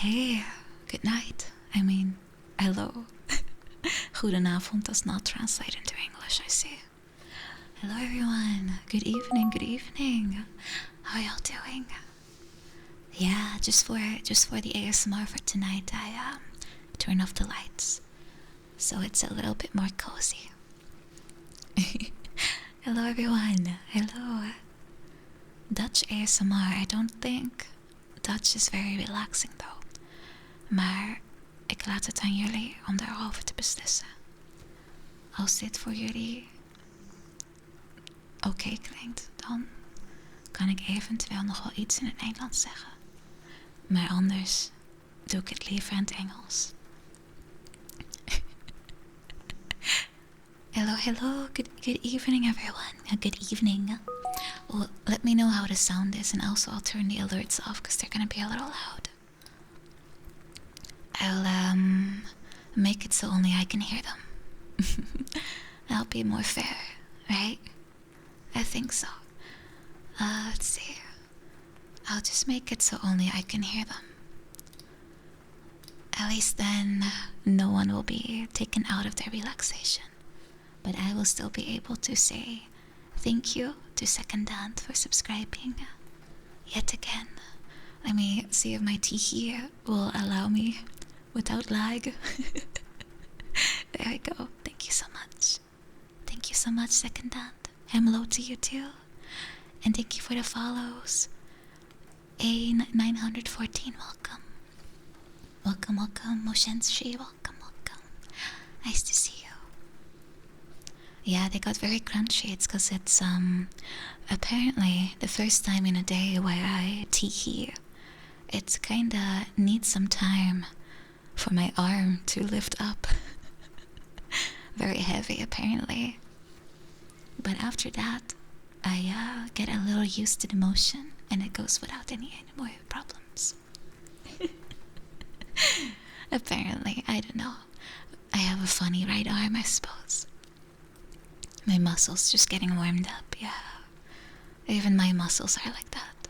Hey, good night. I mean, hello. Goedenavond does not translate into English, I see. Hello everyone. Good evening, good evening. How are y'all doing? Yeah, just for the ASMR for tonight, I turn off the lights. So it's a little bit more cozy. Hello everyone. Hello. Dutch ASMR, I don't think Dutch is very relaxing though. Maar ik laat het aan jullie om daarover te beslissen. Als dit voor jullie oké klinkt, dan kan ik eventueel nog wel iets in het Nederlands zeggen. Maar anders doe ik het liever in het Engels. Hello, good evening everyone. Good evening. Well, let me know how the sound is, and also I'll turn the alerts off because they're gonna be a little loud. I'll make it so only I can hear them. That'll be more fair, right? I think so. Let's see. I'll just make it so only I can hear them. At least then no one will be taken out of their relaxation. But I will still be able to say thank you to Secondant for subscribing yet again. Let me see if my tea here will allow me without lag. There we go. Thank you so much. Thank you so much, Secondant. Hello to you too. And thank you for the follows. A914, welcome. Welcome. Moshenshi, welcome. Nice to see you. Yeah, they got very crunchy. It's because it's apparently the first time in a day where I tea. It kinda needs some time for my arm to lift up. Very heavy apparently. But after that, I get a little used to the motion and it goes without any more problems. Apparently, I don't know. I have a funny right arm, I suppose. My muscles just getting warmed up, yeah. Even my muscles are like that.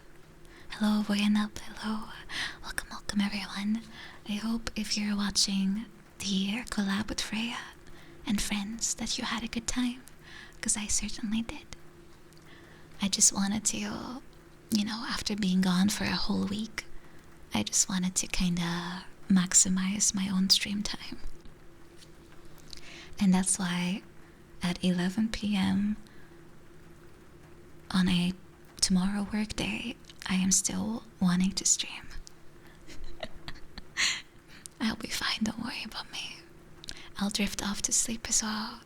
Hello, Voyanab, hello. Welcome everyone. I hope if you're watching the collab with Freya and friends that you had a good time, because I certainly did. I just wanted to, after being gone for a whole week, I just wanted to kinda maximize my own stream time. And that's why at 11 p.m. on a tomorrow work day, I am still wanting to stream. I'll be fine, don't worry about me. I'll drift off to sleep as well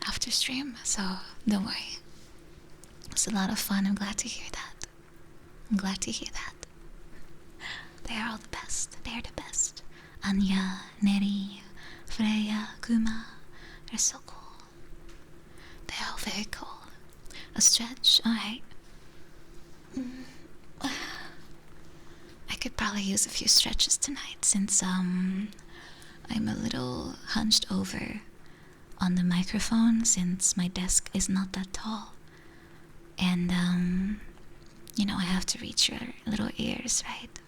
after stream, so don't worry. It was a lot of fun. I'm glad to hear that. They are all the best. They're the best. Anya, Neri, Freya, Kuma. They're so cool. They're all very cool. A stretch, alright. I could probably use a few stretches tonight since I'm a little hunched over on the microphone since my desk is not that tall. And I have to reach your little ears, right?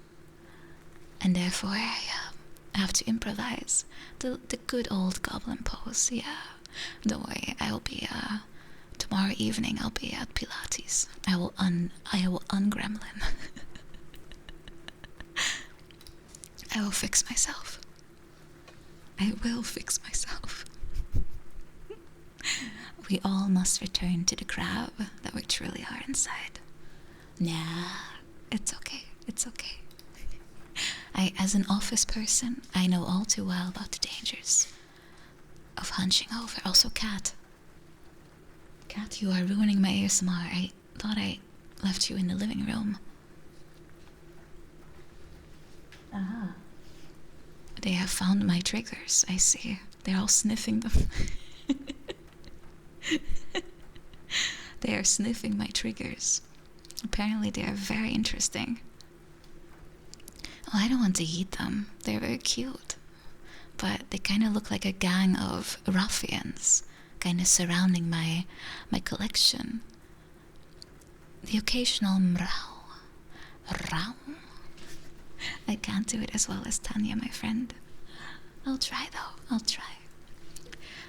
And therefore I have to improvise the good old goblin pose. Yeah, don't worry, I will be tomorrow evening I'll be at Pilates. I will ungremlin. I will fix myself. We all must return to the crab that we truly are inside. Nah, it's okay. As an office person, I know all too well about the dangers of hunching over. Also, Cat, you are ruining my ASMR. I thought I left you in the living room. Aha. They have found my triggers, I see. They're all sniffing them. They are sniffing my triggers. Apparently they are very interesting. Well, I don't want to eat them. They're very cute. But they kind of look like a gang of ruffians kind of surrounding my collection. The occasional mrau. I can't do it as well as Tanya, my friend. I'll try though. I'll try.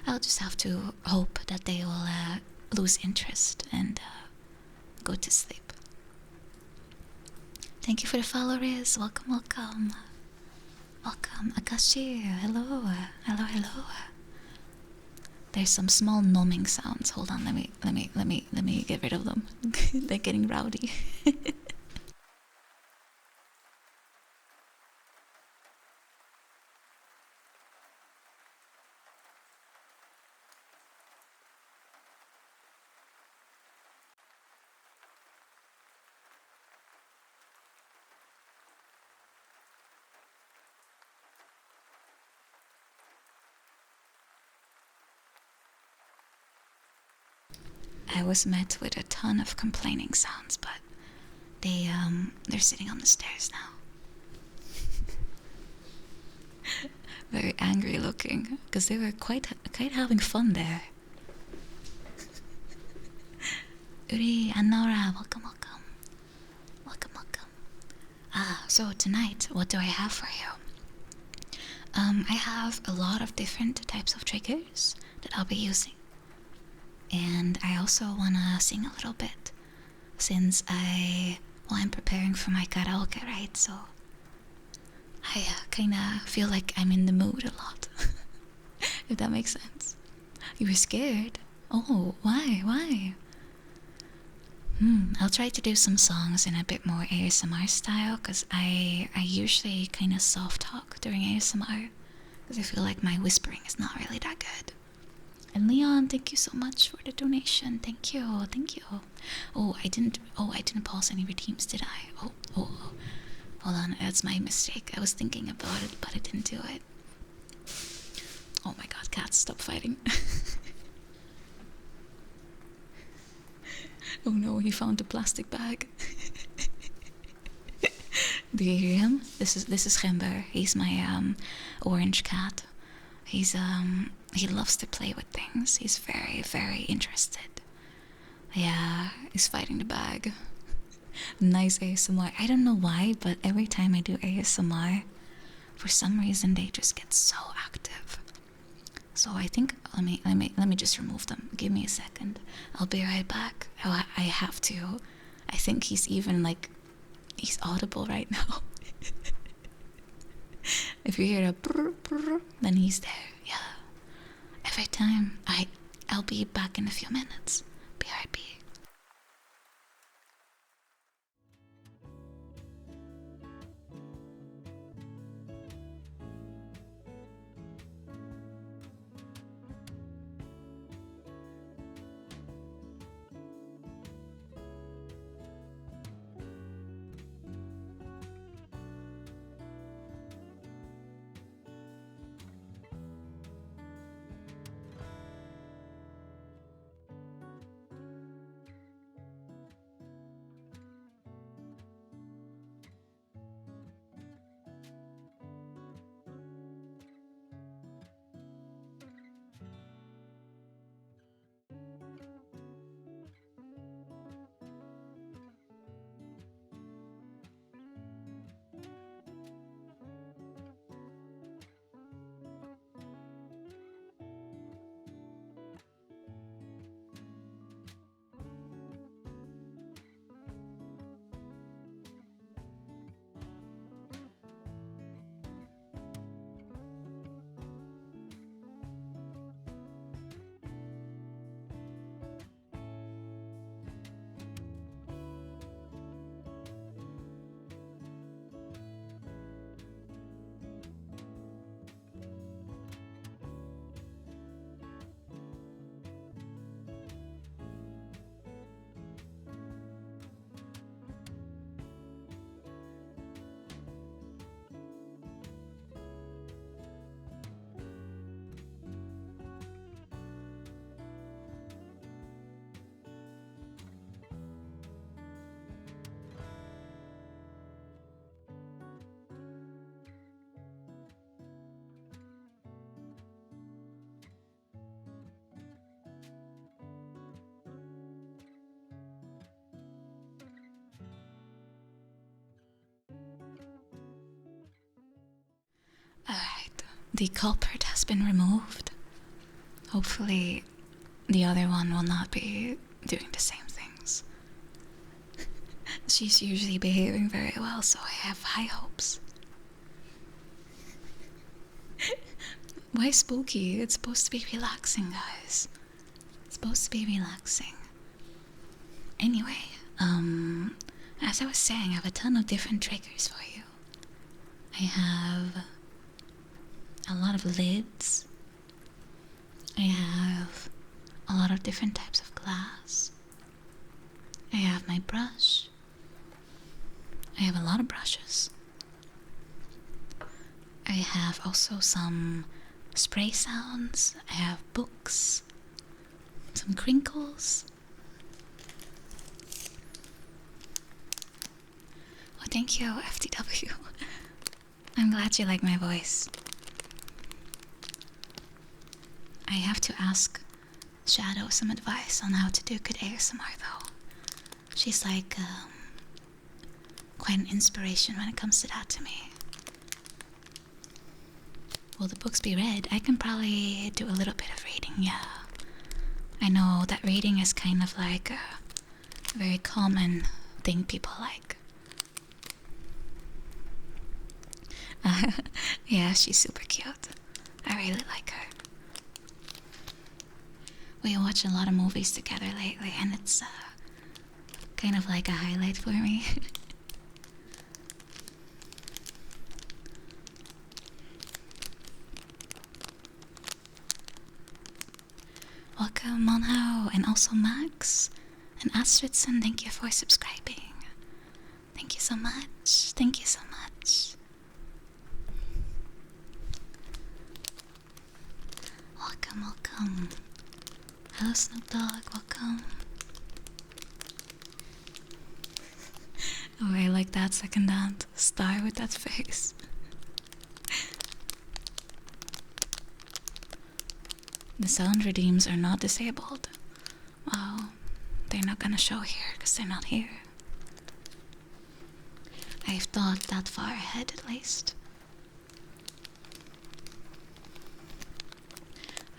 I'll just have to hope that they will lose interest and go to sleep. Thank you for the follow, Riz. Welcome, welcome. Welcome, Akashi. Hello. Hello. There's some small numbing sounds. Hold on, let me get rid of them. They're getting rowdy. I was met with a ton of complaining sounds, but they're sitting on the stairs now. Very angry looking, because they were quite having fun there. Uri and Nora, welcome. So tonight, what do I have for you? I have a lot of different types of triggers that I'll be using. And I also wanna sing a little bit, since I'm preparing for my karaoke, right? So I kinda feel like I'm in the mood a lot. If that makes sense. You were scared? Oh, why? I'll try to do some songs in a bit more ASMR style, because I usually kind of soft talk during ASMR, because I feel like my whispering is not really that good. And Leon, thank you so much for the donation. Thank you. Oh, I didn't pause any redeems, did I? Oh. Hold on, that's my mistake. I was thinking about it, but I didn't do it. Oh my god, cats, stop fighting. Oh no, he found a plastic bag. Do you hear him? This is Gember. He's my orange cat. He loves to play with things. He's very, very interested. Yeah, he's fighting the bag. Nice ASMR. I don't know why, but every time I do ASMR, for some reason they just get so active. So I think let me just remove them. Give me a second. I'll be right back. Oh, I have to. I think he's even he's audible right now. If you hear a brr, brr, then he's there. Yeah. Every time. I'll be back in a few minutes. BRB. the culprit has been removed. Hopefully, the other one will not be doing the same things. She's usually behaving very well, so I have high hopes. Why spooky? It's supposed to be relaxing, guys. It's supposed to be relaxing. Anyway, as I was saying, I have a ton of different triggers for you. I have a lot of lids. I have a lot of different types of glass. I have my brush. I have a lot of brushes. I have also some spray sounds. I have books. Some crinkles. Oh, thank you, FTW. I'm glad you like my voice. I have to ask Shadow some advice on how to do good ASMR though. She's like quite an inspiration when it comes to that to me. Will the books be read? I can probably do a little bit of reading, yeah. I know that reading is kind of like a very common thing people like. Yeah, she's super cute. I really like her. We watch a lot of movies together lately, and it's kind of like a highlight for me. Welcome, Monho, and also Max, and Astridson, thank you for subscribing. Thank you so much. Thank you so much. Welcome, welcome. Hello, Snoop Dogg, welcome. Oh, I like that second hand star with that face. The sound redeems are not disabled. Well, they're not gonna show here because they're not here. I've thought that far ahead at least.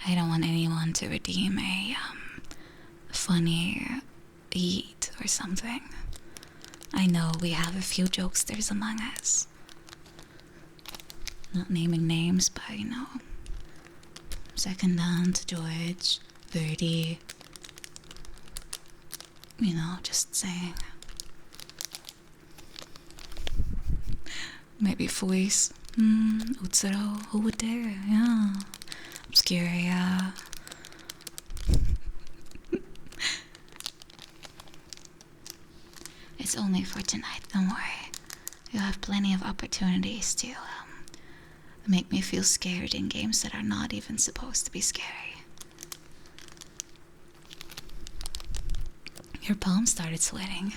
I don't want anyone to redeem a funny eat or something. I know we have a few jokesters among us. Not naming names, but you know. Second Dant, George, Verdi. You know, just saying. Maybe Fois. Utsuro, who would dare? Yeah. Obscuria. It's only for tonight, don't worry. You'll have plenty of opportunities to make me feel scared in games that are not even supposed to be scary. Your palm started sweating.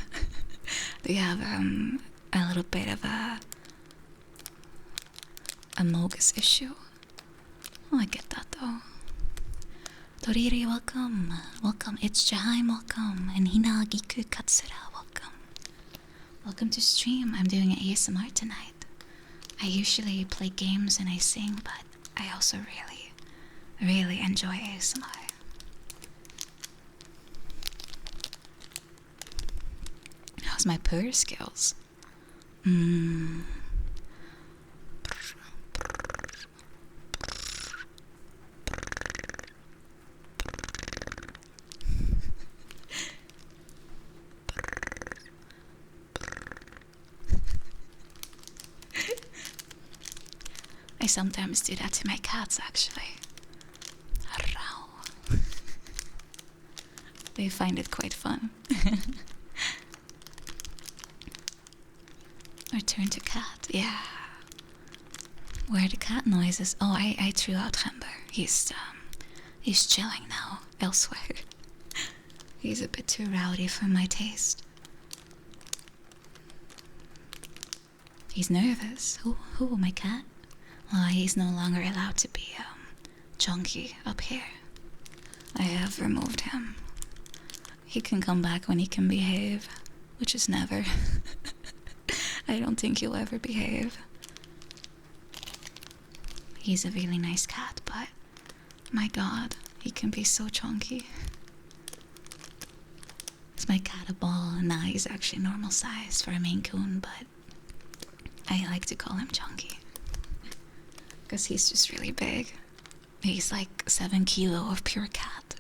Do you have a little bit of a mogus issue? Oh, I get that though. Toriri, welcome. Welcome. It's Jaheim, welcome. And Hinagiku Katsura, welcome. Welcome to stream. I'm doing ASMR tonight. I usually play games and I sing, but I also really enjoy ASMR. How's my purr skills? I sometimes do that to my cats, actually. They find it quite fun. Return to cat, yeah. Where are the cat noises? Oh, I threw out Hember. He's chilling now, elsewhere. He's a bit too rowdy for my taste. He's nervous. Who, my cat? Well, he's no longer allowed to be chunky up here. I have removed him. He can come back when he can behave, which is never. I don't think he'll ever behave. He's a really nice cat, but my god, he can be so chunky. Is my cat a ball? Nah, he's actually normal size for a Maine Coon, but I like to call him chunky. Because he's just really big. He's like 7 kilo of pure cat.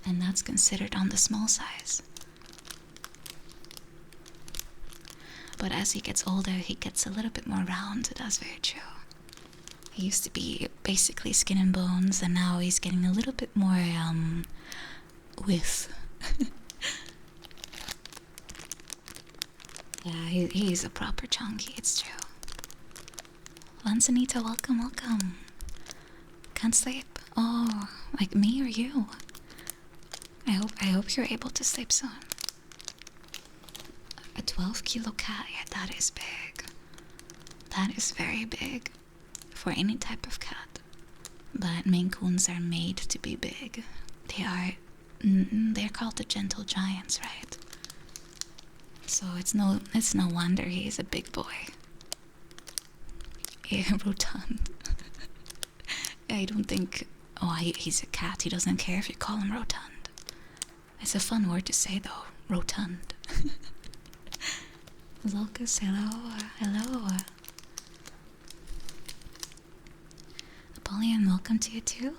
And that's considered on the small size. But as he gets older, he gets a little bit more round. That's very true. He used to be basically skin and bones, and now he's getting a little bit more, width. Yeah, he's a proper chunky, it's true. Lanzanita, welcome, welcome. Can't sleep. Oh, like me or you? I hope you're able to sleep soon. A 12-kilo cat, yeah, that is big. That is very big for any type of cat. But Maine Coons are made to be big. They're called the gentle giants, right? So it's no wonder he's a big boy. Yeah, rotund. I don't think. Oh, he's a cat. He doesn't care if you call him rotund. It's a fun word to say, though. Rotund. Zolkus, hello, hello. Napoleon, welcome to you too.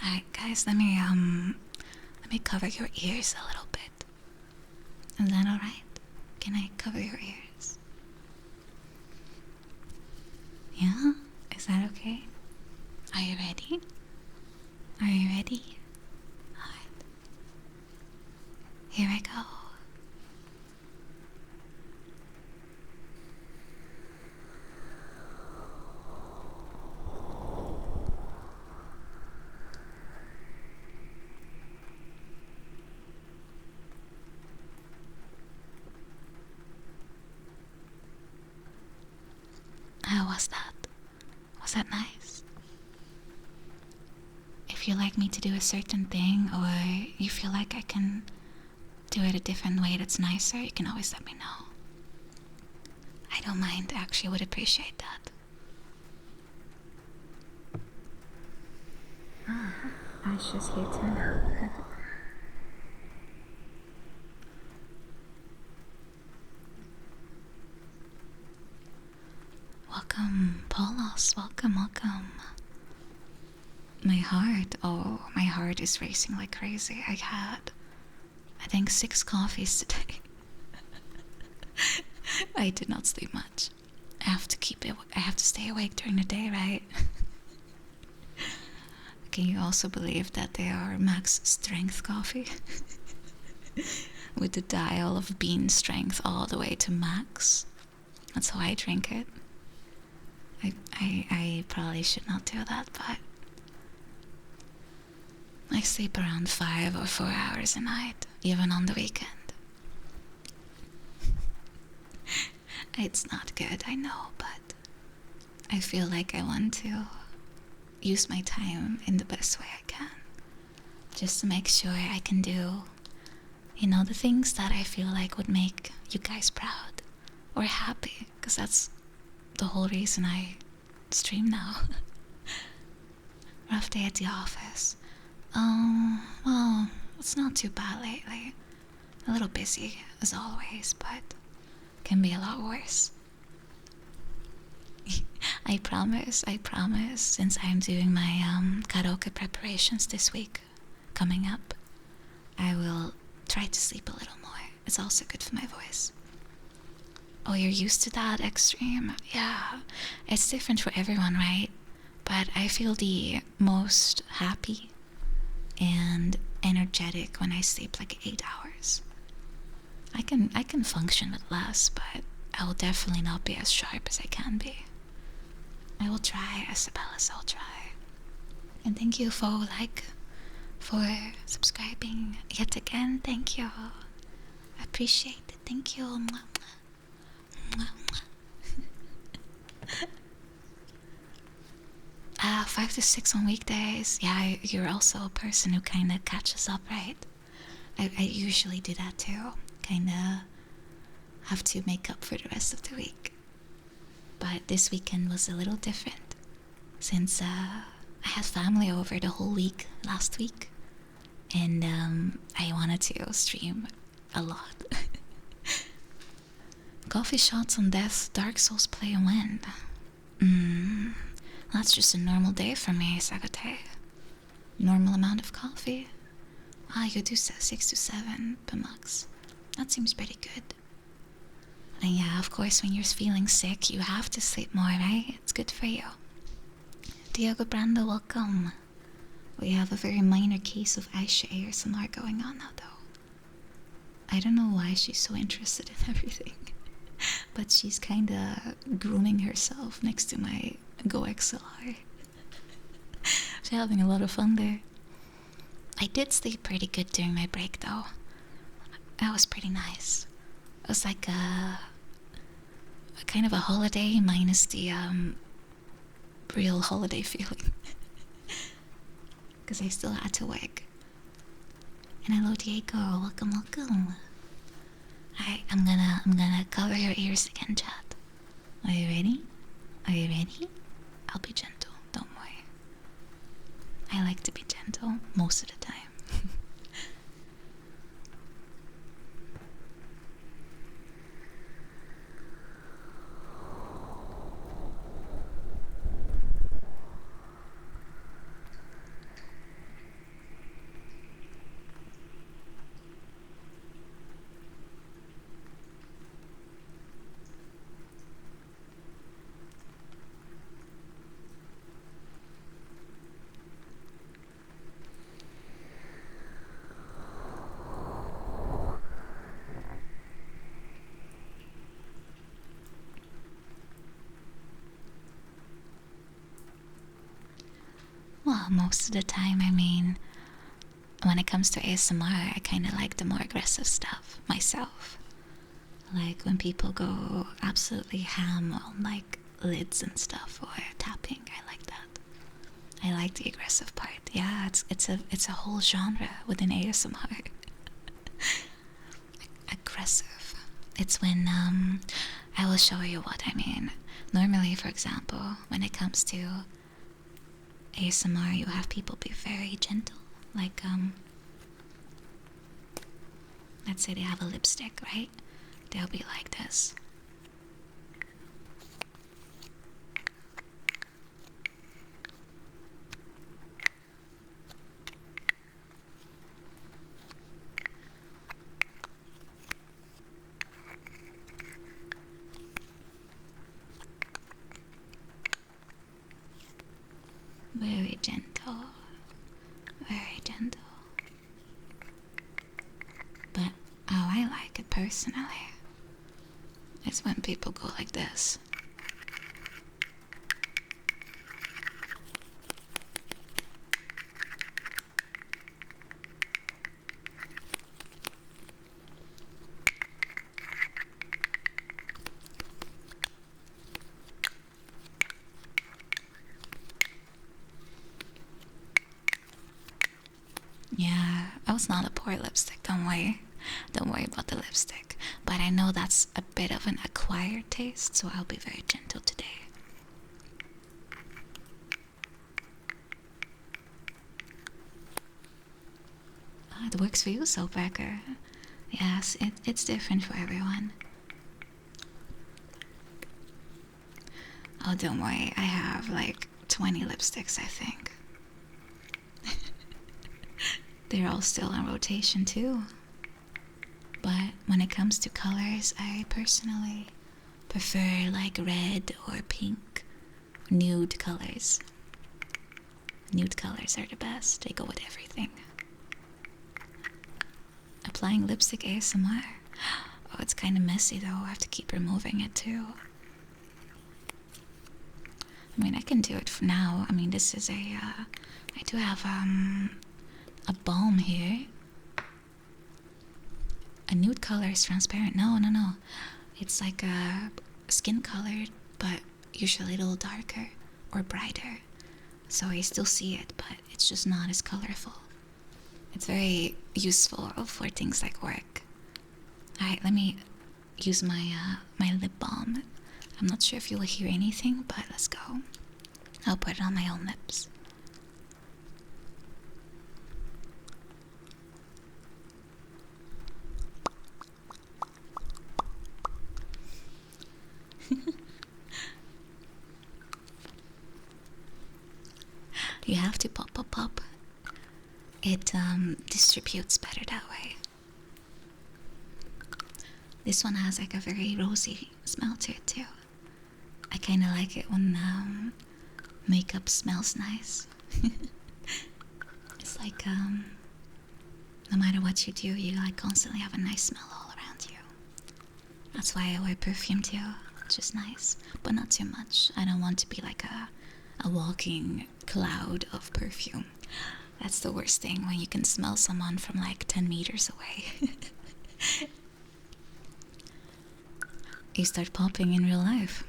Alright, guys, let me cover your ears a little bit. Is that alright? Can I cover your ears? Yeah? Is that okay? Are you ready? Are you ready? Alright. Here I go. How was that? Was that nice? If you like me to do a certain thing, or you feel like I can do it a different way that's nicer, you can always let me know. I don't mind, actually, would appreciate that. Asha's here too now. Welcome, Paulos, welcome, welcome. My heart is racing like crazy. I had, I think, 6 coffees today. I did not sleep much. I have to stay awake during the day, right? Can you also believe that they are max strength coffee? With the dial of bean strength all the way to max. That's how I drink it. I probably should not do that, but I sleep around 5 or 4 hours a night, even on the weekend. It's not good, I know, but I feel like I want to use my time in the best way I can. Just to make sure I can do, the things that I feel like would make you guys proud or happy, because that's the whole reason I stream now. Rough day at the office. Well, it's not too bad lately. A little busy, as always, but can be a lot worse. I promise, since I'm doing my karaoke preparations this week coming up, I will try to sleep a little more. It's also good for my voice. Oh, you're used to that extreme? Yeah, it's different for everyone, right? But I feel the most happy and energetic when I sleep like 8 hours. I can function with less, but I will definitely not be as sharp as I can be. I will try, Isabella, I'll try. And thank you for subscribing yet again. Thank you. I appreciate it. Thank you. Mwah, mwah. Mwah, mwah. 5 to 6 on weekdays. Yeah, you're also a person who kind of catches up, right? I usually do that too. Kind of have to make up for the rest of the week. But this weekend was a little different since I had family over the whole week last week, and I wanted to stream a lot. Coffee shots on death, Dark Souls play and win. That's just a normal day for me, Sagate. Normal amount of coffee. You do 6 to 7 per max. That seems pretty good. And yeah, of course, when you're feeling sick, you have to sleep more, right? It's good for you. Diogo Brando, welcome. We have a very minor case of Aisha ASMR going on now, though. I don't know why she's so interested in everything, but she's kinda grooming herself next to my Go XLR. She's having a lot of fun there. I did sleep pretty good during my break, though. That was pretty nice. It was like a kind of a holiday minus the real holiday feeling. Because I still had to work. And hello, Diego. Welcome, welcome. Alright, I'm gonna cover your ears again, chat. Are you ready? Are you ready? I'll be gentle, don't worry. I like to be gentle most of the time. Well, most of the time, I mean, when it comes to ASMR, I kind of like the more aggressive stuff myself. Like when people go absolutely ham on like lids and stuff or tapping, I like that. I like the aggressive part. Yeah, it's a whole genre within ASMR. Aggressive. It's when I will show you what I mean. Normally, for example, when it comes to ASMR, you have people be very gentle. Like let's say they have a lipstick, right? They'll be like this. Very gentle. Very gentle. But how I like it personally is when people go like this. Yeah, I was not a poor lipstick, don't worry. Don't worry about the lipstick. But I know that's a bit of an acquired taste, so I'll be very gentle today. Oh, it works for you, Soulbreaker. Yes, it's different for everyone. Oh, don't worry, I have like 20 lipsticks, I think. They're all still in rotation too. But when it comes to colors, I personally prefer like red or pink, nude colors. Nude colors are the best, they go with everything. Applying lipstick ASMR. Oh, it's kind of messy though, I have to keep removing it too. I mean, I can do it for now. I mean, this is I do have a balm here. A nude color is transparent. No. It's like a skin color, but usually a little darker or brighter. So you still see it, but it's just not as colorful. It's very useful for things like work. Alright, let me use my lip balm. I'm not sure if you'll hear anything, but let's go. I'll put it on my own lips. You have to pop, pop, pop. It distributes better that way. This one has like a very rosy smell to it too. I kind of like it when makeup smells nice. It's like no matter what you do, you like constantly have a nice smell all around you. That's why I wear perfume too, which is nice, but not too much. I don't want to be like a walking cloud of perfume. That's the worst thing, when you can smell someone from like 10 meters away. You start popping in real life.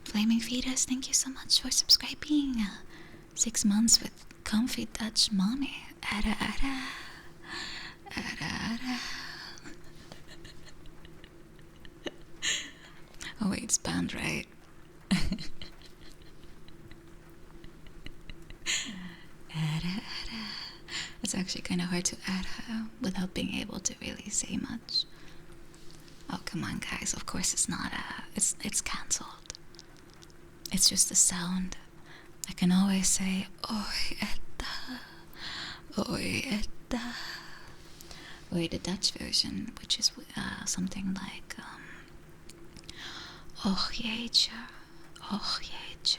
Flaming Fetus, thank you so much for subscribing. 6 months with Comfy Dutch Mommy. Ada, ada. Ada, ada. Oh wait, it's banned, right? Ada, ada. It's actually kind of hard to ada without being able to really say much. Oh, come on, guys. Of course it's not it's cancelled. It's just a sound. I can always say oi etta, oi etta. Or the Dutch version, which is something like och jeetje, och jeetje.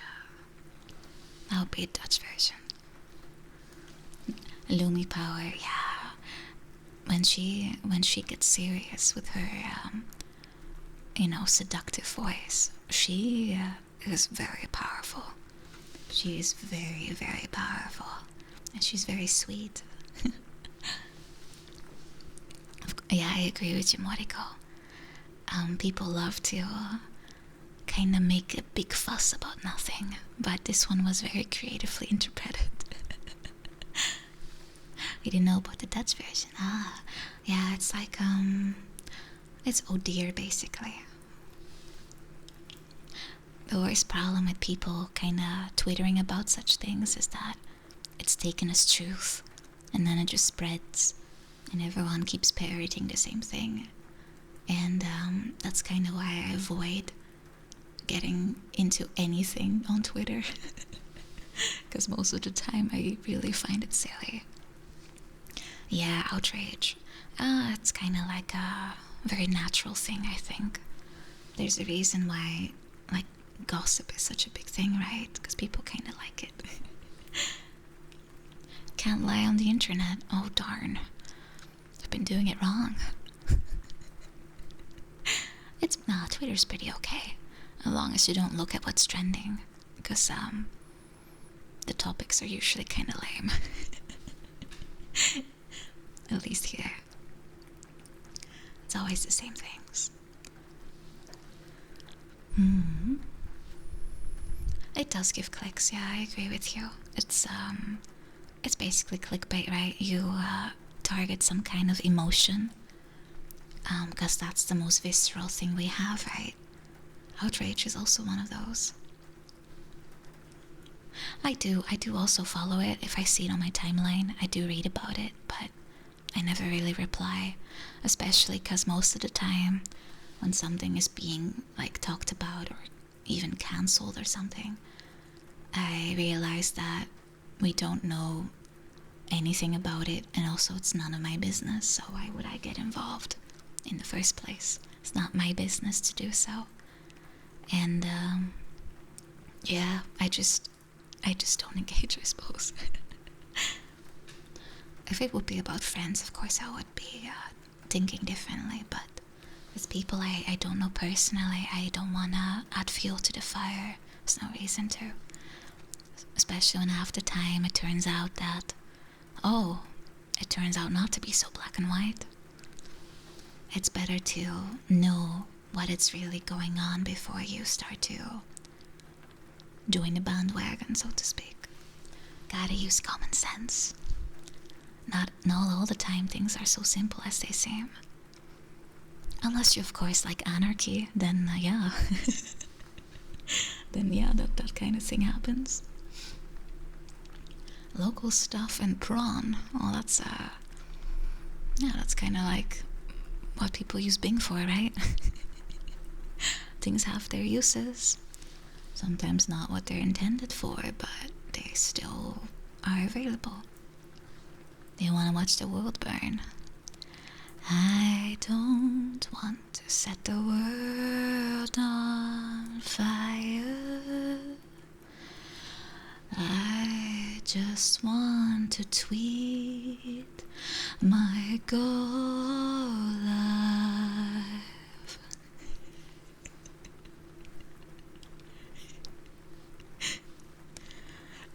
That would be a Dutch version. Lumi Power, yeah. When she gets serious with her seductive voice, she is very powerful. She is very, very powerful. And she's very sweet. Yeah, I agree with you, Moriko. People love to kind of make a big fuss about nothing, but this one was very creatively interpreted. You didn't know about the Dutch version? Ah, yeah, it's like, it's oh dear, basically. The worst problem with people kind of twittering about such things is that it's taken as truth, and then it just spreads, and everyone keeps parroting the same thing. And that's kind of why I avoid getting into anything on Twitter, because most of the time I really find it silly. Yeah, outrage. It's kind of like a very natural thing, I think. There's a reason why, like, gossip is such a big thing, right? Because people kind of like it. Can't lie on the internet. Oh, darn. I've been doing it wrong. Twitter's pretty okay, as long as you don't look at what's trending, because the topics are usually kind of lame. At least here. It's always the same things. It does give clicks, yeah, I agree with you. It's basically clickbait, right? You target some kind of emotion, because that's the most visceral thing we have, right? Outrage is also one of those. I do also follow it. If I see it on my timeline, I do read about it, but I never really reply, especially because most of the time when something is being like talked about or even cancelled or something, I realize that we don't know anything about it, and also it's none of my business, so why would I get involved in the first place? It's not my business to do so. And yeah, I just don't engage, I suppose. If it would be about friends, of course I would be thinking differently, but with people I don't know personally, I don't want to add fuel to the fire. There's no reason to. Especially when half the time it turns out that, it turns out not to be so black and white. It's better to know what is really going on before you start to join the bandwagon, so to speak. Gotta use common sense. Not all the time things are so simple as they seem. Unless you, of course, like anarchy, then yeah. Then yeah, that kind of thing happens. Local stuff and prawn. Oh, that's kind of like what people use Bing for, right? Things have their uses. Sometimes not what they're intended for, but they still are available. Do you want to watch the world burn? I don't want to set the world on fire. I just want to tweet my goal live.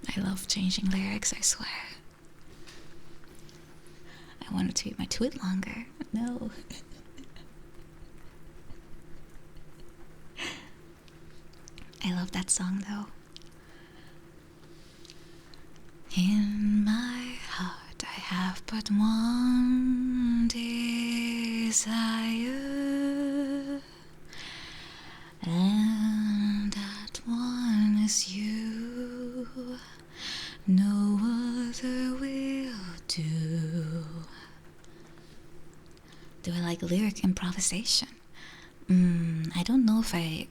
I love changing lyrics, I swear. I want to tweet my tweet longer. No. I love that song though. In my heart I have but one desire, and that one is you. No other will do. Do I like lyric improvisation? I don't know if I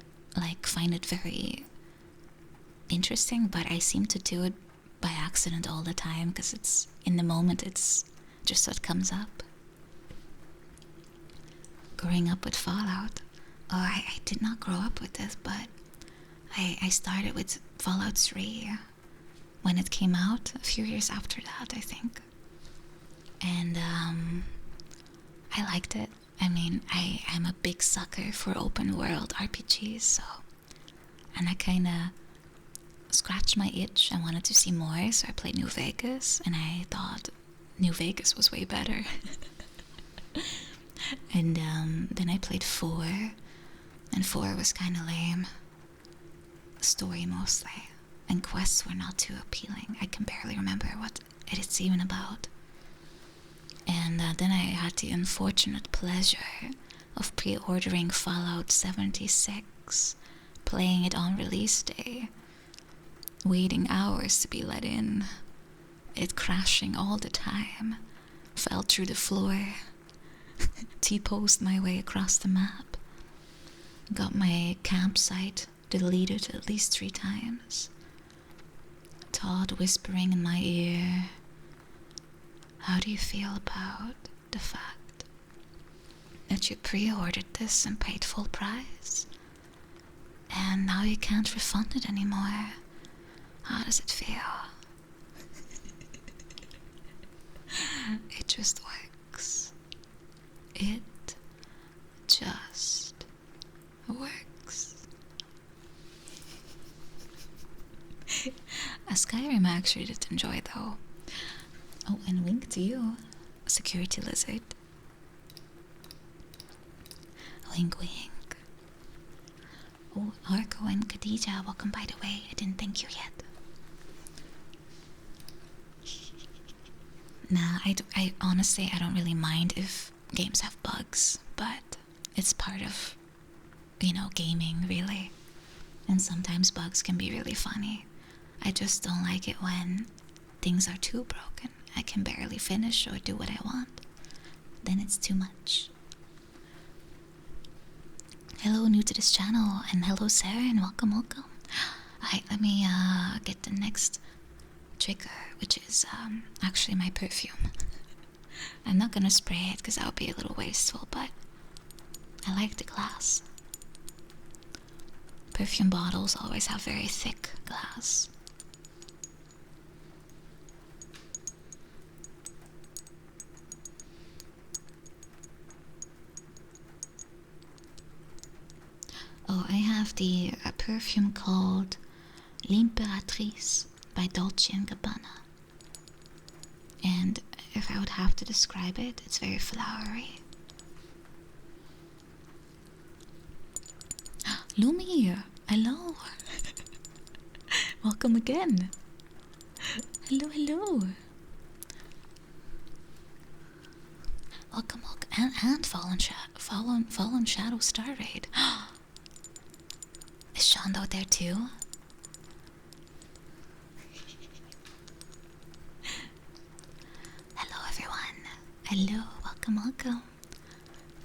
find it very interesting, but I seem to do it by accident all the time because it's in the moment, it's just what comes up. Growing up with Fallout. Oh, I did not grow up with this, but I started with Fallout 3 when it came out, a few years after that, I think. And I liked it. I mean, I'm a big sucker for open world RPGs, so. And I kind of scratched my itch. I wanted to see more, so I played New Vegas, and I thought New Vegas was way better. And then I played 4, and 4 was kind of lame. Story mostly, and quests were not too appealing. I can barely remember what it's even about. And then I had the unfortunate pleasure of pre-ordering Fallout 76, playing it on release day, waiting hours to be let in, it crashing all the time, fell through the floor, T-posed my way across the map, got my campsite deleted at least 3 times, Todd whispering in my ear, how do you feel about the fact that you pre-ordered this and paid full price, and now you can't refund it anymore? How does it feel? It just works. It just works. A Skyrim I actually did enjoy though. Oh, and wink to you, security lizard. Wink, wink. Oh, Arco and Khadija, welcome by the way. I didn't thank you yet. Nah, I honestly, I don't really mind if games have bugs, but it's part of, gaming, really. And sometimes bugs can be really funny. I just don't like it when things are too broken. I can barely finish or do what I want. Then it's too much. Hello, new to this channel, and hello, Sarah, and welcome. Alright, let me get the next trigger, which is actually my perfume. I'm not gonna spray it because that would be a little wasteful, but I like the glass. Perfume bottles always have very thick glass. Oh, I have the perfume called L'Imperatrice by Dolce & Gabbana. And if I would have to describe it, it's very flowery. Lumi, hello. Welcome again. Hello, hello. Welcome, welcome. And Fallen Shadow Star Raid. Is Shondo there too? Hello, everyone. Hello, welcome, welcome.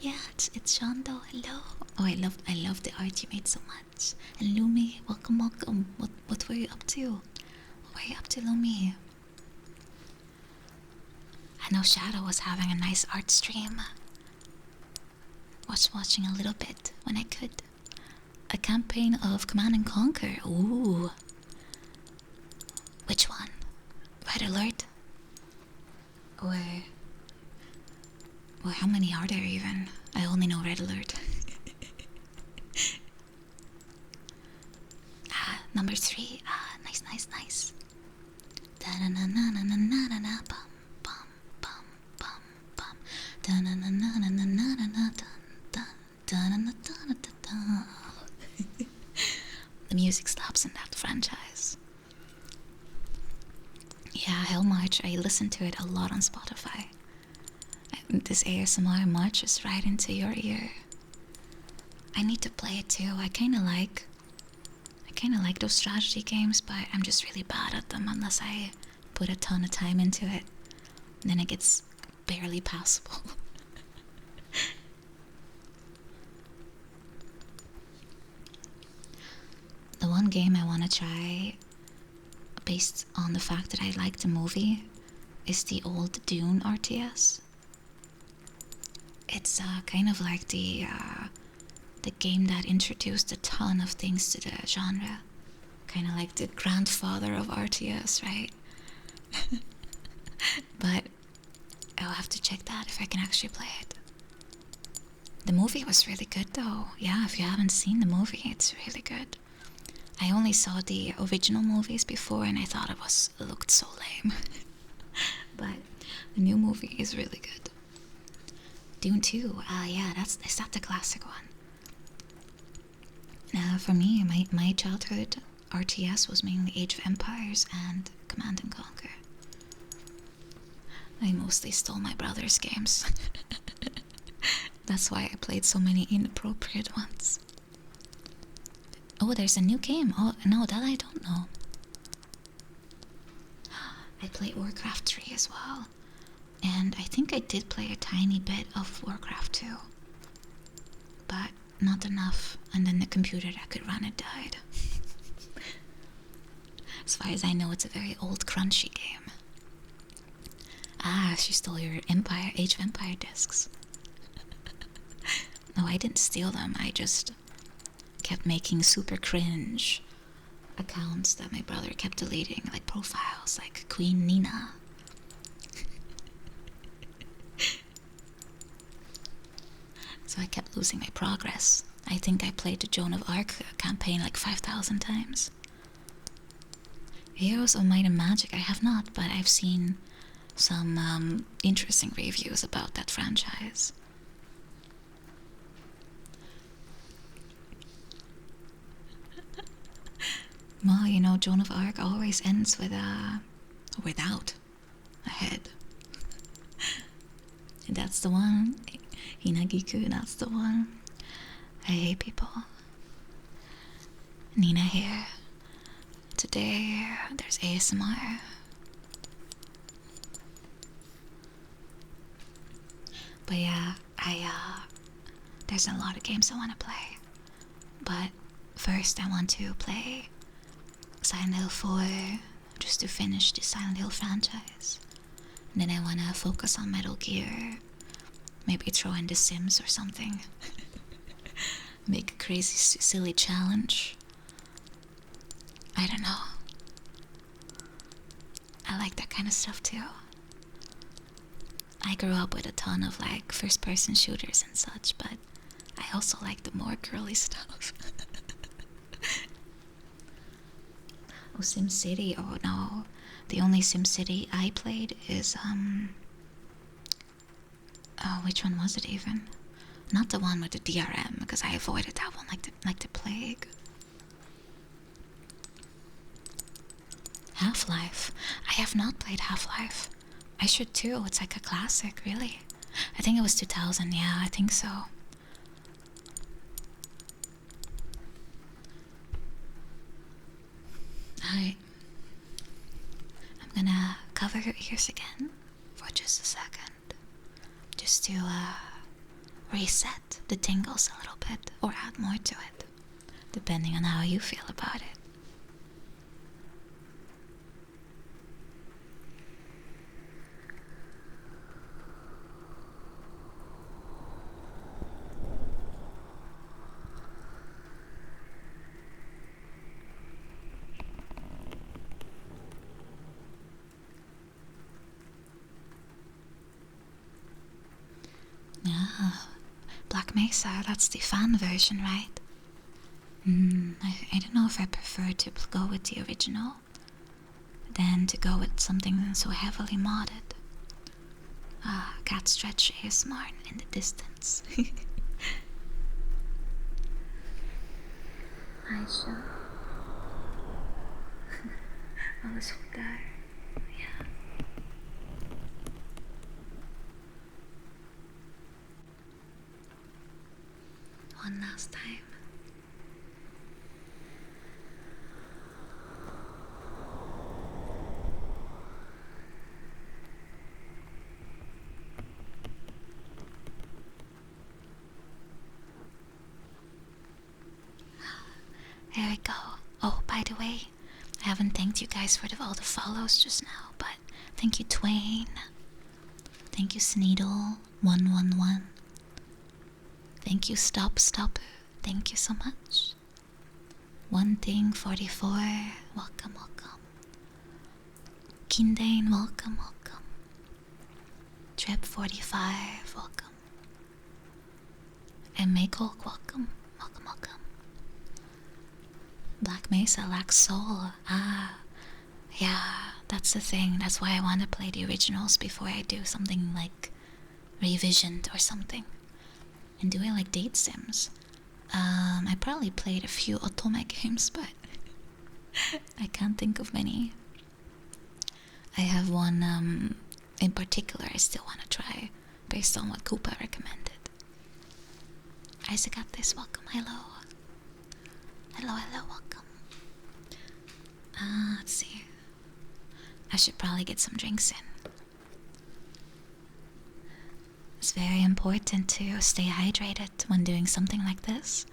Yeah, it's Shondo. Hello. Oh, I love the art you made so much. And Lumi, welcome, welcome. What were you up to? What were you up to, Lumi? I know Shadow was having a nice art stream. Watching a little bit when I could. A campaign of Command and Conquer. Ooh. Which one? Red Alert? Or how many are there even? I only know Red Alert. Number 3. Nice, nice, nice. Da-na-na-na-na-na-na-na, bum, bum, bum, bum, bum. Da-na-na-na-na-na-na-na, dun, dun, dun-na-na-na-na-na. The music slaps in that franchise. Yeah, Hell March, I listen to it a lot on Spotify. This ASMR marches right into your ear. I need to play it too. I kind of like those strategy games, but I'm just really bad at them unless I put a ton of time into it. And then it gets barely passable. The one game I want to try, based on the fact that I like the movie, is the old Dune RTS. It's kind of like the game that introduced a ton of things to the genre. Kind of like the grandfather of RTS, right? But I'll have to check that if I can actually play it. The movie was really good though. Yeah, if you haven't seen the movie, it's really good. I only saw the original movies before and I thought it looked so lame. But the new movie is really good. Dune 2, yeah, is that the classic one? For me, my childhood RTS was mainly Age of Empires and Command and Conquer. I mostly stole my brother's games. That's why I played so many inappropriate ones. Oh, there's a new game. Oh, no, that I don't know. I play Warcraft 3 as well. And I think I did play a tiny bit of Warcraft 2. But not enough. And then the computer that could run it died. As far as I know, it's a very old, crunchy game. She stole your Age of Empire discs. No, I didn't steal them. I just kept making super cringe accounts that my brother kept deleting, like profiles, like Queen Nina. So I kept losing my progress. I think I played the Joan of Arc campaign like 5,000 times. Heroes of Might and Magic I have not, but I've seen some interesting reviews about that franchise. Well, you know, Joan of Arc always ends with without a head. And that's the one. Hinagiku, that's the one. Hey people. Nina here. Today there's ASMR. But yeah, there's a lot of games I want to play. But first I want to play Silent Hill 4, just to finish the Silent Hill franchise. And then I want to focus on Metal Gear. Maybe throw in The Sims or something. Make a crazy, silly challenge. I don't know. I like that kind of stuff too. I grew up with a ton of like first-person shooters and such, but I also like the more girly stuff. Oh, SimCity. Oh no, the only SimCity I played is oh, which one was it even? Not the one with the DRM, because I avoided that one like the plague. Half-Life. I have not played Half-Life. I should too. It's like a classic, really. I think it was 2000. Yeah, I think so. Alright. I'm gonna cover your ears again for just a second. Just to reset the tingles a little bit or add more to it, depending on how you feel about it. Ah, Black Mesa, that's the fan version, right? I don't know if I prefer to go with the original than to go with something so heavily modded. Cat stretch ASMR in the distance. Aisha. Alles goed daar. Ja. One last time. There we go. Oh, by the way, I haven't thanked you guys for all the follows just now, but thank you, Twain. Thank you, Sneedle111. Thank you, Stop. Thank you so much. One Thing 44, welcome. Kindane, welcome. Trip 45, welcome. And Maykolk, welcome. Black Mesa lacks soul. Yeah, that's the thing. That's why I want to play the originals before I do something like revisioned or something. And doing like date sims. I probably played a few Otome games, but I can't think of many. I have one in particular I still want to try based on what Koopa recommended. Isaac got this, welcome, hello, welcome. Let's see. I should probably get some drinks in. It's very important to stay hydrated when doing something like this.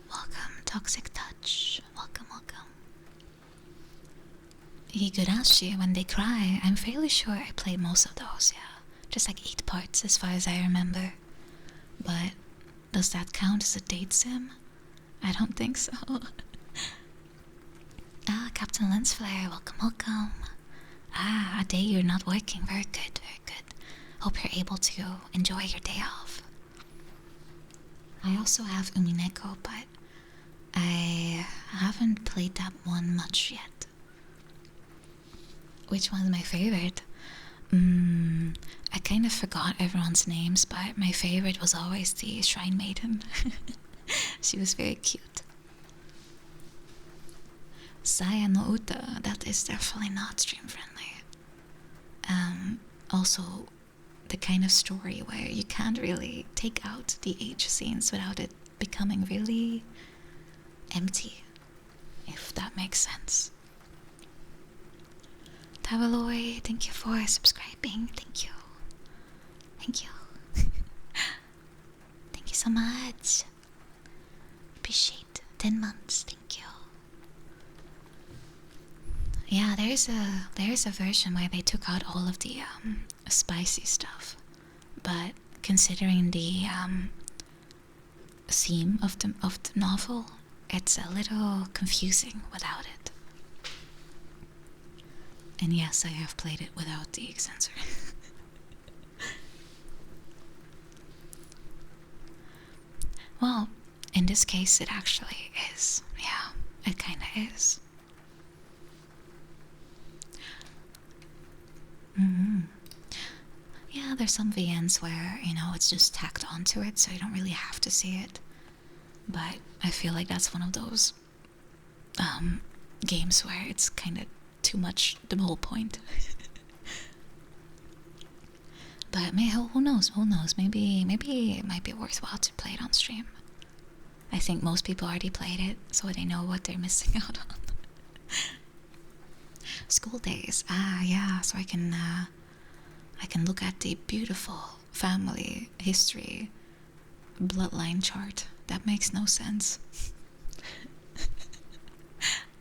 Welcome, Toxic Touch. Welcome. Higurashi, When They Cry. I'm fairly sure I played most of those, yeah. Just like 8 parts as far as I remember. But does that count as a date sim? I don't think so. Captain Lensflare, welcome. A day you're not working. Very good. Hope you're able to enjoy your day off. I also have Umineko, but I haven't played that one much yet. Which one's my favorite? I kind of forgot everyone's names, but my favorite was always the Shrine Maiden. She was very cute. Saya no Uta, that is definitely not stream friendly. Also, the kind of story where you can't really take out the age scenes without it becoming really empty, if that makes sense. Tavaloy, thank you for subscribing. Thank you. Thank you so much. Appreciate 10 months. Thank you. Yeah, there's a version where they took out all of the spicy stuff, but considering the theme of the novel, it's a little confusing without it. And yes, I have played it without the censor. Well, in this case, it actually is. Yeah, it kinda is. there's some VNs where, it's just tacked onto it, so you don't really have to see it. But I feel like that's one of those games where it's kind of too much the whole point. But who knows? Maybe it might be worthwhile to play it on stream. I think most people already played it, so they know what they're missing out on. School days. Yeah. So I can look at the beautiful family history bloodline chart. That makes no sense.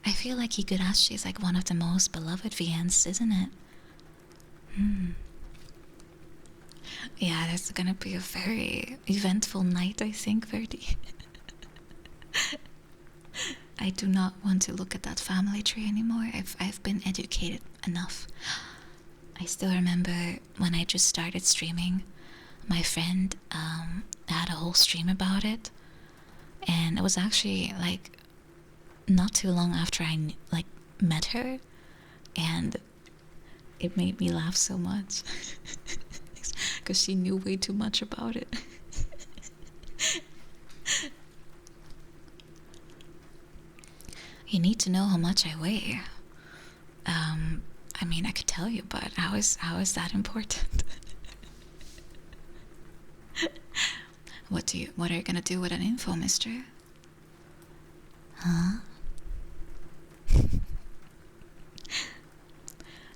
I feel like Higurashi is like one of the most beloved VNs, isn't it? Yeah, that's gonna be a very eventful night, I think, Verdi. I do not want to look at that family tree anymore. I've been educated enough. I still remember when I just started streaming, my friend had a whole stream about it, and it was actually like not too long after I met her, and it made me laugh so much because she knew way too much about it. You need to know how much I weigh. I mean, I could tell you, but how is that important? What are you gonna do with an info, mister? Huh?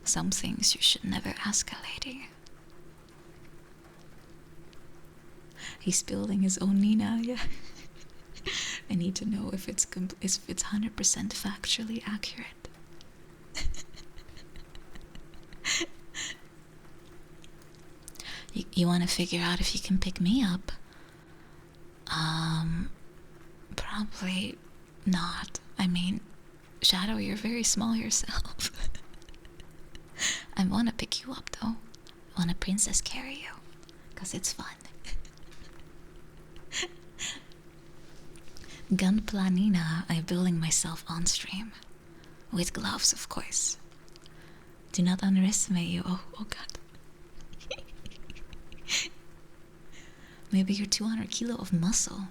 Some things you should never ask a lady. He's building his own Nina, yeah. I need to know if it's 100% factually accurate. You want to figure out if you can pick me up? Probably not. I mean, Shadow, you're very small yourself. I want to pick you up, though. I want a princess carry you, because it's fun. Gunpla Nina, I'm building myself on stream. With gloves, of course. Do not underestimate you. Oh god. Maybe you're 200 kilo of muscle.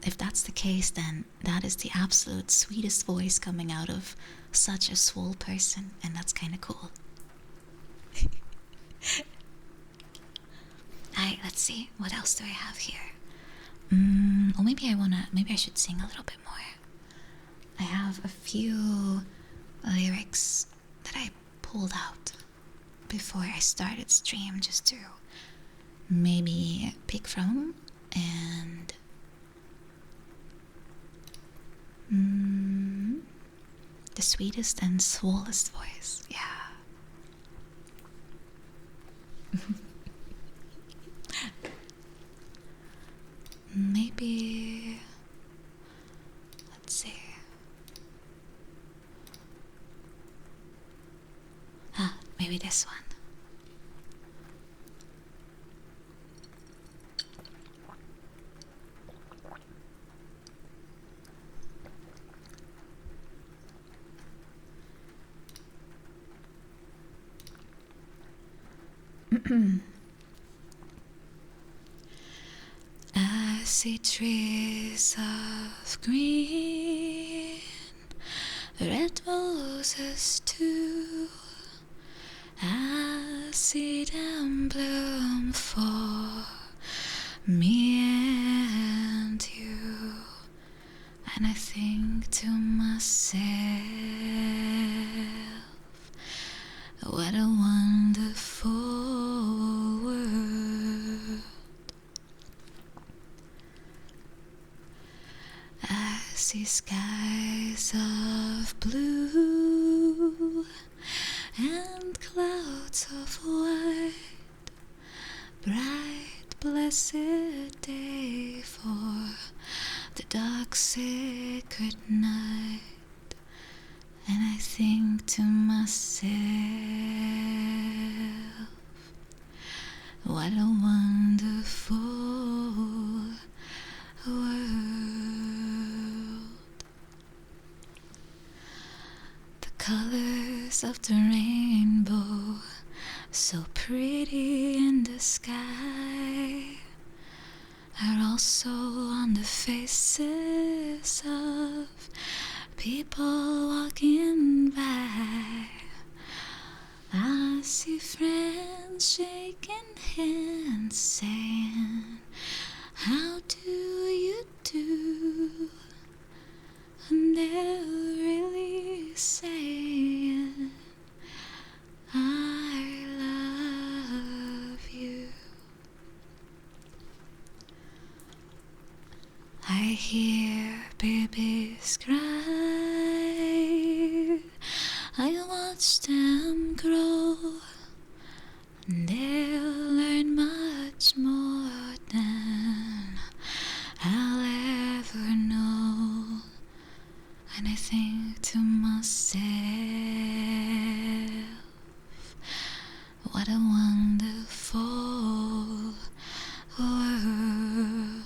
If that's the case, then that is the absolute sweetest voice coming out of such a swole person, and that's kind of cool. Let's see, what else do I have here? Or maybe I should sing a little bit more. I have a few lyrics that I pulled out before I started stream just to maybe pick from, and the sweetest and swollest voice, yeah. Maybe, let's see. Maybe this one. I see trees of green, red roses too. I see them bloom for me and you, and I think to myself, what a wonderful world. I see skies of blue and clouds of white, bright blessed day for the dark sacred night, and I think to myself, what a wonderful world. The colors of the rainbow, so pretty in the Also on the faces of people walking by, I see friends shaking hands saying, how do you do? And they're really saying, I love you. I hear babies cry, I watch them grow, and they'll learn much more than I'll ever know. And I think to myself, what a wonderful world.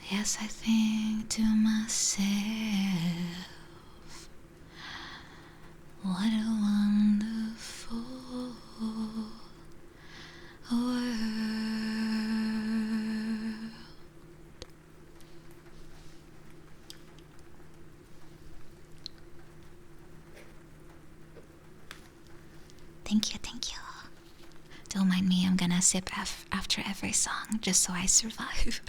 Yes, I think to myself, what a wonderful world. Thank you, thank you. Don't mind me, I'm gonna sip after every song just so I survive.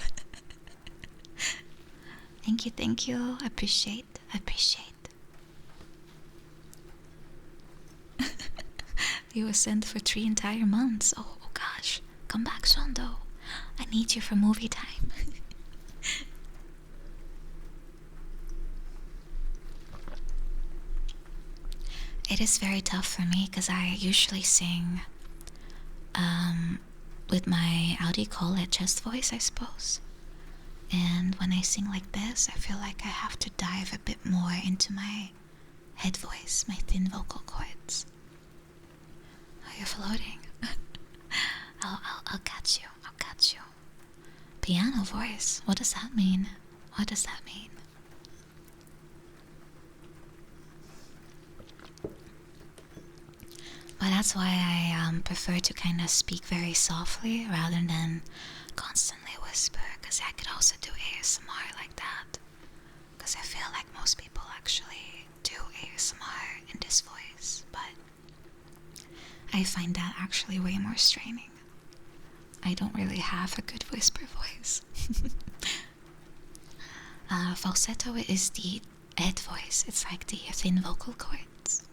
Thank you. Appreciate. You were sent for 3 entire months. Oh gosh. Come back, Shondo. I need you for movie time. It is very tough for me because I usually sing with my Audi call it chest voice, I suppose. And when I sing like this, I feel like I have to dive a bit more into my head voice, my thin vocal cords. Are you floating? I'll catch you. Piano voice. What does that mean? But that's why I prefer to kind of speak very softly rather than constantly whisper, because I could also do ASMR like that. Because I feel like most people actually do ASMR in this voice, but I find that actually way more straining. I don't really have a good whisper voice. Falsetto is the head voice, it's like the thin vocal cords.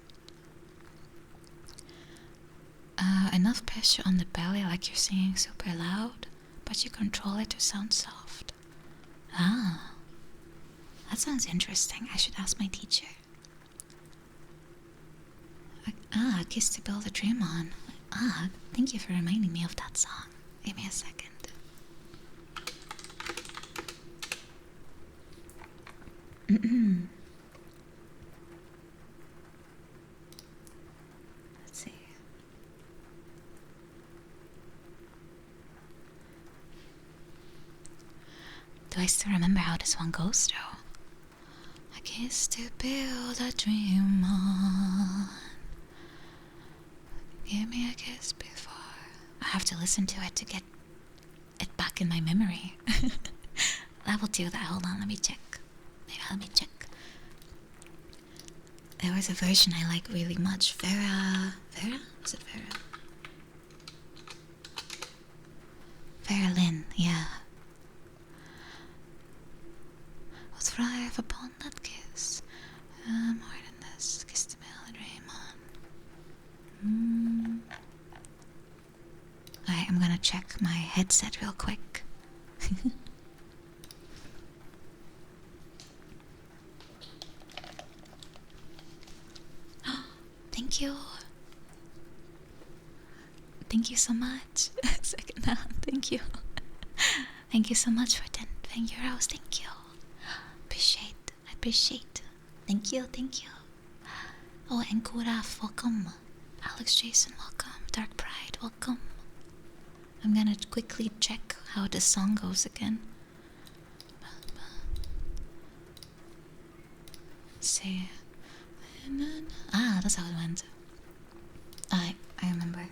Enough pressure on the belly, like you're singing super loud, but you control it to sound soft. Ah, that sounds interesting. I should ask my teacher. A Kiss to Build a Dream On. Thank you for reminding me of that song. Give me a second. Let's see. Do I still remember how this one goes though? A kiss to build a dream on. Give me a kiss before. I have to listen to it to get it back in my memory. I will do that. Hold on, let me check. There was a version I like really much. Vera? Was it Vera? Vera Lynn, yeah. We'll thrive upon that kiss. More than this, kiss to build a dream on. Alright, I'm gonna check my headset real quick. Thank you. Thank you so much. Second hand, thank you. Thank you so much for 10 euros. Thank you. Appreciate. Thank you. Oh, and Kuraf, welcome. Alex Jason, welcome. Dark Pride, welcome. I'm gonna quickly check how the song goes again. See. That's how it went. I remember.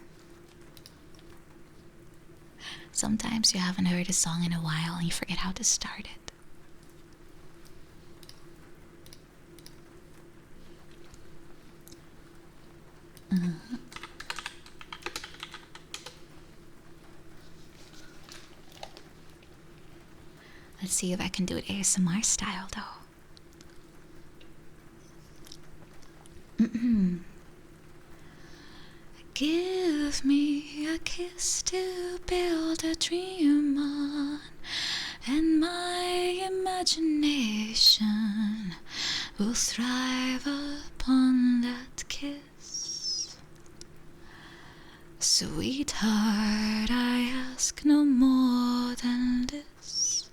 Sometimes you haven't heard a song in a while and you forget how to start it. Let's see if I can do it ASMR style though. Give me a kiss to build a dream on, and my imagination will thrive upon that kiss. Sweetheart, I ask no more than this,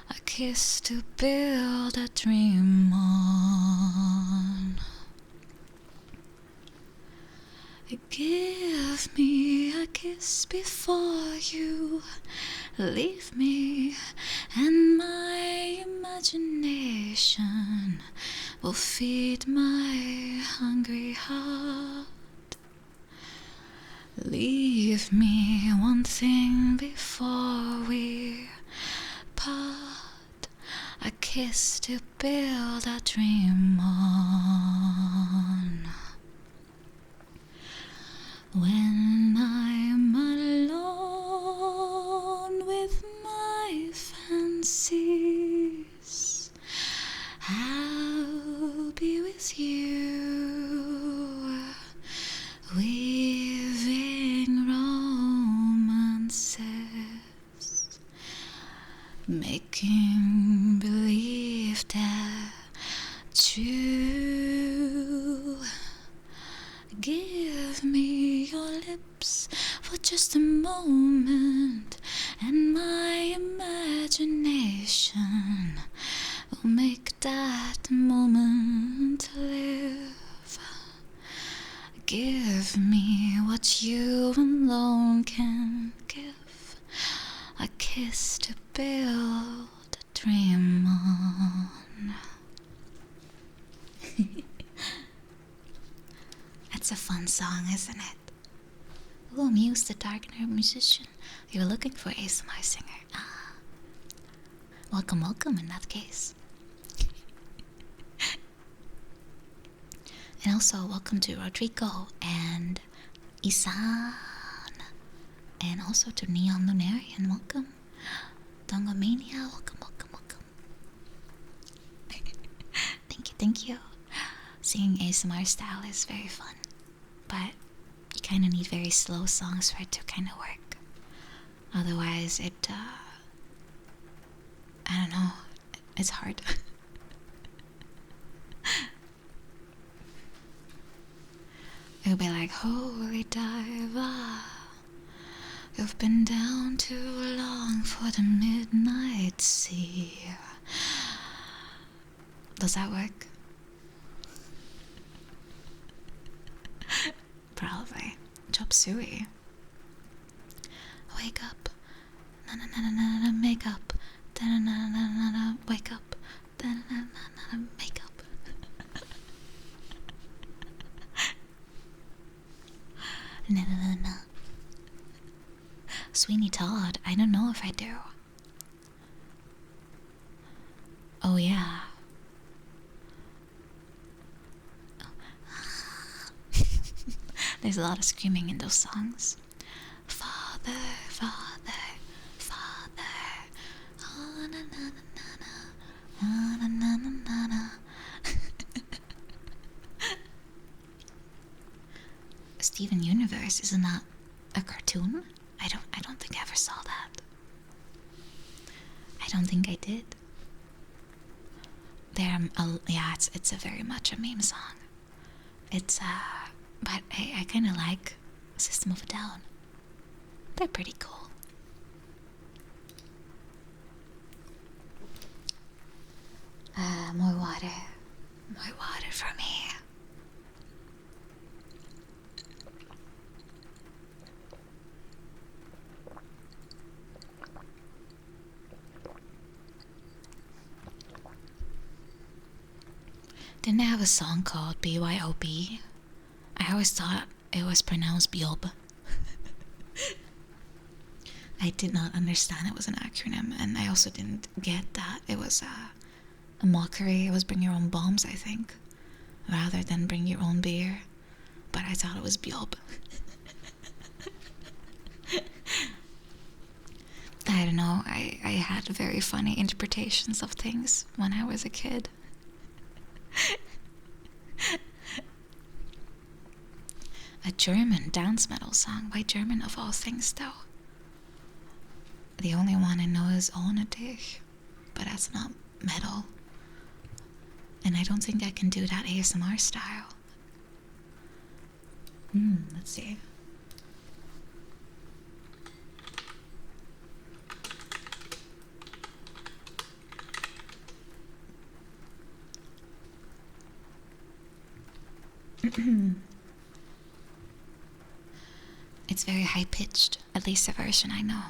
a kiss to build a dream on. Give me a kiss before you leave me, and my imagination will feed my hungry heart. Leave me one thing before we part, a kiss to build a dream on. When I'm alone with my fancies, I'll be with you, weaving romances, making believe that you give me your lips for just a moment, and my imagination will make that moment live. Give me what you alone can give, a kiss to build a dream on. That's a fun song, isn't it? Ooh, Muse the Darkener musician. You were looking for ASMR singer. Ah. Welcome, welcome in that case. And also, welcome to Rodrigo and Isan. And also to Neon Lunarian, welcome. Dongomania, welcome, welcome, welcome. Thank you. Singing ASMR style is very fun, but you kind of need very slow songs for it to kind of work. Otherwise, I don't know, it's hard. It'll be like, holy diver, you've been down too long for the midnight sea. Does that work? Probably. Chop suey. Wake up. Na na na na na na. Make up. Da na na na na na. Wake up. Da na na na na. Make up. Na na na na. Sweeney Todd. I don't know if I do. Oh yeah. There's a lot of screaming in those songs. Father, Father, Father. Oh, na na na na na. Oh, na na na na na. Steven Universe, isn't that a cartoon? I don't think I ever saw that. I don't think I did. Yeah, it's a very much a meme song. It's but I kind of like System of a Down. They're pretty cool. More water. More water for me. Didn't they have a song called BYOB? I always thought it was pronounced Biob. I did not understand it was an acronym, and I also didn't get that it was a mockery. It was bring your own bombs, I think, rather than bring your own beer. But I thought it was Bjob. I don't know, I had very funny interpretations of things when I was a kid. A German dance metal song. Why German of all things, though? The only one I know is Ohne dich, but that's not metal. And I don't think I can do that ASMR style. Let's see. It's very high-pitched, at least the version I know.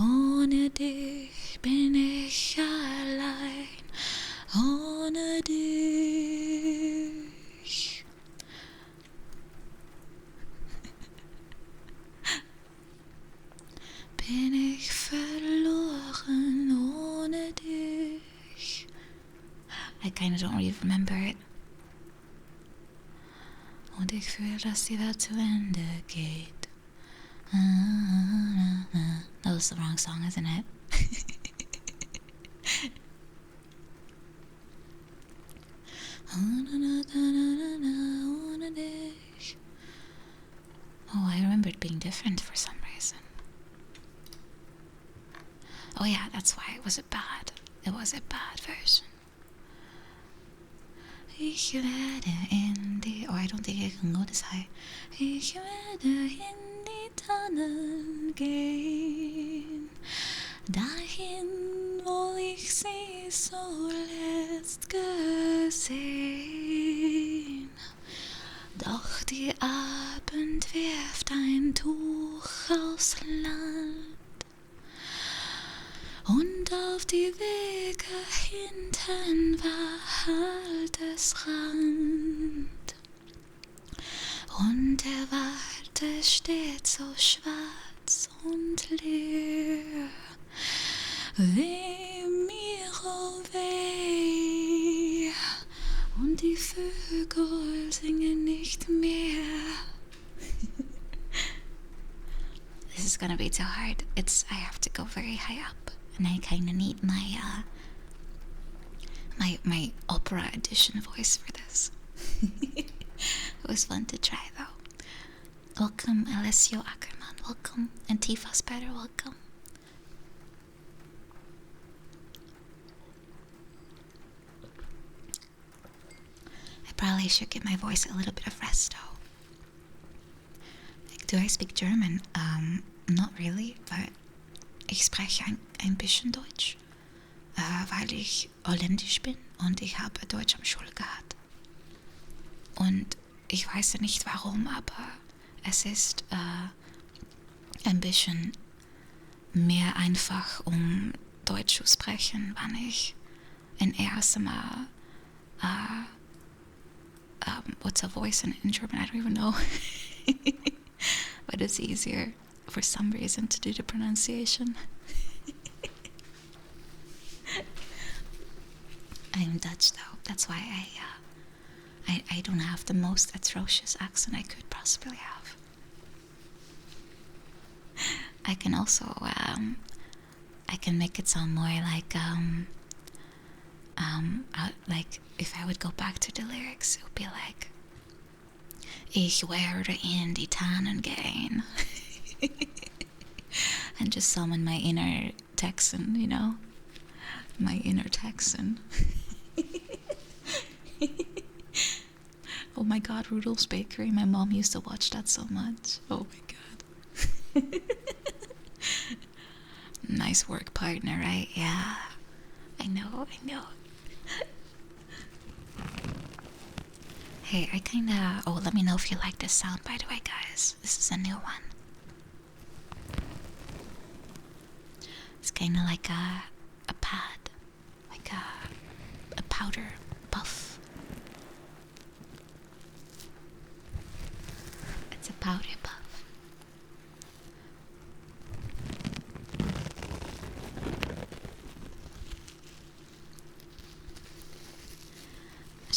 Ohne dich bin ich allein, ohne dich. Bin ich verloren ohne dich. I kind of don't really remember it. Und ich fühle, dass die Welt zu Ende geht. That was the wrong song, isn't it? Oh, I remember it being different for some reason. Oh yeah, that's why it was a bad version. Ich werde in die... Oh, I don't think I can go this high. Ich werde in die Tannen gehen, dahin, wo ich sie zuletzt gesehen. Doch die Abend wirft ein Tuch aufs Land, und auf die Wege hinten war Waldesrand. Und der Wald steht so schwarz und leer, weh mir, oh weh. Und die Vögel singen nicht mehr. This is gonna be too hard. I have to go very high up, and I kind of need my my opera edition voice for this. It was fun to try, though. Welcome, Alessio Ackerman. Welcome, Antifa Spider. Welcome. I probably should give my voice a little bit of rest, though. Do I speak German? Not really, but ich spreche ein bisschen Deutsch, weil ich holländisch bin und ich habe Deutsch am Schule gehabt. Und ich weiß nicht warum, aber es ist ein bisschen mehr einfach, um Deutsch zu sprechen, wenn ich ein erstes Mal what's a voice in German? I don't even know. But it's easier for some reason to do the pronunciation. I'm Dutch, though. That's why I don't have the most atrocious accent I could possibly have. I can also I can make it sound more like like if I would go back to the lyrics, it would be like, ich werde in die Tannen gehen. And just summon my inner Texan, you know? My inner Texan. Oh my god, Rudolph's Bakery. My mom used to watch that so much. Oh my god. Nice work partner, right? Yeah. I know. Hey, I kinda... Oh, let me know if you like this sound, by the way, guys. This is a new one. It's kinda like a pad. Like a powder puff. It's a powder puff.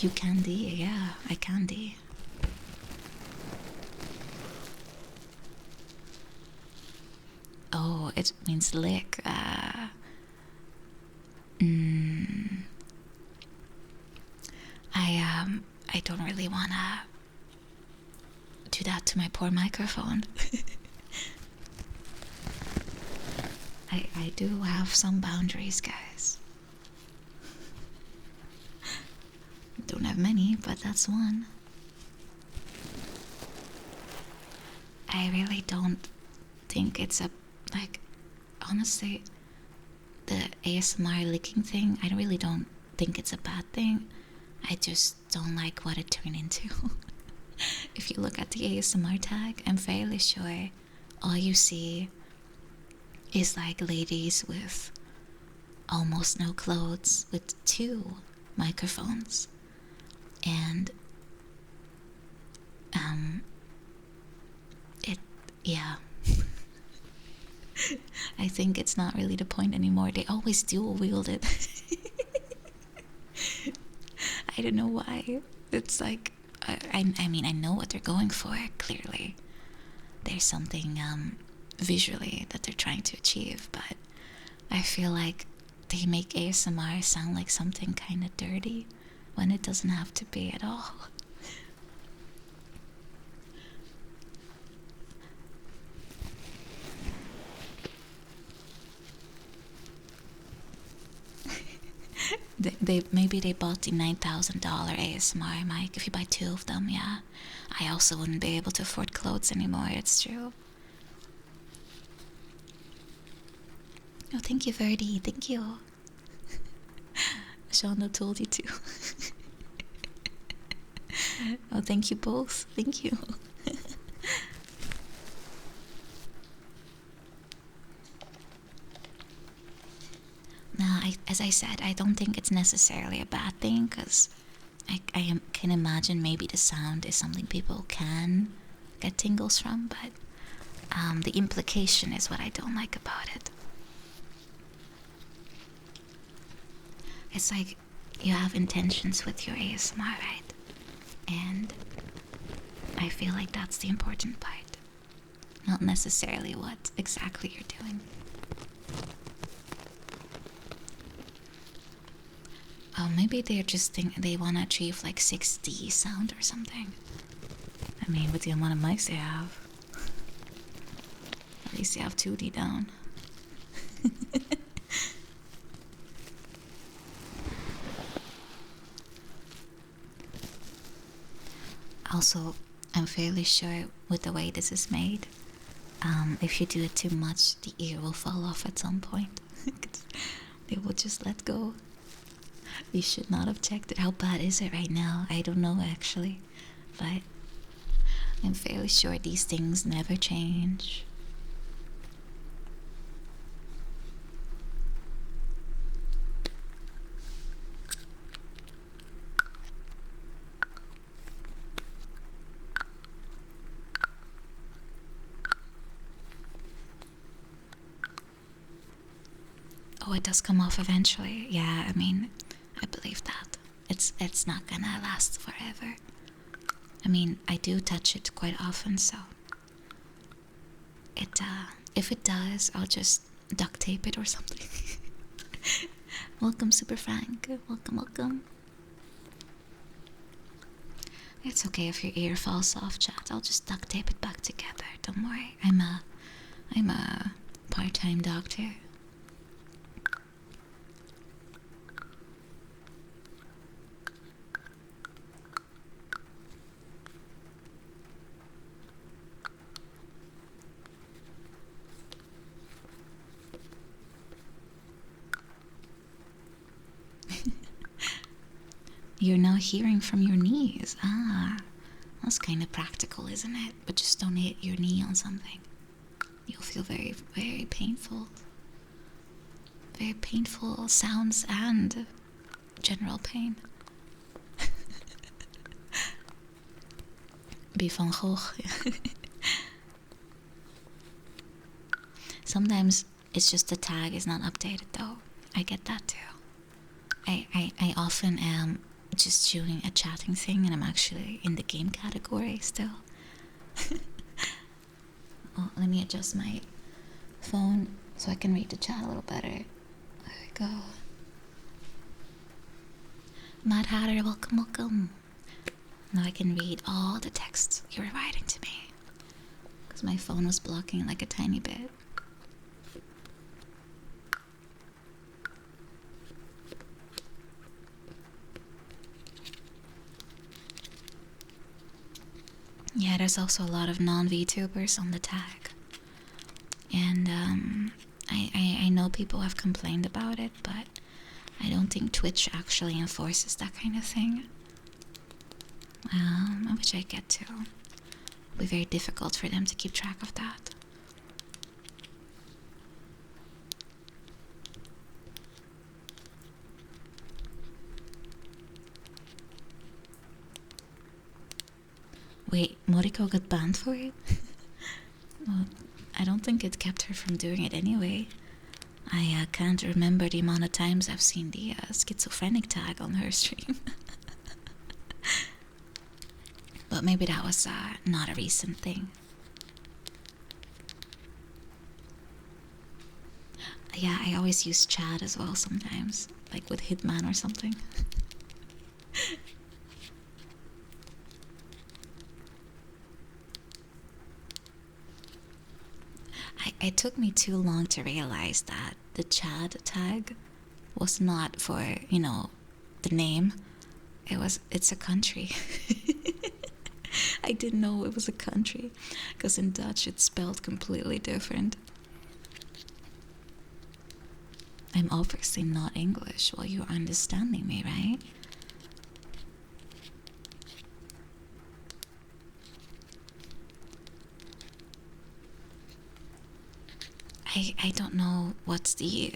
You candy, yeah, I candy. Oh, it means lick. Mm, I don't really wanna do that to my poor microphone. I do have some boundaries, guys. Don't have many, but that's one. I really don't think it's a, like, honestly, the ASMR licking thing, I really don't think it's a bad thing. I just don't like what it turned into. If you look at the ASMR tag, I'm fairly sure all you see is like ladies with almost no clothes with two microphones. And it, yeah. I think it's not really the point anymore. They always dual wield it. I don't know why. It's like, I mean, I know what they're going for, clearly. There's something visually that they're trying to achieve, but I feel like they make ASMR sound like something kind of dirty when it doesn't have to be at all. Maybe they bought the $9,000 ASMR mic. If you buy two of them, yeah. I also wouldn't be able to afford clothes anymore, it's true. Oh, thank you, Verdi. Thank you. Shonda told you to. Oh, thank you both. Thank you. Now, as I said, I don't think it's necessarily a bad thing, because I can imagine maybe the sound is something people can get tingles from, but the implication is what I don't like about it. It's like you have intentions with your ASMR, right? And I feel like that's the important part, not necessarily what exactly you're doing. Oh, maybe they're just they want to achieve like 6D sound or something. I mean, with the amount of mics they have, at least they have 2D down. Also, I'm fairly sure with the way this is made, if you do it too much, the ear will fall off at some point. It will just let go. You should not have checked it. How bad is it right now? I don't know actually, but I'm fairly sure these things never change. Oh, it does come off eventually. Yeah, I mean, I believe that. It's not gonna last forever. I mean, I do touch it quite often, so if it does, I'll just duct tape it or something. Welcome, Super Frank. Welcome, welcome. It's okay if your ear falls off, chat. I'll just duct tape it back together. Don't worry. I'm a part-time doctor. You're now hearing from your knees. Ah, that's kind of practical, isn't it? But just don't hit your knee on something. You'll feel very, very painful. Very painful sounds and general pain. Be van Gogh. Sometimes it's just the tag is not updated though. I get that too. I often am just doing a chatting thing and I'm actually in the game category still. Oh, let me adjust my phone so I can read the chat a little better. There we go. Mad Hatter, welcome, welcome. Now I can read all the texts you were writing to me. Because my phone was blocking like a tiny bit. Yeah, there's also a lot of non-VTubers on the tag. And I know people have complained about it, but I don't think Twitch actually enforces that kind of thing. Which I get to. It'll be very difficult for them to keep track of that. Wait, Moriko got banned for it? Well, I don't think it kept her from doing it anyway. I can't remember the amount of times I've seen the schizophrenic tag on her stream. But maybe that was not a recent thing. Yeah, I always use chat as well sometimes, like with Hitman or something. It took me too long to realize that the Chad tag was not for, the name. It's a country. I didn't know it was a country, because in Dutch it's spelled completely different. I'm obviously not English. Well, you're understanding me, right? I don't know what's the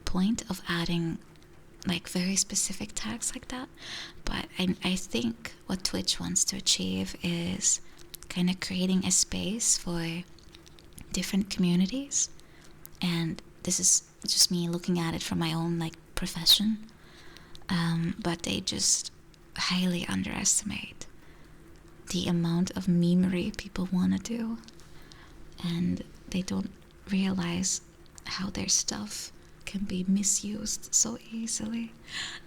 point of adding like very specific tags like that, but I think what Twitch wants to achieve is kind of creating a space for different communities, and this is just me looking at it from my own like profession, but they just highly underestimate the amount of memery people want to do, and they don't realize how their stuff can be misused so easily.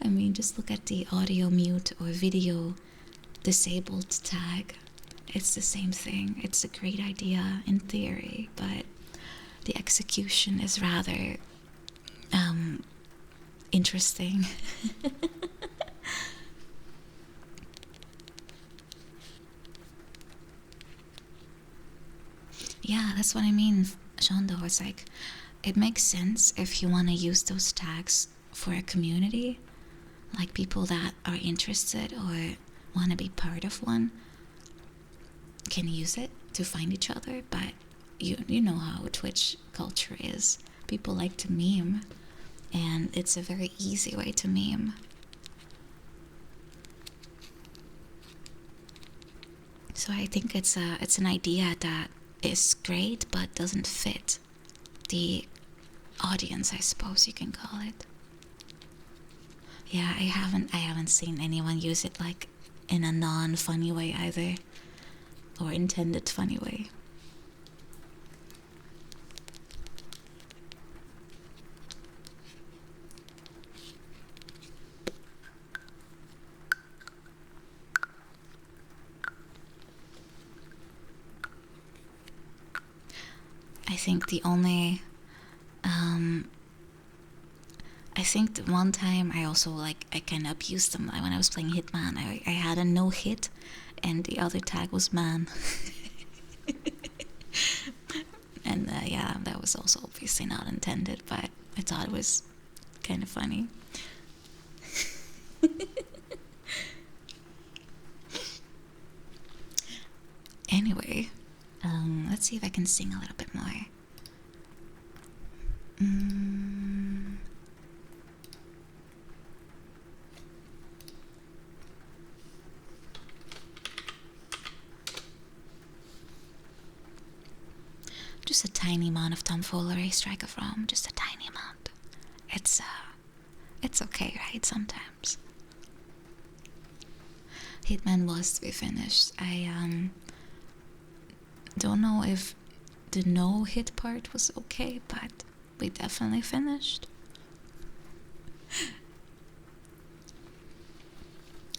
I mean, just look at the audio mute or video disabled tag. It's the same thing. It's a great idea in theory, but the execution is rather interesting. Yeah, that's what I mean, Shondo. It's like, it makes sense if you want to use those tags for a community, like people that are interested or want to be part of one can use it to find each other, but you know how Twitch culture is. People like to meme, and it's a very easy way to meme. So I think it's an idea that is great but doesn't fit the audience, I suppose you can call it. Yeah, I haven't seen anyone use it like in a non-funny way either, or intended funny way. I think the only I think the one time I also I kind of abused them when I was playing Hitman. I had a no hit, and the other tag was man. And yeah, that was also obviously not intended, but I thought it was kind of funny. Anyway, let's see if I can sing a little bit more. Just a tiny amount of tomfoolery, Striker From. Just a tiny amount. It's okay, right? Sometimes. Hitman was to be finished. I don't know if the no hit part was okay, but we definitely finished.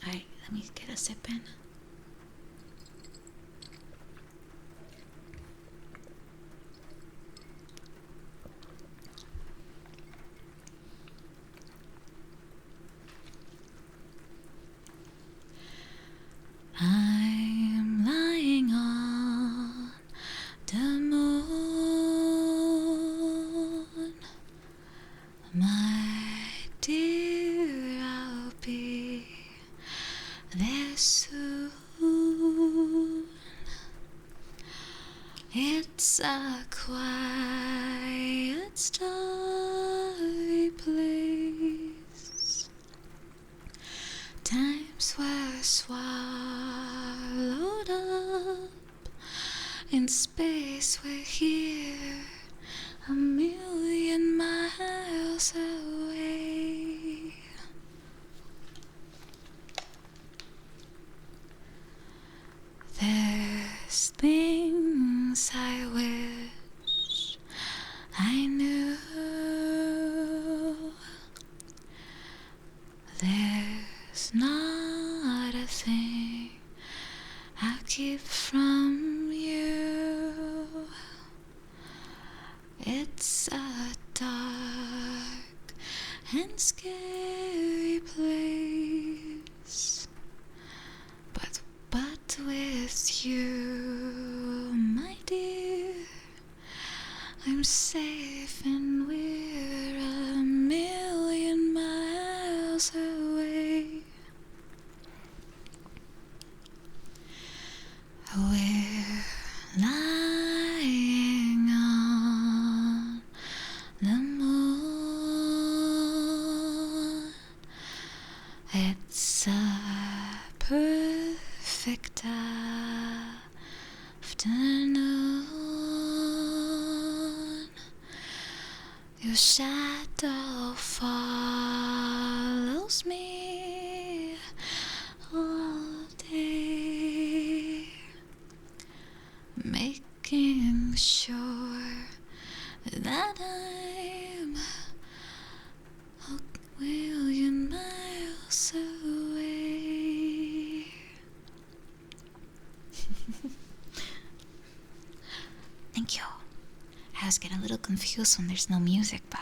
Alright, let me get a sip in. I'm lying on the moon, my dear, I'll be there soon. It's a quiet, starry place. Times were swallowed up in space. We're here, a million miles away. There's things I wish I knew. There's not a thing I keep from you. It's a dark and scary place, but with you, my dear, I'm safe and we're a million miles away. We're lying on the moon. It's a perfect afternoon. Your shadow follows me all day, making sure that I'm a million miles away. Thank you. I was getting a little confused when there's no music, but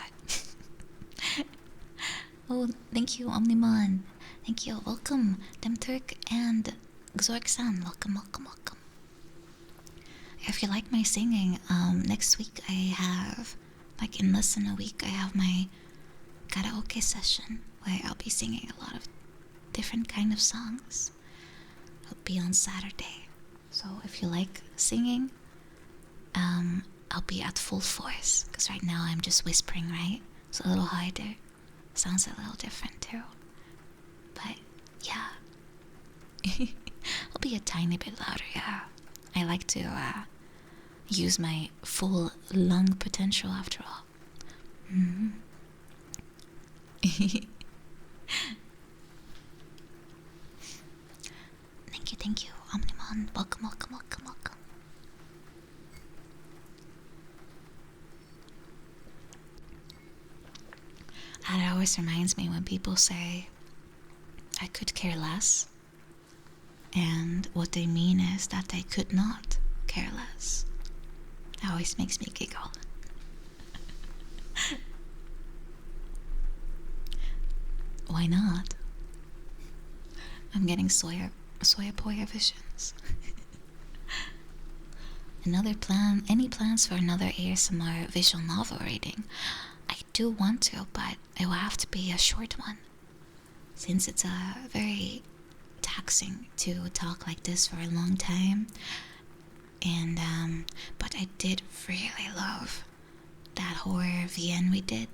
oh, thank you, Omnimon. Thank you. Welcome, Demturk and Xork-san. Welcome, welcome, welcome. If you like my singing, next week I have, like in less than a week, I have my karaoke session where I'll be singing a lot of different kind of songs. It'll be on Saturday. So if you like singing, I'll be at full force, because right now I'm just whispering, right? It's a little harder. Sounds a little different too. But yeah. I'll be a tiny bit louder, yeah. I like to use my full lung potential after all. Mm-hmm. Thank you, Omnimon. Welcome, welcome, welcome, welcome. And it always reminds me when people say, I could care less. And what they mean is that they could not care less. It always makes me giggle. Why not? I'm getting soya poya visions. Any plans for another ASMR visual novel reading? I do want to, but it will have to be a short one, since it's very taxing to talk like this for a long time. And but I did really love that horror VN we did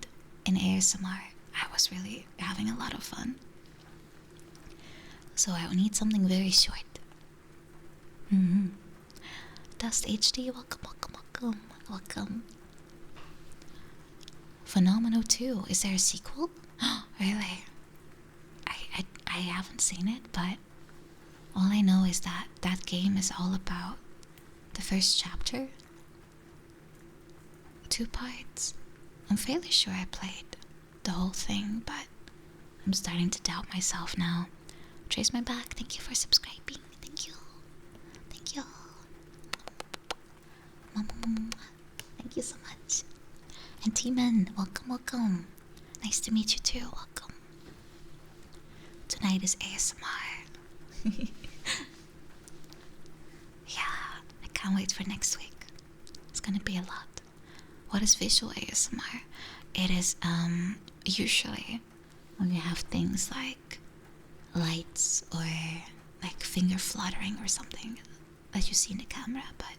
in ASMR. I was really having a lot of fun. So I will need something very short. Mm-hmm. Dust HD, welcome, welcome, welcome, welcome. Phenomeno 2, is there a sequel? Really? I haven't seen it, but All I know is that that game is all about the first chapter, 2 parts. I'm fairly sure I played the whole thing, but I'm starting to doubt myself now. Trace my back, thank you for subscribing. Thank you. Thank you. Thank you so much. And T-Man, welcome, welcome. Nice to meet you too, welcome. Tonight is ASMR. Yeah, I can't wait for next week. It's gonna be a lot. What is visual ASMR? It is usually when you have things like lights or like finger fluttering or something that you see in the camera, but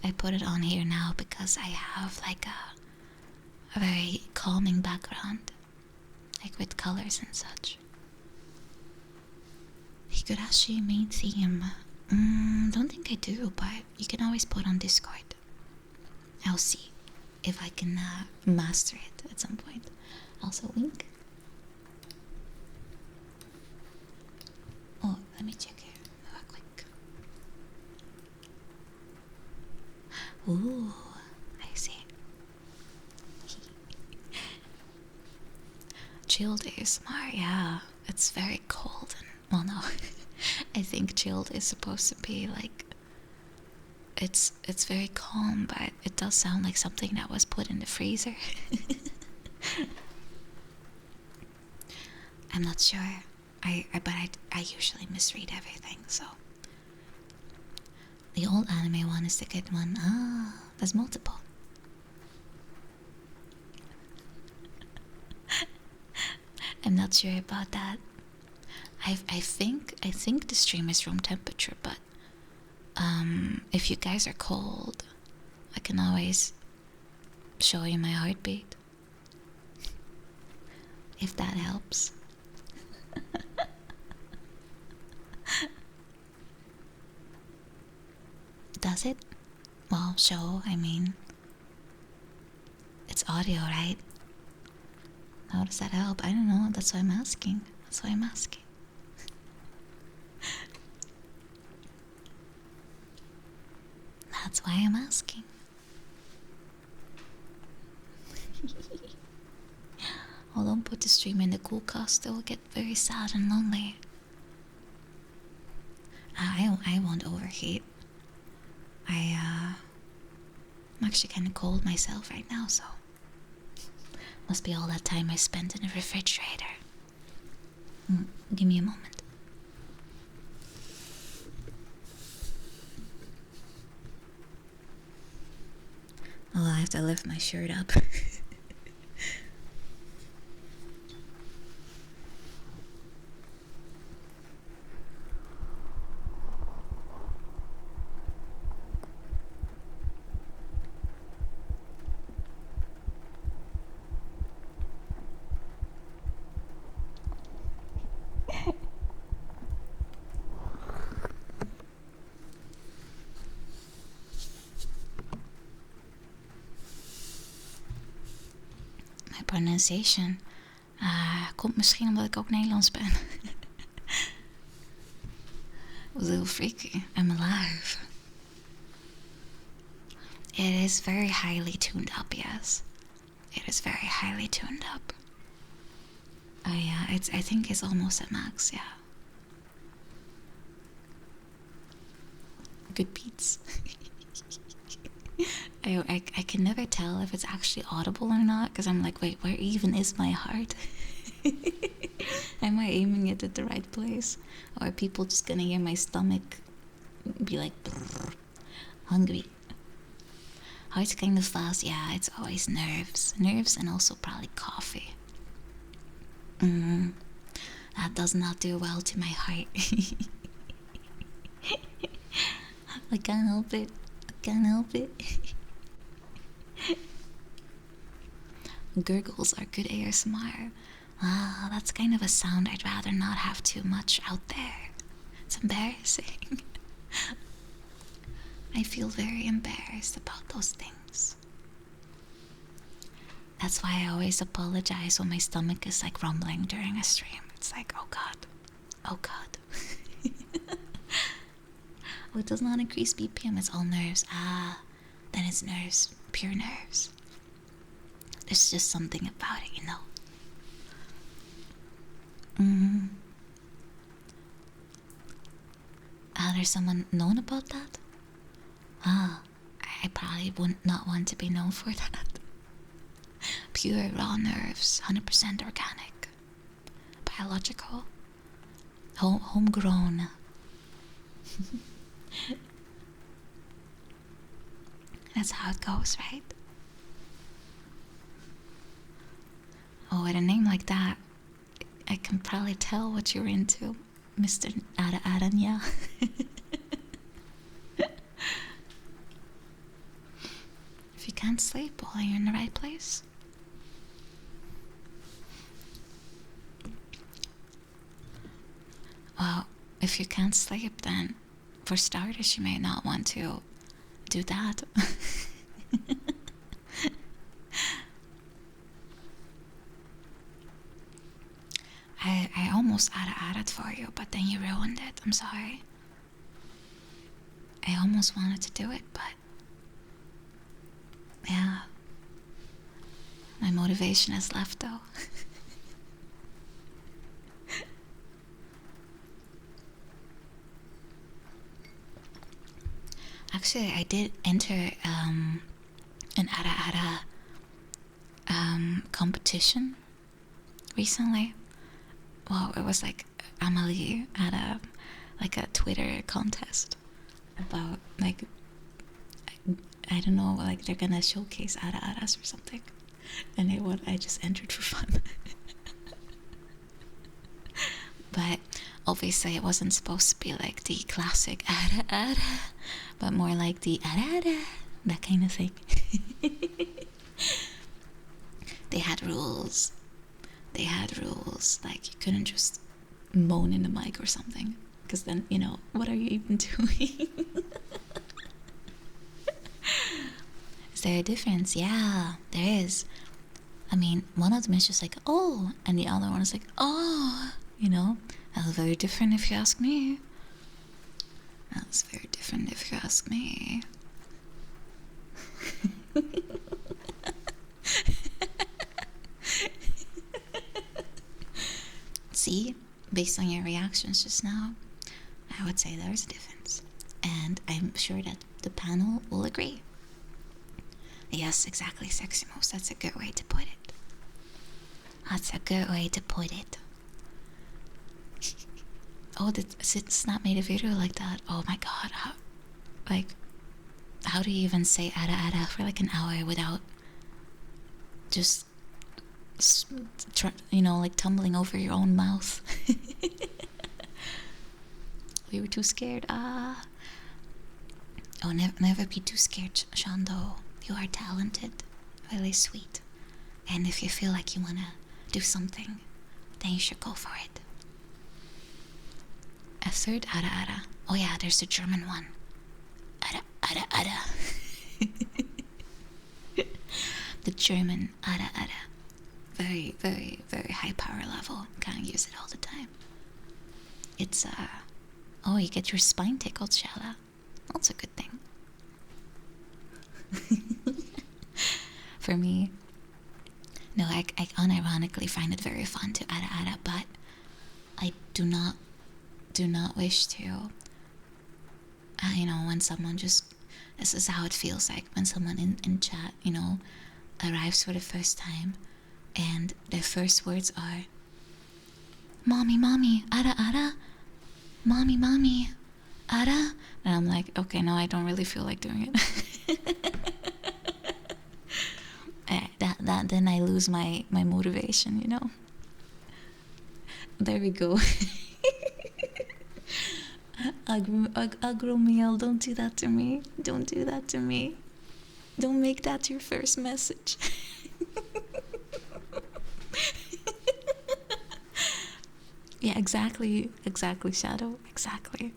I put it on here now because I have like a very calming background, like with colors and such. Higurashi main theme. Don't think I do, but you can always put on Discord. I'll see if I can master it at some point. Also, wink. Oh, let me check here real quick. Ooh, I see. Chilled ASMR, yeah. It's very cold and, well, no. I think chilled is supposed to be like, it's very calm, but it does sound like something that was put in the freezer. I'm not sure. I usually misread everything, so. The old anime one is the good one. Ah, there's multiple. I'm not sure about that. I think the stream is room temperature, but if you guys are cold, I can always show you my heartbeat. If that helps. Does it? Well, show, I mean. It's audio, right? How does that help? I don't know, that's why I'm asking. That's why I'm asking. That's why I'm asking. Oh, don't put the stream in the cool cast, it will get very sad and lonely. I won't overheat. I'm actually kind of cold myself right now, so must be all that time I spent in the refrigerator. Give me a moment. Oh, I have to lift my shirt up. My pronunciation komt misschien omdat ik ook Nederlands ben. It was a little freaky. I'm alive. It is very highly tuned up, yes. It is very highly tuned up. Yeah, I think it's almost at max, yeah. Good beats. I can never tell if it's actually audible or not, because I'm like, wait, where even is my heart? Am I aiming it at the right place? Or are people just gonna hear my stomach be like, brrr, hungry? Heart's kind of fast, yeah, it's always nerves. Nerves and also probably coffee. That does not do well to my heart. I can't help it. I can't help it. Gurgles are good ASMR. Ah, that's kind of a sound I'd rather not have too much out there. It's embarrassing. I feel very embarrassed about those things. That's why I always apologize when my stomach is like rumbling during a stream. It's like, oh god. Oh god. it does not increase BPM. It's all nerves. Ah, then it's nerves, pure nerves. There's just something about it, you know. There's someone known about that? Ah, I probably would not want to be known for that. Pure raw nerves, 100% organic, biological, homegrown. That's how it goes, right? Oh, with a name like that, I can probably tell what you're into, Mr. Aranya. If you can't sleep, well, you're in the right place. Well, if you can't sleep, then for starters, you may not want to do that. I almost had it for you, but then you ruined it. I'm sorry. I almost wanted to do it, but yeah, my motivation has left though. Actually, I did enter an Ara competition recently. Well, it was like Amelie had a Twitter contest about like I don't know, like they're gonna showcase Aras or something, and I just entered for fun. But obviously it wasn't supposed to be like the classic Ara, but more like the Ara, that kind of thing. They had rules. Like you couldn't just moan in the mic or something, because then, you know, what are you even doing? Is there a difference? Yeah, there is. I mean, one of them is just like, oh, and the other one is like, oh, you know? That was very different if you ask me. That's very different if you ask me. See, based on your reactions just now, I would say there's a difference. And I'm sure that the panel will agree. Yes, exactly, Sexy Moose. That's a good way to put it. That's a good way to put it. Oh, Snap made a video like that. Oh my god. How do you even say ada for like an hour without just, you know, like tumbling over your own mouth? We were too scared. Oh, never be too scared, Shando. You are talented, really sweet, and if you feel like you wanna do something, then you should go for it. A third ara. Oh yeah, there's the German one. Ara. The German ara. Very, very, very high power level. Can't use it all the time. It's oh, you get your spine tickled, Shala. That's a good thing. For me, no, I unironically find it very fun to ara, but I do not wish to, you know, when someone just, this is how it feels like when someone in chat, you know, arrives for the first time and their first words are, mommy, ara, mommy, ara, and I'm like, okay, no, I don't really feel like doing it. Then I lose my motivation, you know. There we go. Agromil, don't do that to me. Don't do that to me. Don't make that your first message. Yeah, exactly, Shadow, exactly.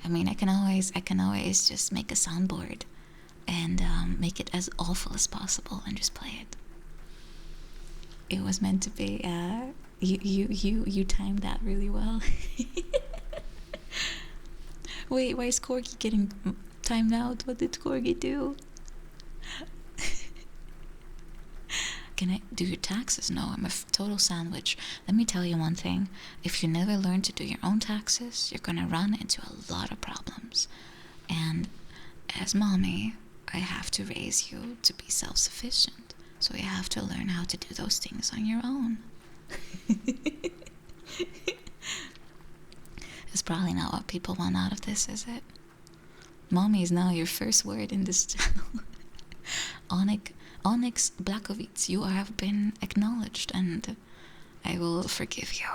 I mean, I can always just make a soundboard and make it as awful as possible and just play it. It was meant to be. You timed that really well. Wait, why is Corgi getting timed out? What did Corgi do? Can I do your taxes? No, I'm a total sandwich. Let me tell you one thing. If you never learn to do your own taxes, you're gonna run into a lot of problems. And as mommy, I have to raise you to be self-sufficient. So you have to learn how to do those things on your own. It's probably not what people want out of this, is it? Mommy is now your first word in this channel. Onyx Blakovitz, you have been acknowledged and I will forgive you.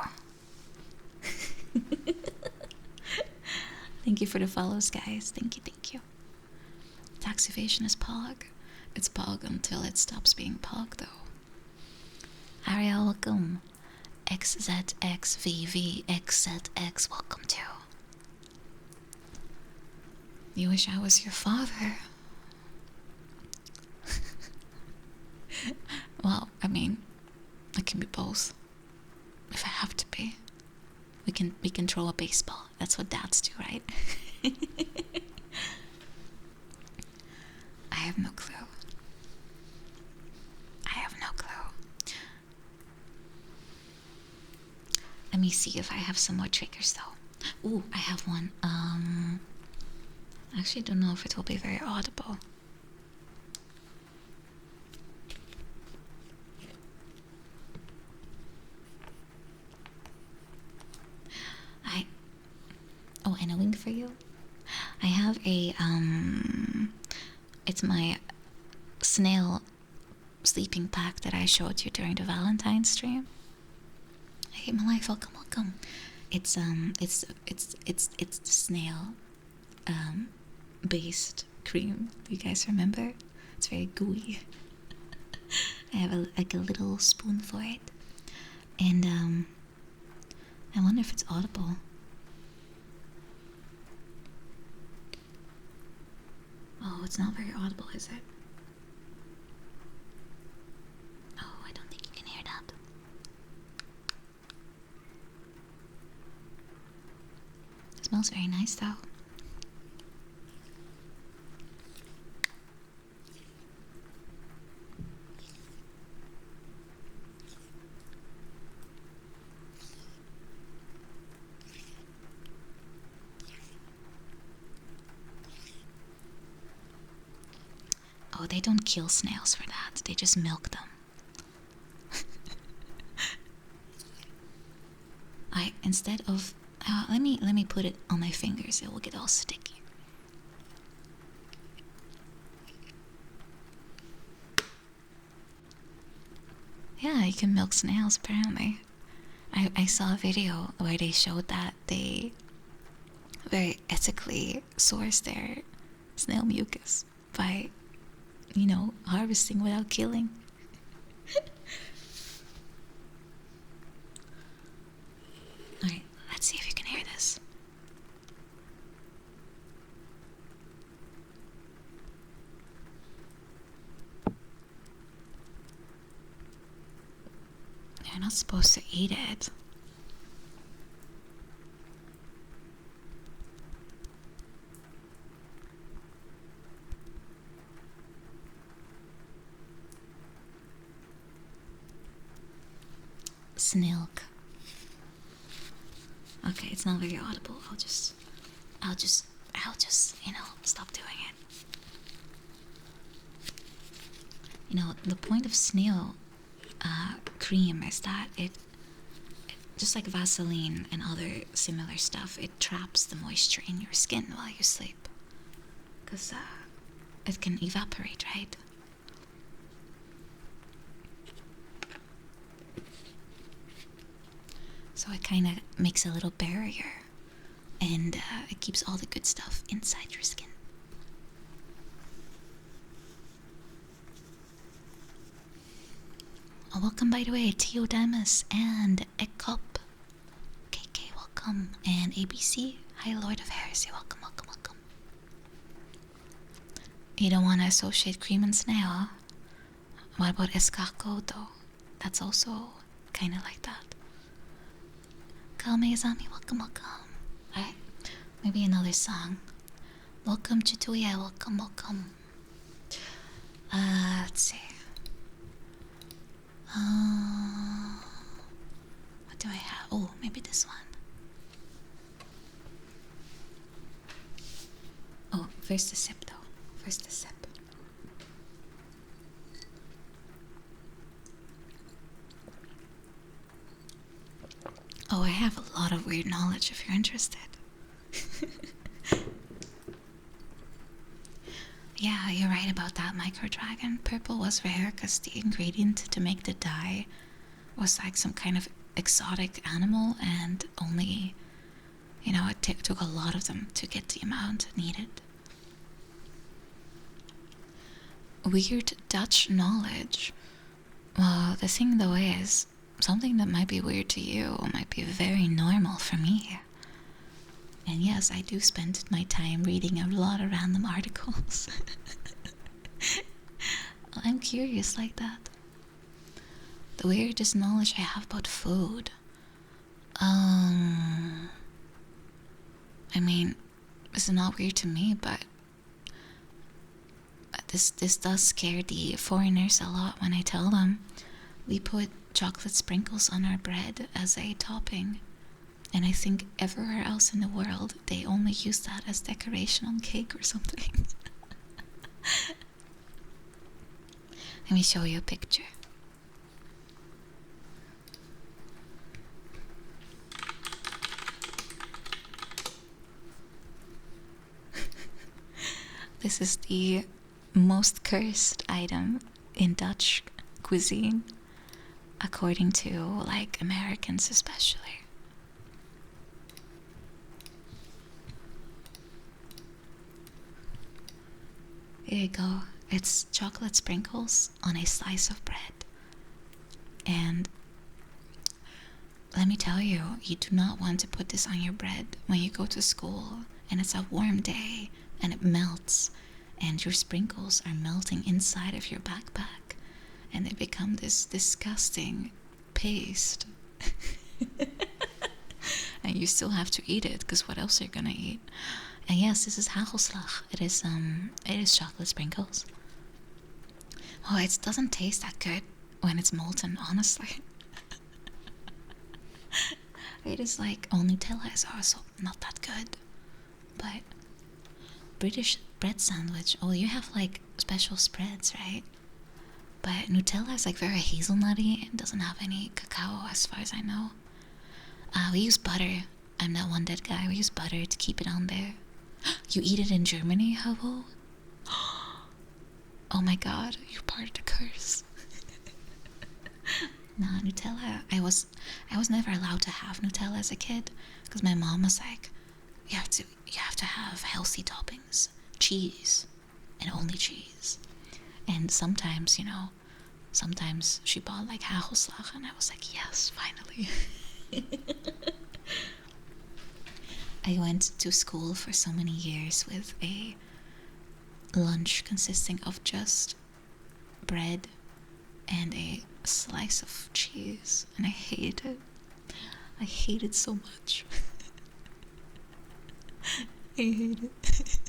Thank you for the follows, guys. Thank you. Tax evasion is Pog. It's Pog until it stops being Pog, though. Ariel, welcome. XZXVVXZX, welcome too. You wish I was your father. Well, I mean, I can be both. If I have to be. We can throw a baseball. That's what dads do, right? I have no clue. Let me see if I have some more triggers though. Ooh, I have one. I actually don't know if it will be very audible. Oh, and a wink for you. I have a it's my snail sleeping pack that I showed you during the Valentine's stream. I hate my life. Welcome. It's the snail based cream. Do you guys remember? It's very gooey. I have a little spoon for it, and I wonder if it's audible. Oh, it's not very audible, is it? Oh, I don't think you can hear that. It smells very nice, though. Oh, they don't kill snails for that. They just milk them. Instead of let me put it on my fingers. It will get all sticky. Yeah, you can milk snails apparently. I saw a video where they showed that they very ethically source their snail mucus by, harvesting without killing. Alright, let's see if you can hear this. You're not supposed to eat it. Snilk. Okay, it's not very audible. I'll just, stop doing it. The point of snail cream is that it just like Vaseline and other similar stuff, it traps the moisture in your skin while you sleep. Because it can evaporate, right? So it kind of makes a little barrier, and it keeps all the good stuff inside your skin. Oh, welcome, by the way, Theodamus and Ekop. KK, welcome. And ABC, hi, Lord of Heresy, welcome. You don't want to associate cream and snail? What about escargot, though? That's also kind of like that. Kalmeizami, welcome. Alright, Maybe another song. Welcome to Tuya, welcome, welcome. Let's see. What do I have? Oh, maybe this one. Oh, first a sip though. First a sip. Oh, I have a lot of weird knowledge if you're interested. Yeah, you're right about that micro dragon. Purple was rare because the ingredient to make the dye was like some kind of exotic animal, and only, it took a lot of them to get the amount needed. Weird Dutch knowledge. Well, the thing though is, something that might be weird to you might be very normal for me. And yes, I do spend my time reading a lot of random articles. I'm curious like that. The weirdest knowledge I have about food. I mean, it's not weird to me, but this does scare the foreigners a lot when I tell them we put chocolate sprinkles on our bread as a topping. And I think everywhere else in the world, they only use that as decoration on cake or something. Let me show you a picture. This is the most cursed item in Dutch cuisine, according to, like, Americans especially. Here you go. It's chocolate sprinkles on a slice of bread. And let me tell you, you do not want to put this on your bread when you go to school and it's a warm day and it melts and your sprinkles are melting inside of your backpack and they become this disgusting paste. And you still have to eat it, because what else are you gonna eat? And yes, this is hagelslag. It is chocolate sprinkles. Oh, it doesn't taste that good when it's molten, honestly. It is like, oh, Nutella is also not that good. But British bread sandwich, oh, you have like special spreads, right? But Nutella is like very hazelnutty and doesn't have any cacao as far as I know. We use butter. I'm that one dead guy. We use butter to keep it on there. You eat it in Germany, Havo? Oh my god, you're part of the curse. Nah, Nutella. I was never allowed to have Nutella as a kid because my mom was like, you have to have healthy toppings, cheese, and only cheese. And sometimes, sometimes she bought like hagelslag, and I was like, yes, finally. I went to school for so many years with a lunch consisting of just bread and a slice of cheese, and I hate it. I hate it so much. I hate it.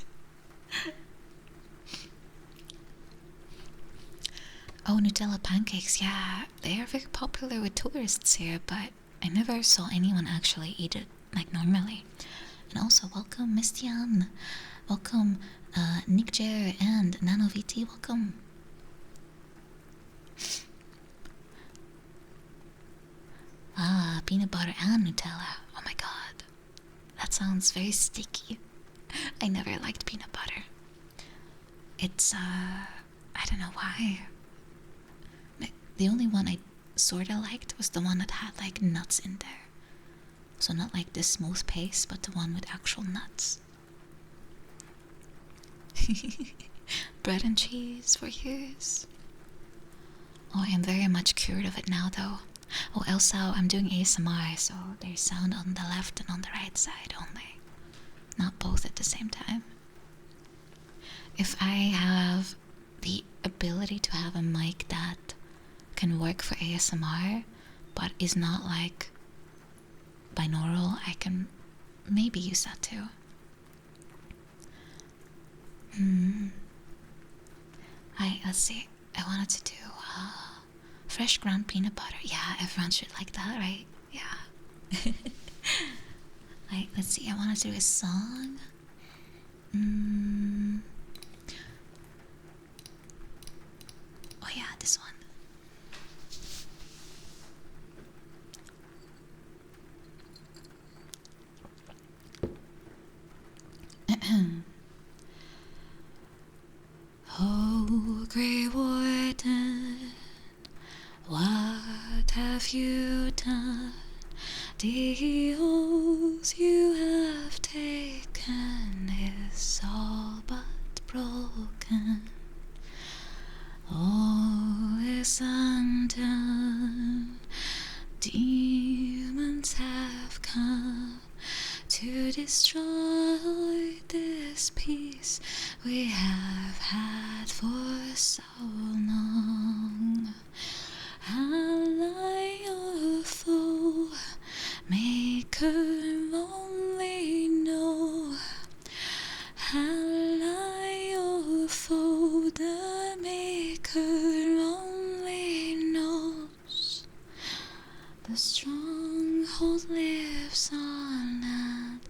Oh, Nutella pancakes, yeah, they are very popular with tourists here, but I never saw anyone actually eat it like normally. And also, welcome Mistian, welcome Nick Jer and NanoVT, welcome. Ah, peanut butter and Nutella. Oh my god, that sounds very sticky. I never liked peanut butter. It's I don't know why. The only one I sorta liked was the one that had like nuts in there. So not like this smooth paste, but the one with actual nuts. Bread and cheese for years. Oh, I am very much cured of it now though. Oh, also, I'm doing ASMR, so there's sound on the left and on the right side only. Not both at the same time. If I have the ability to have a mic that can work for ASMR, but is not like binaural, I can maybe use that too. Mm. Let's see. I wanted to do fresh ground peanut butter. Yeah, everyone should like that, right? Yeah. Let's see. I wanted to do a song. Mm. Oh yeah, this one. Oh, Grey Warden, what have you done? The oath you have taken is all but broken. All is undone. Demons have come to destroy this peace we have had for so long. Ally or foe, maker only know. Ally or foe, the maker only knows. The stronghold lives on and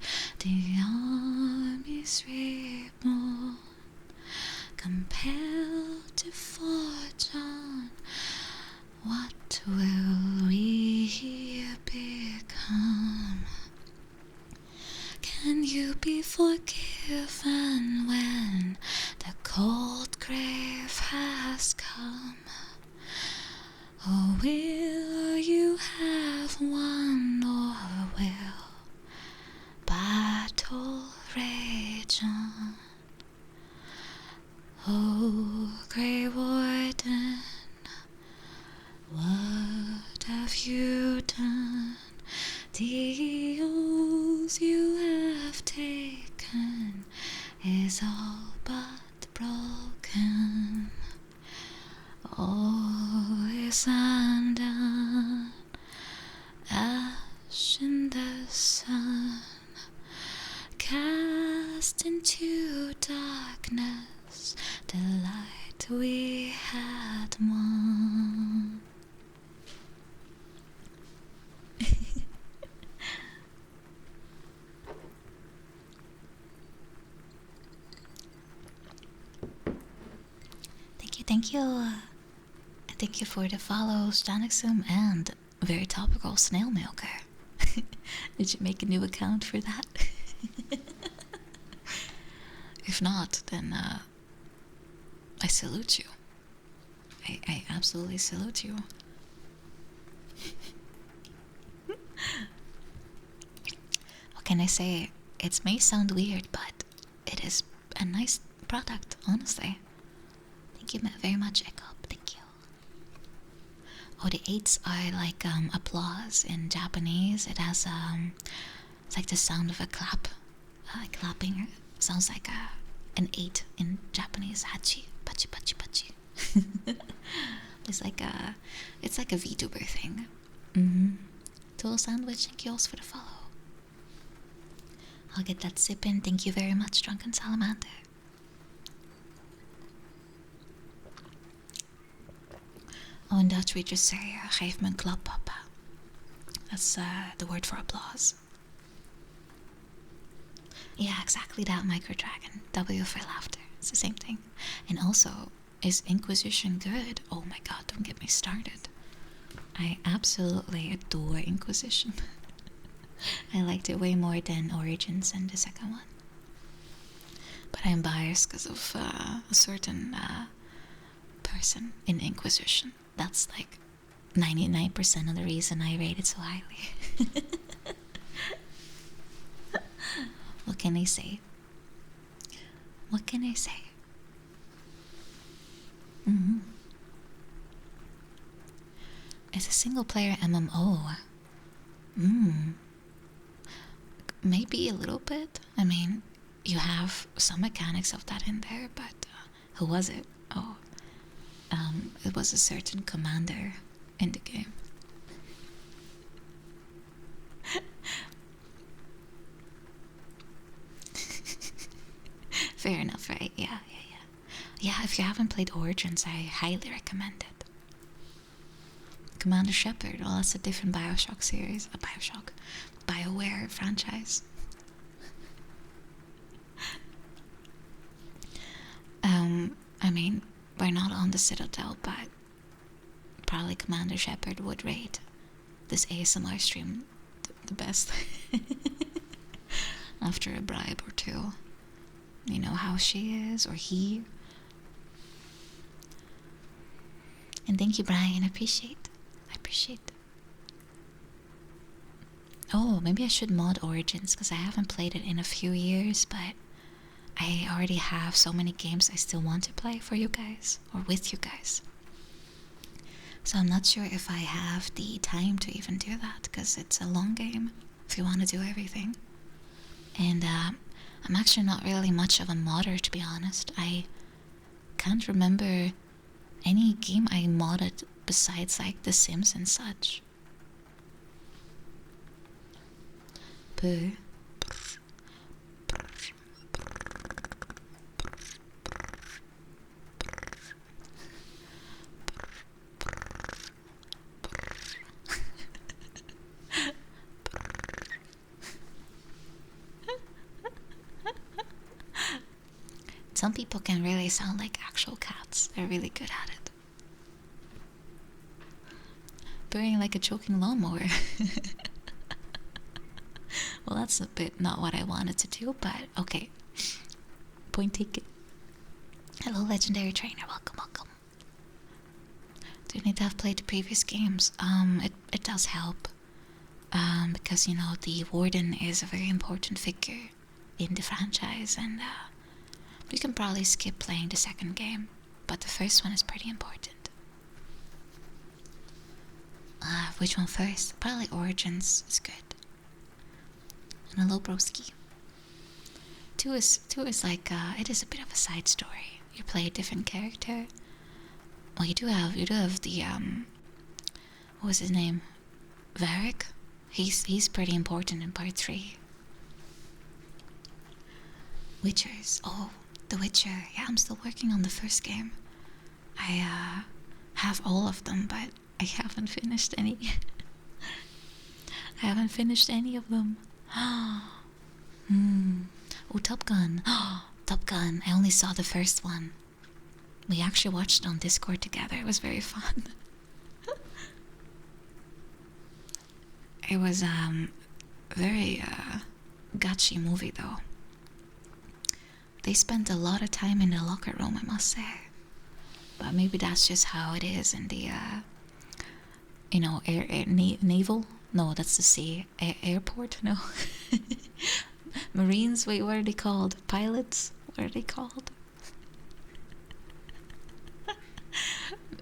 the army's reborn, compelled to forge on. What will we become? Can you be forgiven when the cold grave has come? Or will you have won, or will battle rage on? Oh, Grey Warden, what have you done? The oath you have taken is all but broken. All is undone, ash in the sun, cast into darkness the light we had won. Thank you. Thank you for the follows, Janixum, and very topical snail milker. Did you make a new account for that? If not, then I salute you. I absolutely salute you. What can I say? It may sound weird, but it is a nice product, honestly. Thank you very much, Echo. Thank you. Oh, the 8s are like applause in Japanese. It has it's like the sound of a clap, clapping. Sounds like an 8 in Japanese. Hachi, pachi, pachi, pachi. It's like a VTuber thing. Tool sandwich. Thank you also for the follow. I'll get that sip in. Thank you very much, Drunken Salamander. Oh, in Dutch we just say, geef me een klap, papa. That's the word for applause. Yeah, exactly that, Micro Dragon. W for laughter. It's the same thing. And also, is Inquisition good? Oh my god, don't get me started. I absolutely adore Inquisition. I liked it way more than Origins and the second one. But I'm biased because of a certain person in Inquisition. That's like 99% of the reason I rate it so highly. What can I say? What can I say? It's a single player MMO. Maybe a little bit. I mean, you have some mechanics of that in there, but who was it? Oh, it was a certain commander in the game. Fair enough, right? Yeah. Yeah, if you haven't played Origins, I highly recommend it. Commander Shepard, well, that's a different Bioshock series. A BioWare franchise. I mean, we're not on the Citadel, but probably Commander Shepard would rate this ASMR stream the best. After a bribe or two. You know how she is, or he. And thank you, Brian. I appreciate. Oh, maybe I should mod Origins, because I haven't played it in a few years, but I already have so many games I still want to play for you guys, or with you guys. So I'm not sure if I have the time to even do that, because it's a long game if you want to do everything. And I'm actually not really much of a modder, to be honest. I can't remember any game I modded besides like The Sims and such. Poo. Some people can really sound like actual cats. They're really good at it. Purring like a choking lawnmower. Well, that's a bit not what I wanted to do, but okay. Point taken. Hello, Legendary Trainer. Welcome. Do you need to have played the previous games? It does help. Because, you know, the Warden is a very important figure in the franchise, and you can probably skip playing the second game, but the first one is pretty important. Which one first? Probably Origins is good. And hello, broski. Two is like it is a bit of a side story. You play a different character. Well, you do have the what was his name? Varric. He's pretty important in part 3. Witchers. Oh, The Witcher. Yeah, I'm still working on the first game. I have all of them, but I haven't finished any. I haven't finished any of them. Oh, Top Gun. Top Gun. I only saw the first one. We actually watched it on Discord together. It was very fun. It was very gutchy movie though. They spent a lot of time in the locker room, I must say. But maybe that's just how it is in the naval. No, that's the sea. Airport. No. Marines. Wait, what are they called? Pilots. What are they called?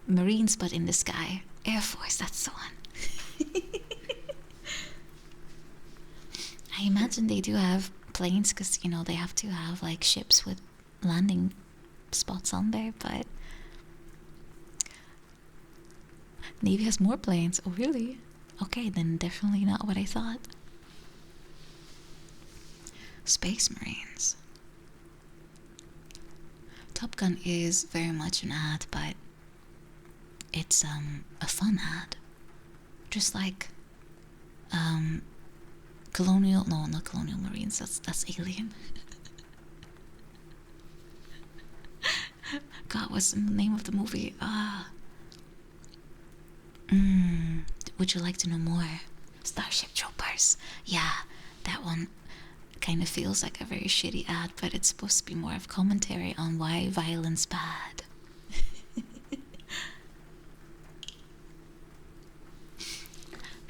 Marines, but in the sky. Air Force. That's the one. I imagine they do have planes, because you know they have to have like ships with landing spots on there, but Navy has more planes. Oh really? Okay, then definitely not what I thought. Space Marines. Top Gun is very much an ad, but it's a fun ad. Just like Colonial, no, not Colonial Marines, that's Alien. God, what's the name of the movie? Would you like to know more? Starship Troopers. Yeah, that one kind of feels like a very shitty ad, but it's supposed to be more of commentary on why violence bad.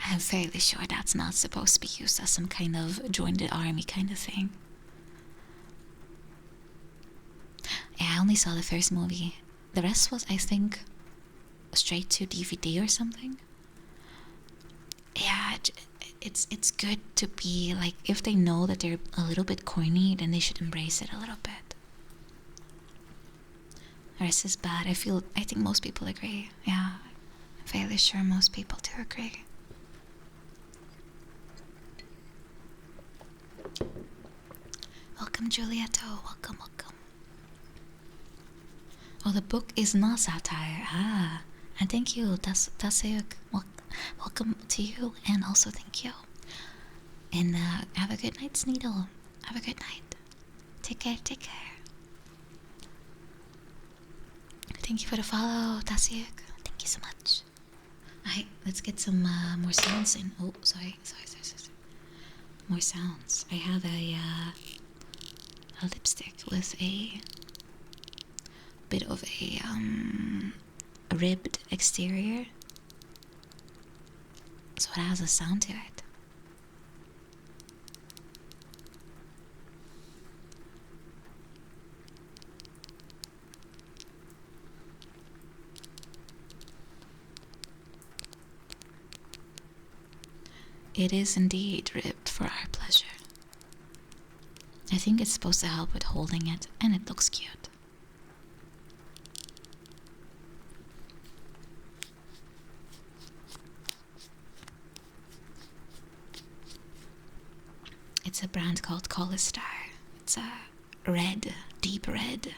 I'm fairly sure that's not supposed to be used as some kind of join the army kind of thing. Yeah, I only saw the first movie. The rest was, I think, straight to DVD or something. Yeah, it's good to be like, if they know that they're a little bit corny, then they should embrace it a little bit. The rest is bad. I think most people agree. Yeah, I'm fairly sure most people do agree. Welcome, Giulietto. Welcome. Oh, the book is not satire. Ah, and thank you. That's welcome to you, and also thank you. And have a good night, Sneedle. Have a good night. Take care, take care. Thank you for the follow, Tasiuk. Thank you so much. Alright, let's get some more sounds in. Oh, sorry. More sounds. I have a lipstick with a bit of a ribbed exterior, so it has a sound to it. It is indeed ribbed for our pleasure. I think it's supposed to help with holding it, and it looks cute. It's a brand called Colistar. It's a red, deep red,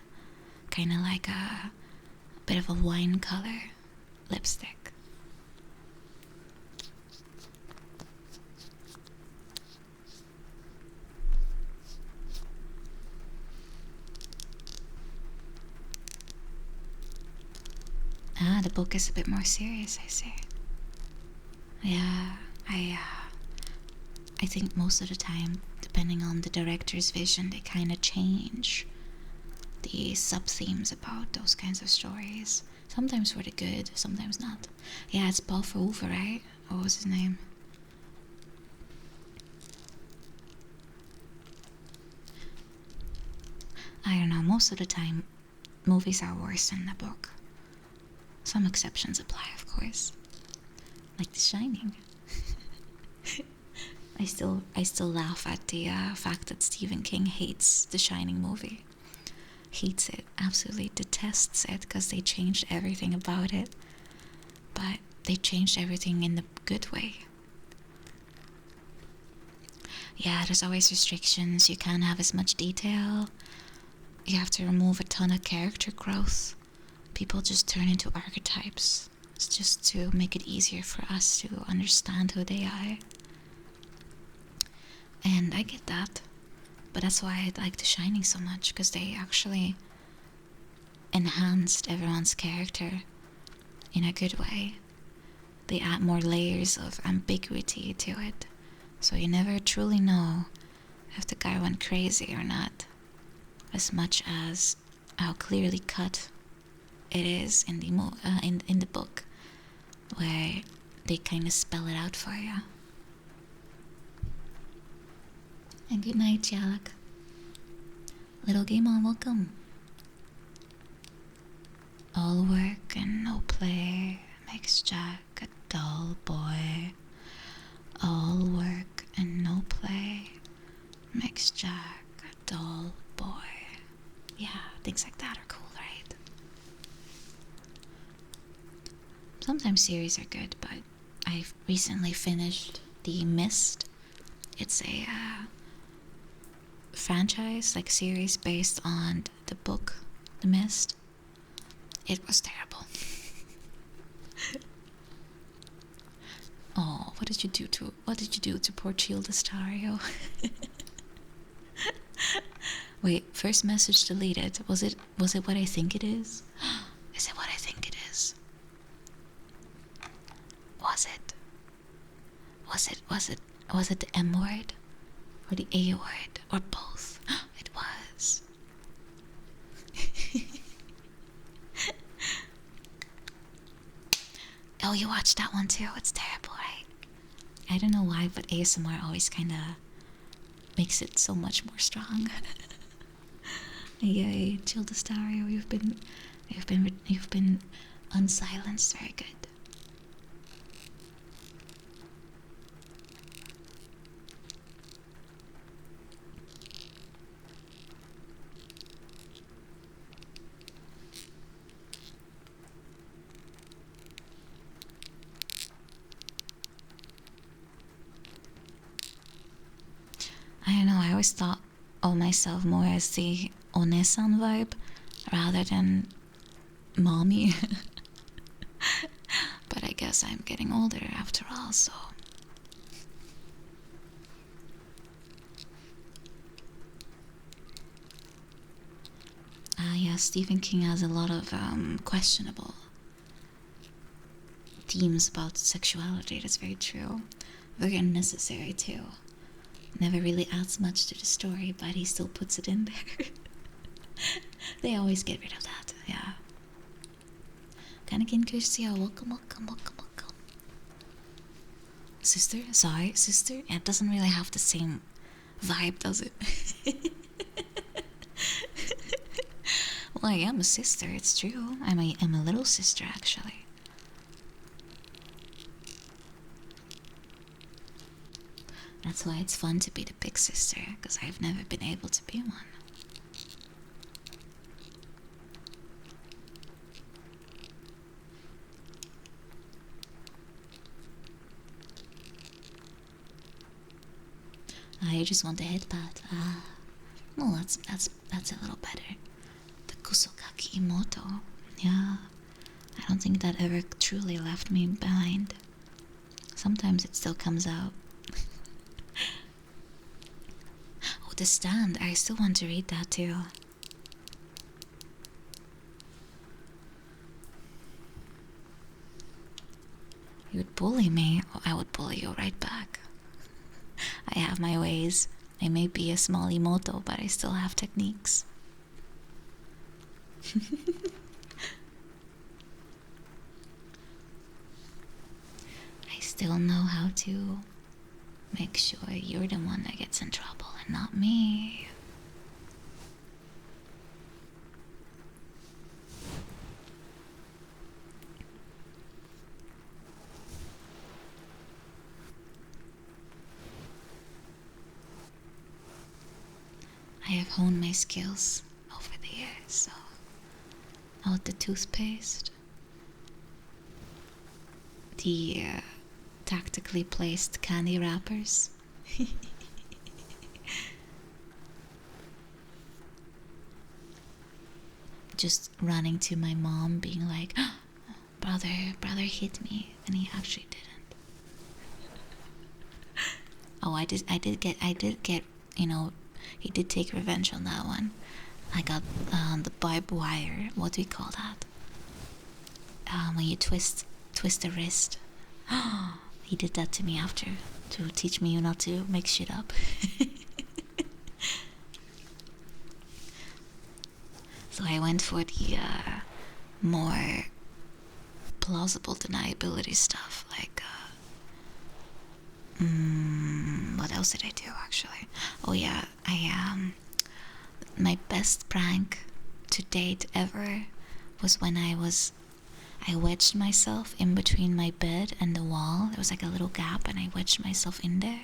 kind of like a bit of a wine color lipstick. Ah, the book is a bit more serious, I see. Yeah, I think most of the time, depending on the director's vision, they kind of change the sub-themes about those kinds of stories. Sometimes for the good, sometimes not. Yeah, it's Paul Verhoeven, right? What was his name? I don't know, most of the time, movies are worse than the book. Some exceptions apply, of course. Like The Shining. I still laugh at the fact that Stephen King hates The Shining movie. Hates it, absolutely detests it, because they changed everything about it. But they changed everything in the good way. Yeah, there's always restrictions. You can't have as much detail. You have to remove a ton of character growth. People just turn into archetypes. It's just to make it easier for us to understand who they are. And I get that. But that's why I like The Shining so much, because they actually enhanced everyone's character in a good way. They add more layers of ambiguity to it, so you never truly know if the guy went crazy or not, as much as how clearly cut it is in the in the book, where they kind of spell it out for you. And good night, Jalak. Little Game On, welcome. All work and no play makes Jack a dull boy. All work and no play makes Jack a dull boy. Yeah, things like that are cool, right? Sometimes series are good, but I've recently finished The Mist. It's a franchise, like series based on the book The Mist. It was terrible. Oh, what did you do to poor Childastario? Wait, first message deleted. Was it what I think it is? Is it what I think it is? Was it the M word? Or the A word? Or both? It was. Oh, you watched that one too? It's terrible, right? I don't know why, but ASMR always kind of makes it so much more strong. Yay, Childastario, you've been unsilenced. Very good. I don't know, I always thought of myself more as the Onesan vibe rather than mommy. But I guess I'm getting older after all, so. Yeah, Stephen King has a lot of questionable themes about sexuality. That's very true. Very unnecessary, too. Never really adds much to the story, but he still puts it in there. They always get rid of that, yeah. Kanakin Kirsia, welcome, welcome, welcome, welcome. Sister? Sorry, sister? Yeah, it doesn't really have the same vibe, does it? Well, I am a sister, it's true. I'm a little sister, actually. That's why it's fun to be the big sister, because I've never been able to be one. I just want a headpad. Well, that's a little better. The Kusokaki Imoto. Yeah, I don't think that ever truly left me behind. Sometimes it still comes out. Oh, The Stand. I still want to read that too. You would bully me, or I would bully you right back. I have my ways. I may be a small emoto, but I still have techniques. I still know how to make sure you're the one that gets in trouble and not me. I have honed my skills over the years, so out the toothpaste, the tactically placed candy wrappers. Just running to my mom being like, oh, brother hit me, and he actually didn't. Oh, I did get, you know, he did take revenge on that one. I got the barbed wire. What do we call that? When you twist the wrist. He did that to me after to teach me not to make shit up. So I went for the more plausible deniability stuff, like what else did I do actually? Oh yeah, I my best prank to date ever was when I wedged myself in between my bed and the wall. There was like a little gap, and I wedged myself in there,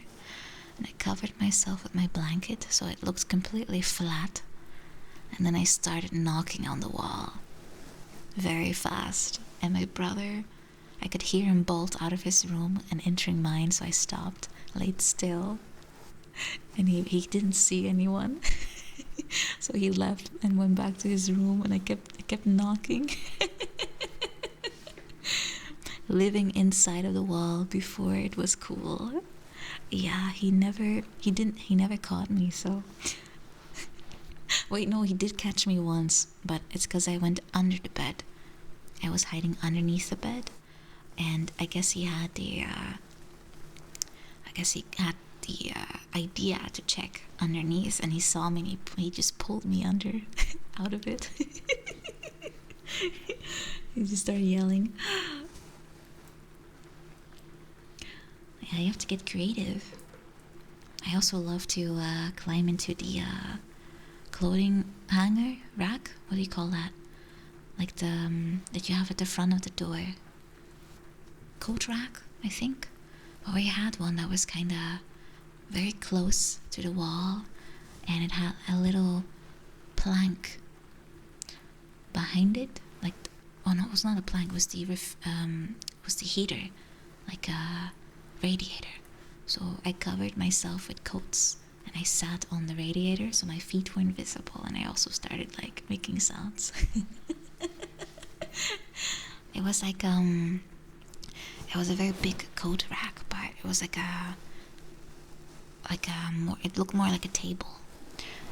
and I covered myself with my blanket so it looked completely flat, and then I started knocking on the wall very fast, and my brother, I could hear him bolt out of his room and entering mine, so I stopped, laid still, and he didn't see anyone. So he left and went back to his room, and I kept knocking. Living inside of the wall before it was cool. Yeah, he never caught me, so. Wait, no, he did catch me once, but it's because I went under the bed. I was hiding underneath the bed, and I guess he had the idea to check underneath, and he saw me, and he just pulled me under out of it. He just started yelling. Yeah, you have to get creative. I also love to climb into the clothing hanger rack. What do you call that? Like the that you have at the front of the door. Coat rack, I think. But we had one that was kind of very close to the wall, and it had a little plank behind it. Like, oh no, it was not a plank. It was the heater, like a radiator. So I covered myself with coats, and I sat on the radiator so my feet were invisible, and I also started like making sounds. It was like it was a very big coat rack, but it was like a more, it looked more like a table,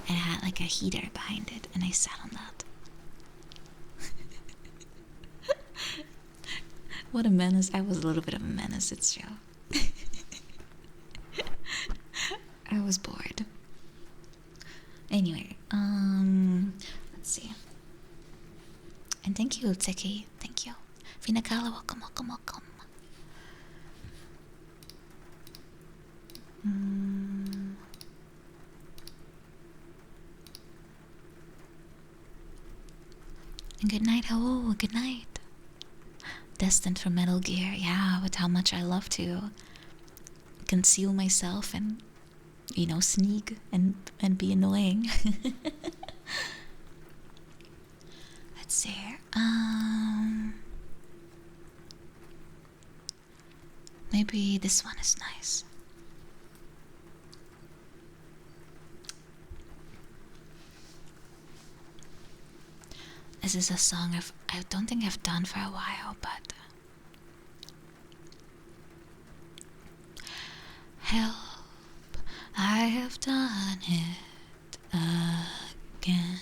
and it had like a heater behind it, and I sat on that. What a menace. I was a little bit of a menace, it's true. I was bored. Anyway, let's see. And thank you, Tseki. Thank you. Finakala, welcome, welcome, welcome. And good night, oh, good night. Destined for Metal Gear, yeah, with how much I love to conceal myself and, you know, sneak and be annoying. Let's see. Maybe this one is nice. This is a song I don't think I've done for a while, but help, I have done it again.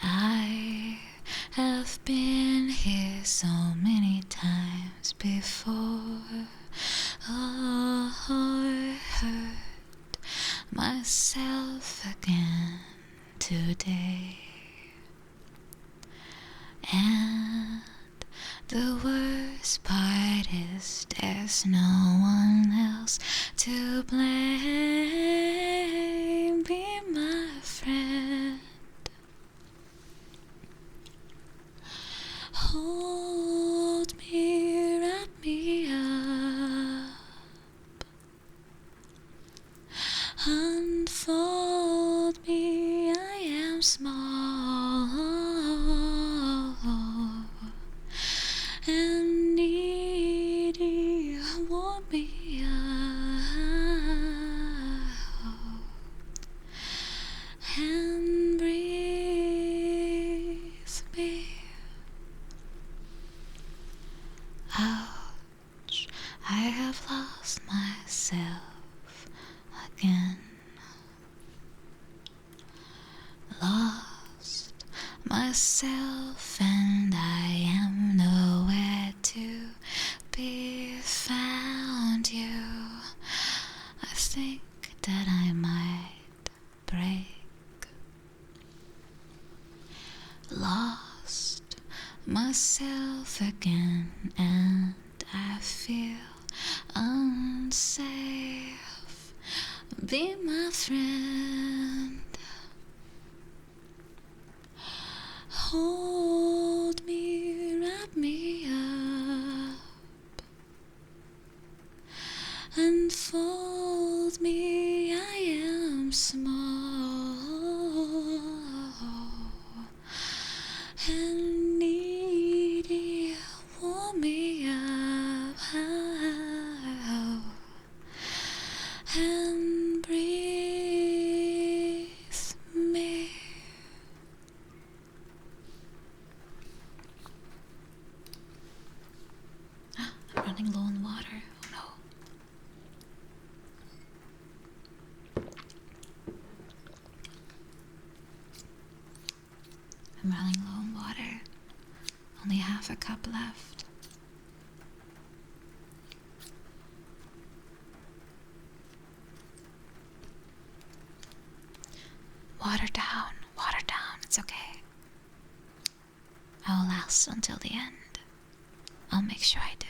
I have been here so many times before. Oh, I hurt myself again today. And the worst part is there's no one else to blame. Be my friend. Hold me, wrap me up, unfold me, I am small and needy, warm me up and breathe me. Ouch, I have lost myself again. Lost myself and I am nowhere to be found. You, I think that I might break. Lost myself again and I feel unsafe. Be my friend. Hold me, wrap me up, unfold me, I am small and needy, warm me up and breathe me. I'm running low on water. Oh no. I'm running low on water. Only half a cup left. Water down, it's okay. I'll last until the end. I'll make sure I do.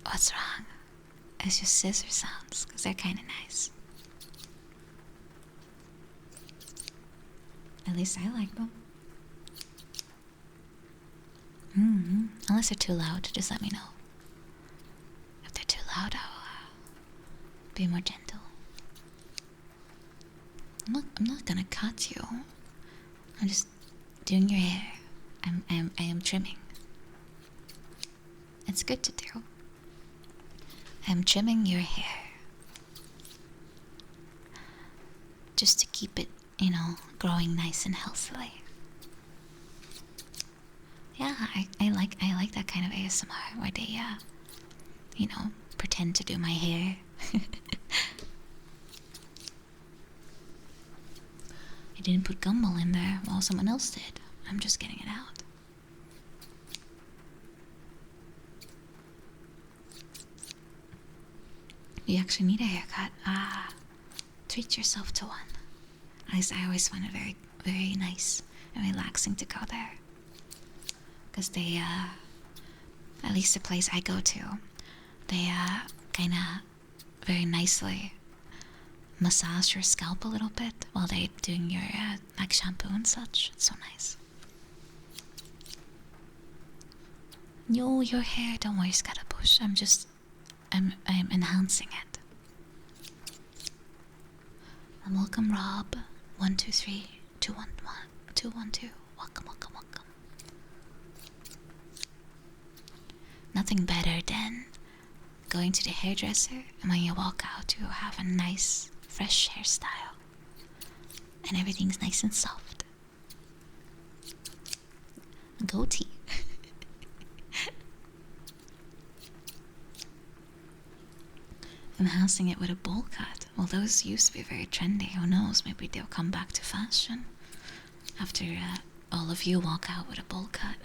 What's wrong? It's just scissor sounds, because they're kind of nice. At least I like them. Unless they're too loud, just let me know. Be more gentle. I'm not gonna cut you. I'm just doing your hair. I am trimming. It's good to do. I'm trimming your hair. Just to keep it, growing nice and healthily. Yeah, I like that kind of ASMR where they pretend to do my hair. I didn't put gumball in there while someone else did. I'm just getting it out. You actually need a haircut. Treat yourself to one. I always find it very, very nice and relaxing to go there. Because they, at least the place I go to, they, kinda very nicely massage your scalp a little bit while they're doing your, like shampoo and such. It's so nice. No, your hair, don't worry, Scatterbush. I'm enhancing it. And welcome, Rob. 123 211 212. Welcome, welcome, welcome. Nothing better than going to the hairdresser and when you walk out you have a nice, fresh hairstyle. And everything's nice and soft. Goatee. Enhancing it with a bowl cut. Well, those used to be very trendy. Who knows? Maybe they'll come back to fashion after all of you walk out with a bowl cut.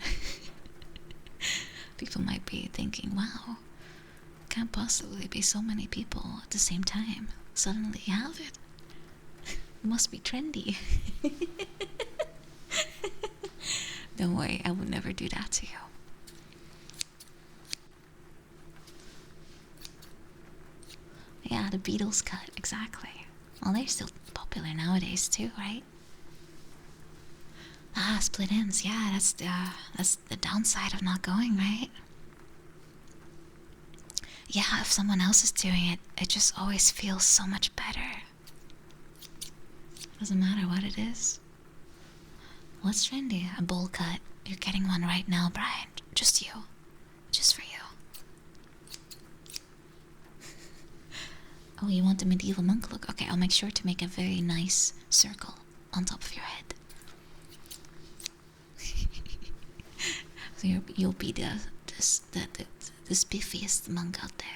People might be thinking, wow, can't possibly be so many people at the same time. Suddenly you have it. It must be trendy. Don't worry, I would never do that to you. Yeah, the Beatles cut, exactly. Well, they're still popular nowadays too, right? Split ends. Yeah, that's the downside of not going, right? Yeah, if someone else is doing it, it just always feels so much better. Doesn't matter what it is. What's trendy? A bowl cut. You're getting one right now, Brian. Just you. Just for you. Oh, you want the medieval monk look? Okay, I'll make sure to make a very nice circle on top of your head. So you'll be the spiffiest monk out there.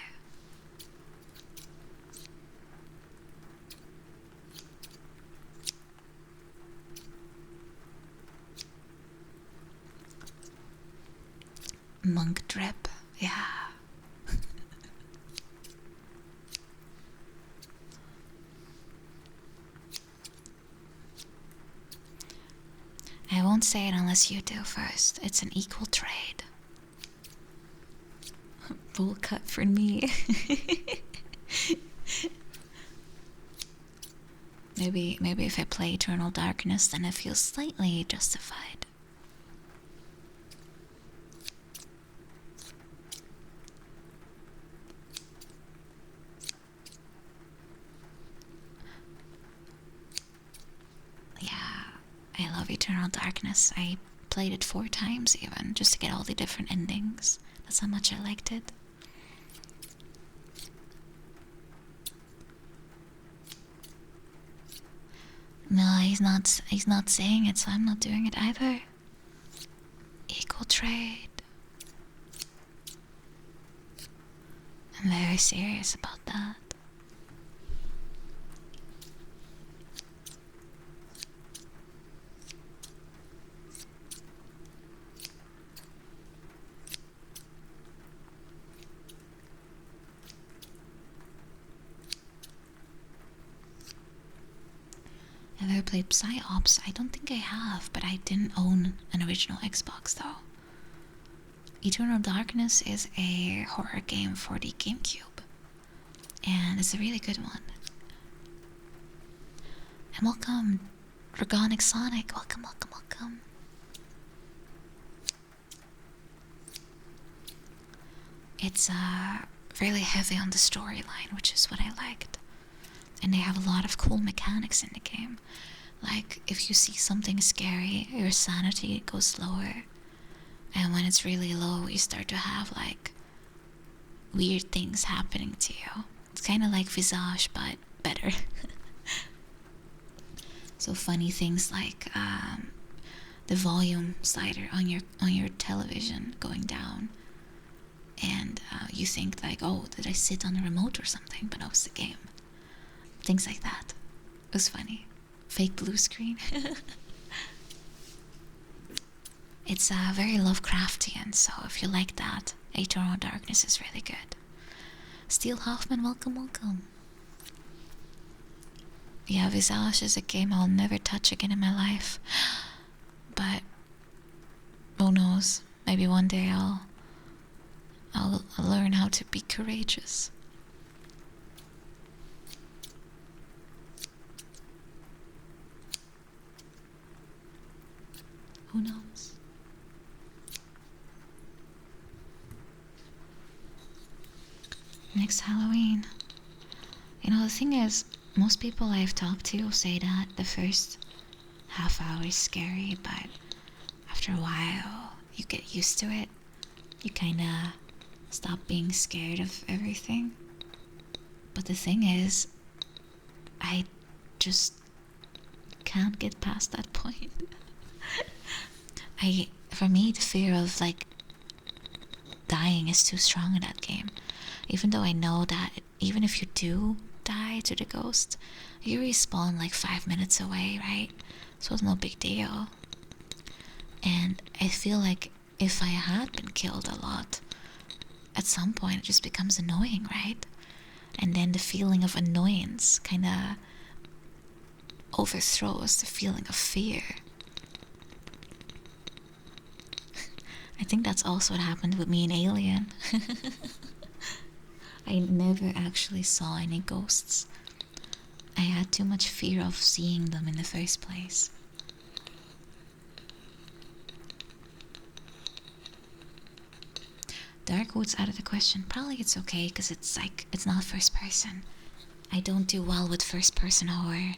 Monk drip, yeah. I won't say it unless you do first. It's an equal trade. Bull cut for me. Maybe if I play Eternal Darkness, then it feels slightly justified. I love Eternal Darkness. I played it 4 times even, just to get all the different endings. That's how much I liked it. No, he's not saying it, so I'm not doing it either. Equal trade. I'm very serious about that. Have I ever played Psyops? I don't think I have, but I didn't own an original Xbox though. Eternal Darkness is a horror game for the GameCube, and it's a really good one. And welcome, Dragonic Sonic. Welcome, welcome, welcome. It's really heavy on the storyline, which is what I liked. And they have a lot of cool mechanics in the game. Like, if you see something scary, your sanity goes lower. And when it's really low, you start to have, like, weird things happening to you. It's kind of like Visage, but better. So funny things like the volume slider on your television going down. And you think, like, oh, did I sit on the remote or something? But no, it's the game. Things like that. It was funny. Fake blue screen. It's very Lovecraftian, so if you like that, Eternal Darkness is really good. Steel Hoffman, welcome. Yeah, Visage is a game I'll never touch again in my life. But who knows? Maybe one day I'll learn how to be courageous. Who knows? Next Halloween. You know, the thing is, most people I've talked to say that the first half hour is scary, but after a while, you get used to it. You kinda stop being scared of everything. But the thing is, I just can't get past that point. For me, the fear of, like, dying is too strong in that game. Even though I know that even if you do die to the ghost, you respawn like 5 minutes away, right? So it's no big deal. And I feel like if I had been killed a lot, at some point it just becomes annoying, right? And then the feeling of annoyance kind of overthrows the feeling of fear. I think that's also what happened with me in Alien. I never actually saw any ghosts. I had too much fear of seeing them in the first place. Darkwood's out of the question. Probably it's okay, because it's not first person. I don't do well with first person horror.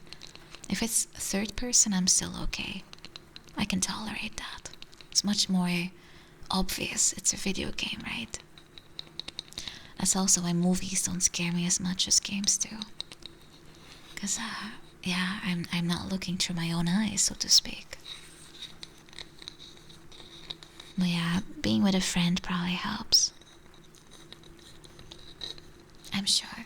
If it's third person, I'm still okay. I can tolerate that. It's much more obvious it's a video game, right? That's also why movies don't scare me as much as games do. Because, yeah, I'm not looking through my own eyes, so to speak. But yeah, being with a friend probably helps. I'm sure.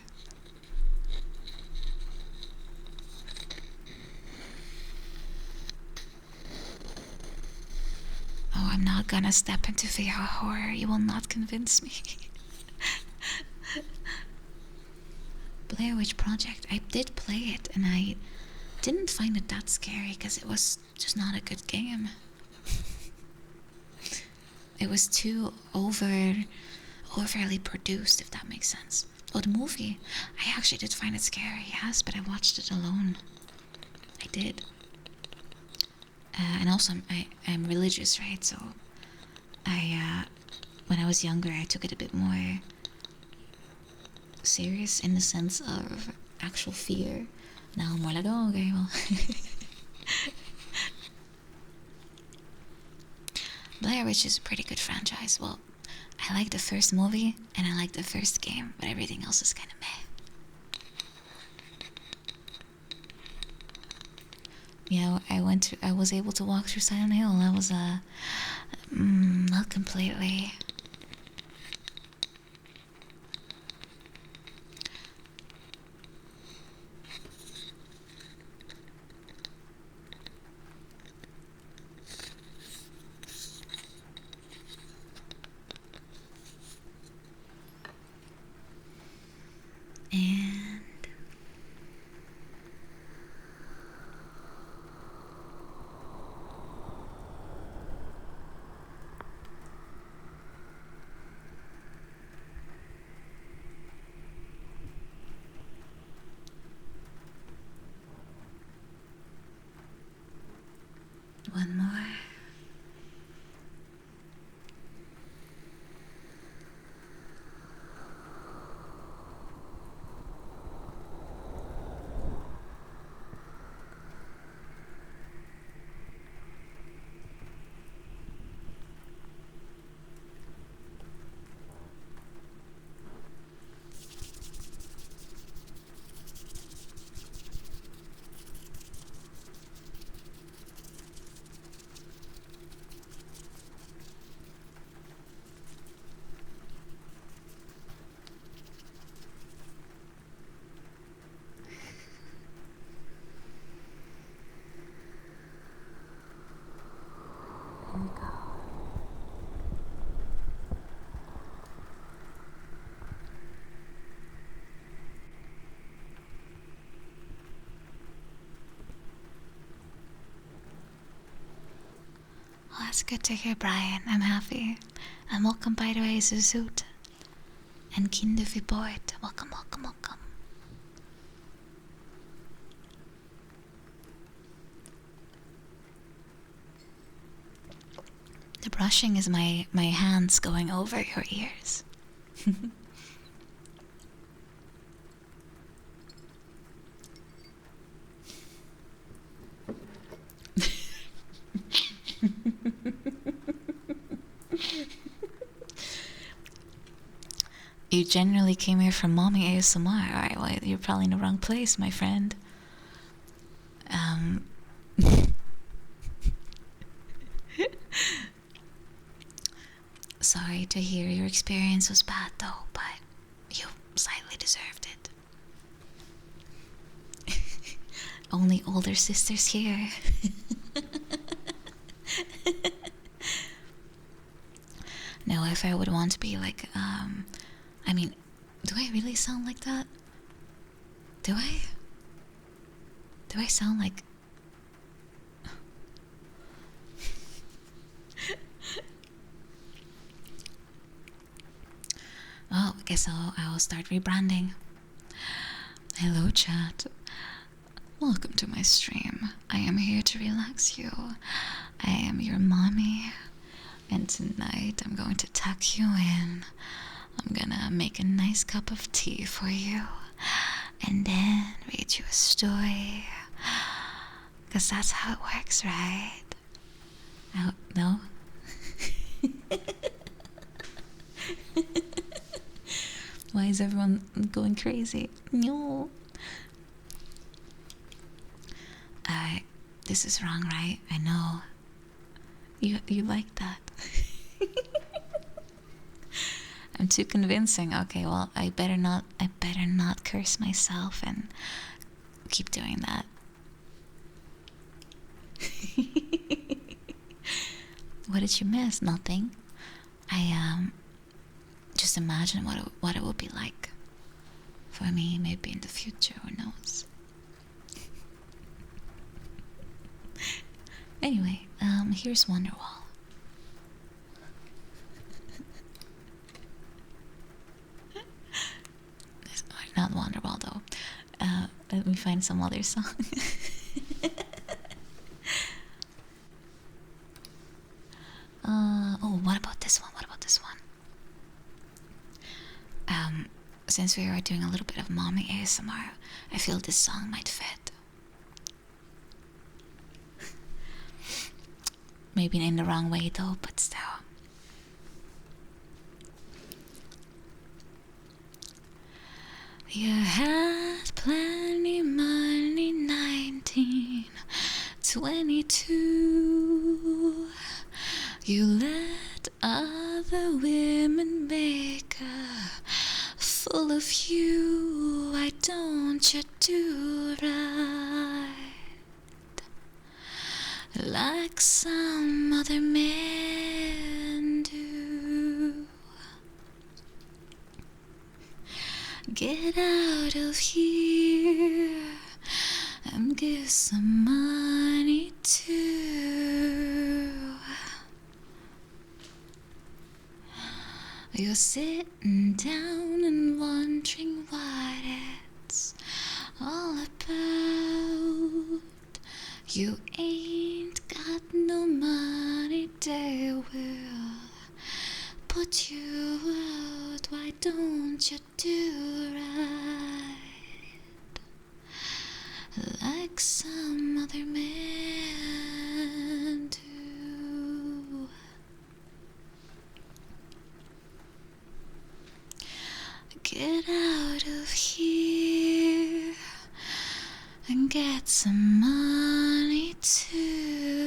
Oh, I'm not gonna step into VR horror. You will not convince me. Blair Witch Project. I did play it, and I didn't find it that scary because it was just not a good game. It was too overly produced, if that makes sense. Oh, the movie. I actually did find it scary, yes, but I watched it alone. I did. And also, I'm religious, right? So, when I was younger, I took it a bit more serious in the sense of actual fear. Now I'm more like, oh, okay, well. Blair Witch is a pretty good franchise. Well, I like the first movie and I like the first game, but everything else is kind of meh. Yeah, I was able to walk through Silent Hill. That was not completely. And one more. That's good to hear, Brian. I'm happy. And welcome, by the way, Zuzut. And Kinderviboid. Welcome, welcome, welcome. The brushing is my hands going over your ears. You generally came here from Mommy ASMR. Alright, well, you're probably in the wrong place, my friend. Sorry to hear your experience was bad, though, but you slightly deserved it. Only older sisters here. No, if I would want to be like, I mean, do I really sound like that? Do I? Do I sound like... Well, I guess I'll start rebranding. Hello, chat. Welcome to my stream. I am here to relax you. I am your mommy. And tonight I'm going to tuck you in. I'm gonna make a nice cup of tea for you. And then read you a story. Because that's how it works, right? Oh, no? Why is everyone going crazy? No. This is wrong, right? I know. You like that. I'm too convincing. Okay, well, I better not curse myself and keep doing that. What did you miss? Nothing. I just imagine what it would be like for me, maybe in the future. Who knows? Anyway, here's Wonderwall. Not Wonderwall though. Let me find some other song. Oh, what about this one? Since we are doing a little bit of mommy ASMR, I feel this song might fit. Maybe in the wrong way though, but still. You had plenty money, 1922. You let other women make a fool of you. Why don't you do right like some other men do? Get out of here and give some money too. You're sitting down and wondering what it's all about. You ain't got no money, they will put you out. Why don't you do right like some other men do? Get out of here and get some money too.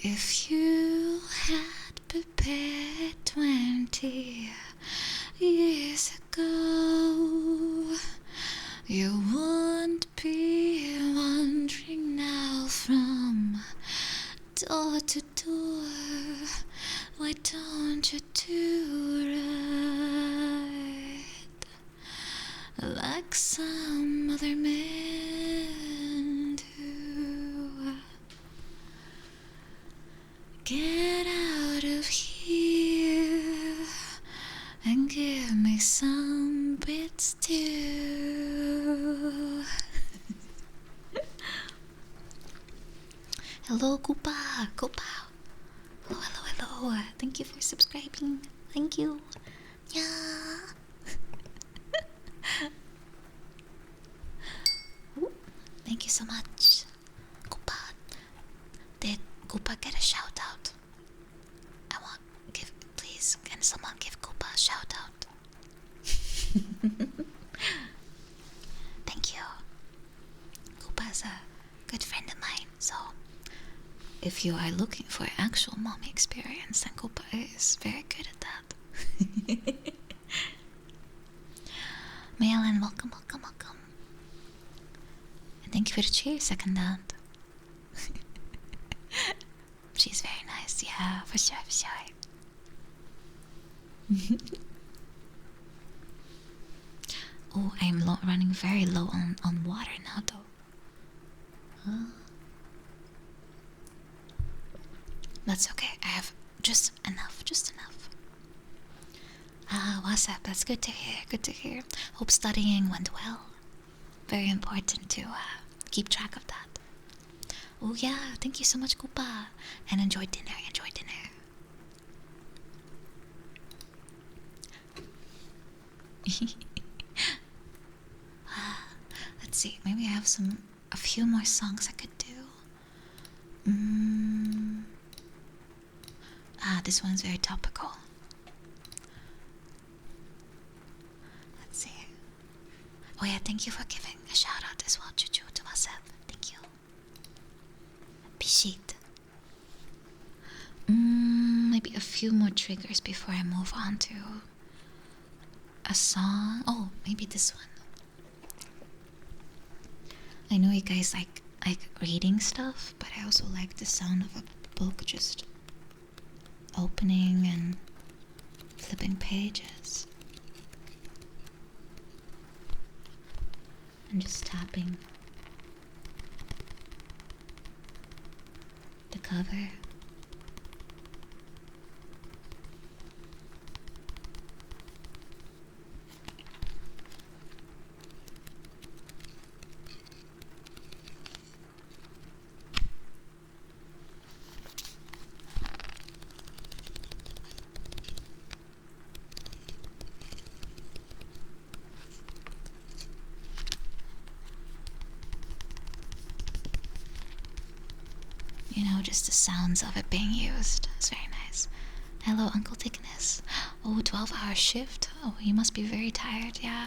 If you had prepared 20 years ago, you wouldn't be wandering now from door to door. Why don't you do right like some other men Get out of here and give me some bits too. Hello, Koopa. Koopa. Hello, hello, hello. Thank you for subscribing. Thank you. Yeah. Thank you so much. Koopa. Did Koopa get a shout out? Please, can someone give Koopa a shout out? Thank you. Koopa is a good friend of mine, so if you are looking for actual mommy experience, then Koopa is very good at that. Mayalan, welcome, welcome, welcome. And thank you for the cheer, second aunt. She's very nice, yeah, for sure, for sure. Oh, I'm running very low on water now, though. Huh? That's okay. I have just enough, just enough. What's up? That's good to hear. Good to hear. Hope studying went well. Very important to keep track of that. Oh yeah, thank you so much, Koopa. And enjoy dinner. Enjoy dinner. Let's see. Maybe I have a few more songs I could do. This one's very topical. Let's see. Oh yeah, thank you for giving a shout out as well, Chuchu, to myself. Thank you. Bishit. Maybe a few more triggers before I move on to a song. Oh, maybe this one. I know you guys like reading stuff, but I also like the sound of a book just opening and flipping pages and just tapping the cover. You know, just the sounds of it being used. It's very nice. Hello, Uncle Thickness. Oh, 12-hour shift? Oh, you must be very tired, yeah.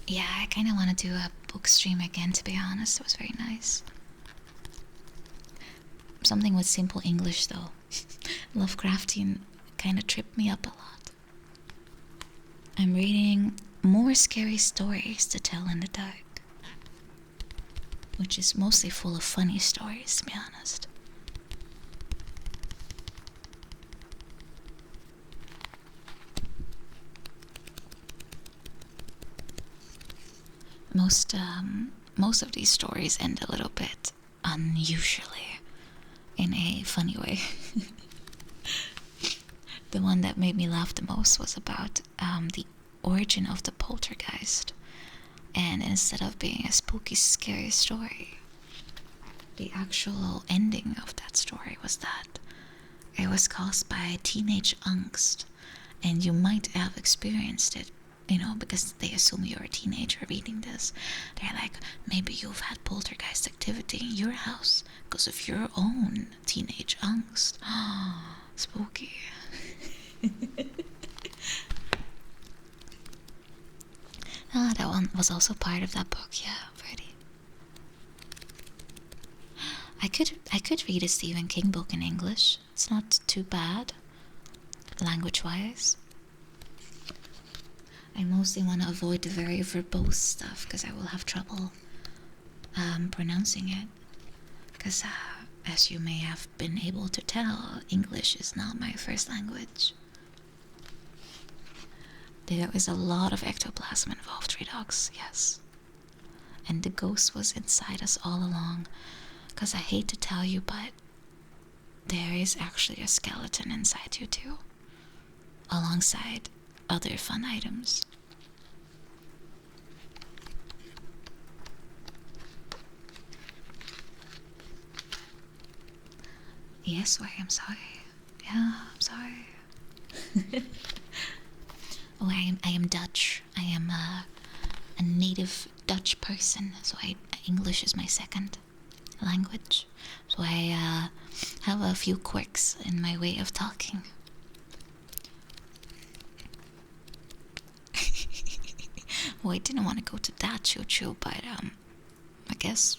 Yeah, I kind of want to do a book stream again, to be honest. It was very nice. Something with simple English, though. Lovecraftian kind of tripped me up a lot. I'm reading more scary stories to tell in the dark, which is mostly full of funny stories, to be honest. Most of these stories end a little bit unusually, in a funny way. The one that made me laugh the most was about the origin of the poltergeist. And instead of being a spooky, scary story, the actual ending of that story was that it was caused by teenage angst. And you might have experienced it, you know, because they assume you're a teenager reading this. They're like, maybe you've had poltergeist activity in your house because of your own teenage angst. Spooky. That one was also part of that book, yeah, pretty. I could read a Stephen King book in English. It's not too bad, language-wise. I mostly want to avoid the very verbose stuff because I will have trouble pronouncing it. Because as you may have been able to tell, English is not my first language. There is a lot of ectoplasm involved, Redox, yes. and the ghost was inside us all along. Because I hate to tell you, but there is actually a skeleton inside you too, alongside other fun items. Yes, why, I'm sorry. Yeah, I'm sorry. Oh, I am Dutch. I am a native Dutch person, so English is my second language. So I have a few quirks in my way of talking. Well, I didn't want to go to that choo-choo, but I guess.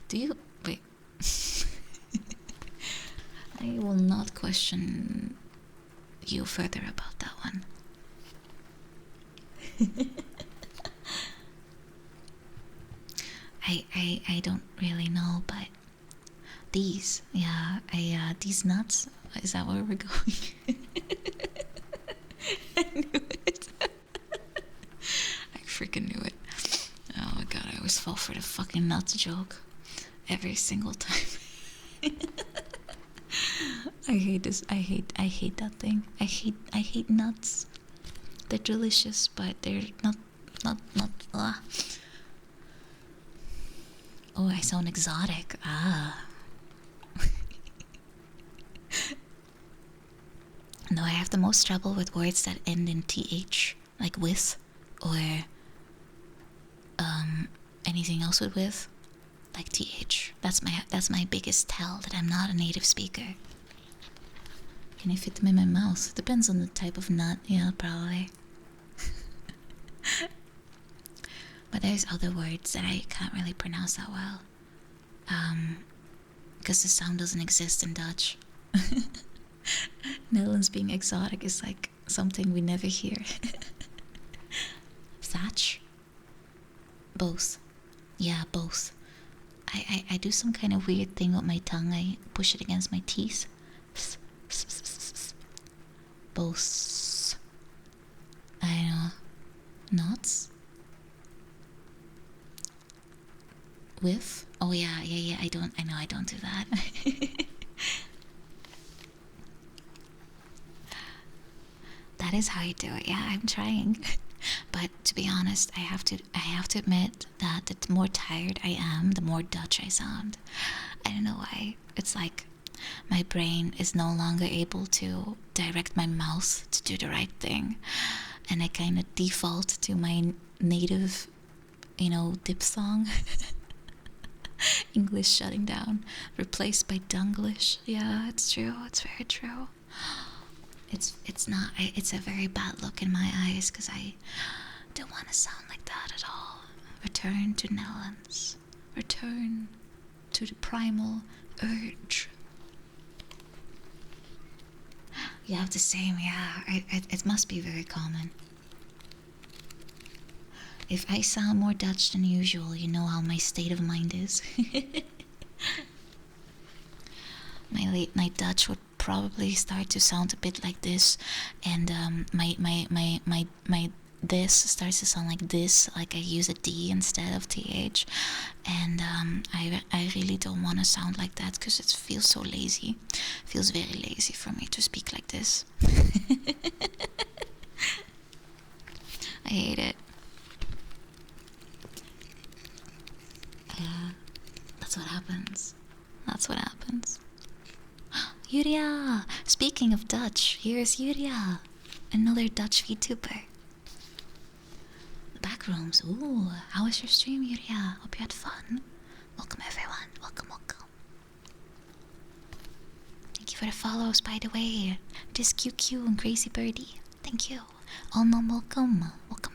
Do you wait? I will not question you further about that one. I don't really know, but these, yeah, these nuts, is that where we're going? I knew it. I freaking knew it. Oh my god, I always fall for the fucking nuts joke every single time. I hate this. I hate that thing. I hate nuts. They're delicious, but they're not. Oh, I sound exotic. Ah. No, I have the most trouble with words that end in th, like with, or anything else with, like th. That's my biggest tell that I'm not a native speaker. Can I fit them in my mouth? Depends on the type of nut. Yeah, probably. But there's other words that I can't really pronounce that well. Because the sound doesn't exist in Dutch. Netherlands being exotic is like something we never hear. Thatch? Both. Yeah, both. I do some kind of weird thing with my tongue. I push it against my teeth. Both. I know. Knots? With? Oh yeah. I don't do that. That is how you do it. Yeah, I'm trying. But to be honest, I have to admit that the more tired I am, the more Dutch I sound. I don't know why. It's like my brain is no longer able to direct my mouth to do the right thing, and I kind of default to my native, diphthong. English shutting down, replaced by Dunglish. Yeah, it's true. It's very true. It's not. It's a very bad look in my eyes because I don't want to sound like that at all. Return to Netherlands. Return to the primal urge. You have the same. Yeah, it must be very common. If I sound more Dutch than usual, you know how my state of mind is. My late night Dutch would probably start to sound a bit like this, and my this starts to sound like this, like I use a D instead of TH, and I really don't want to sound like that because it feels so lazy. It feels very lazy for me to speak like this. I hate it. Yeah, that's what happens. That's what happens. Yuria! Speaking of Dutch, here's Yuria, another Dutch VTuber. The backrooms. Ooh, how was your stream, Yuria? Hope you had fun. Welcome, everyone. Welcome. Thank you for the follows, by the way. This QQ and Crazy Birdie. Thank you. All mom, welcome. Welcome.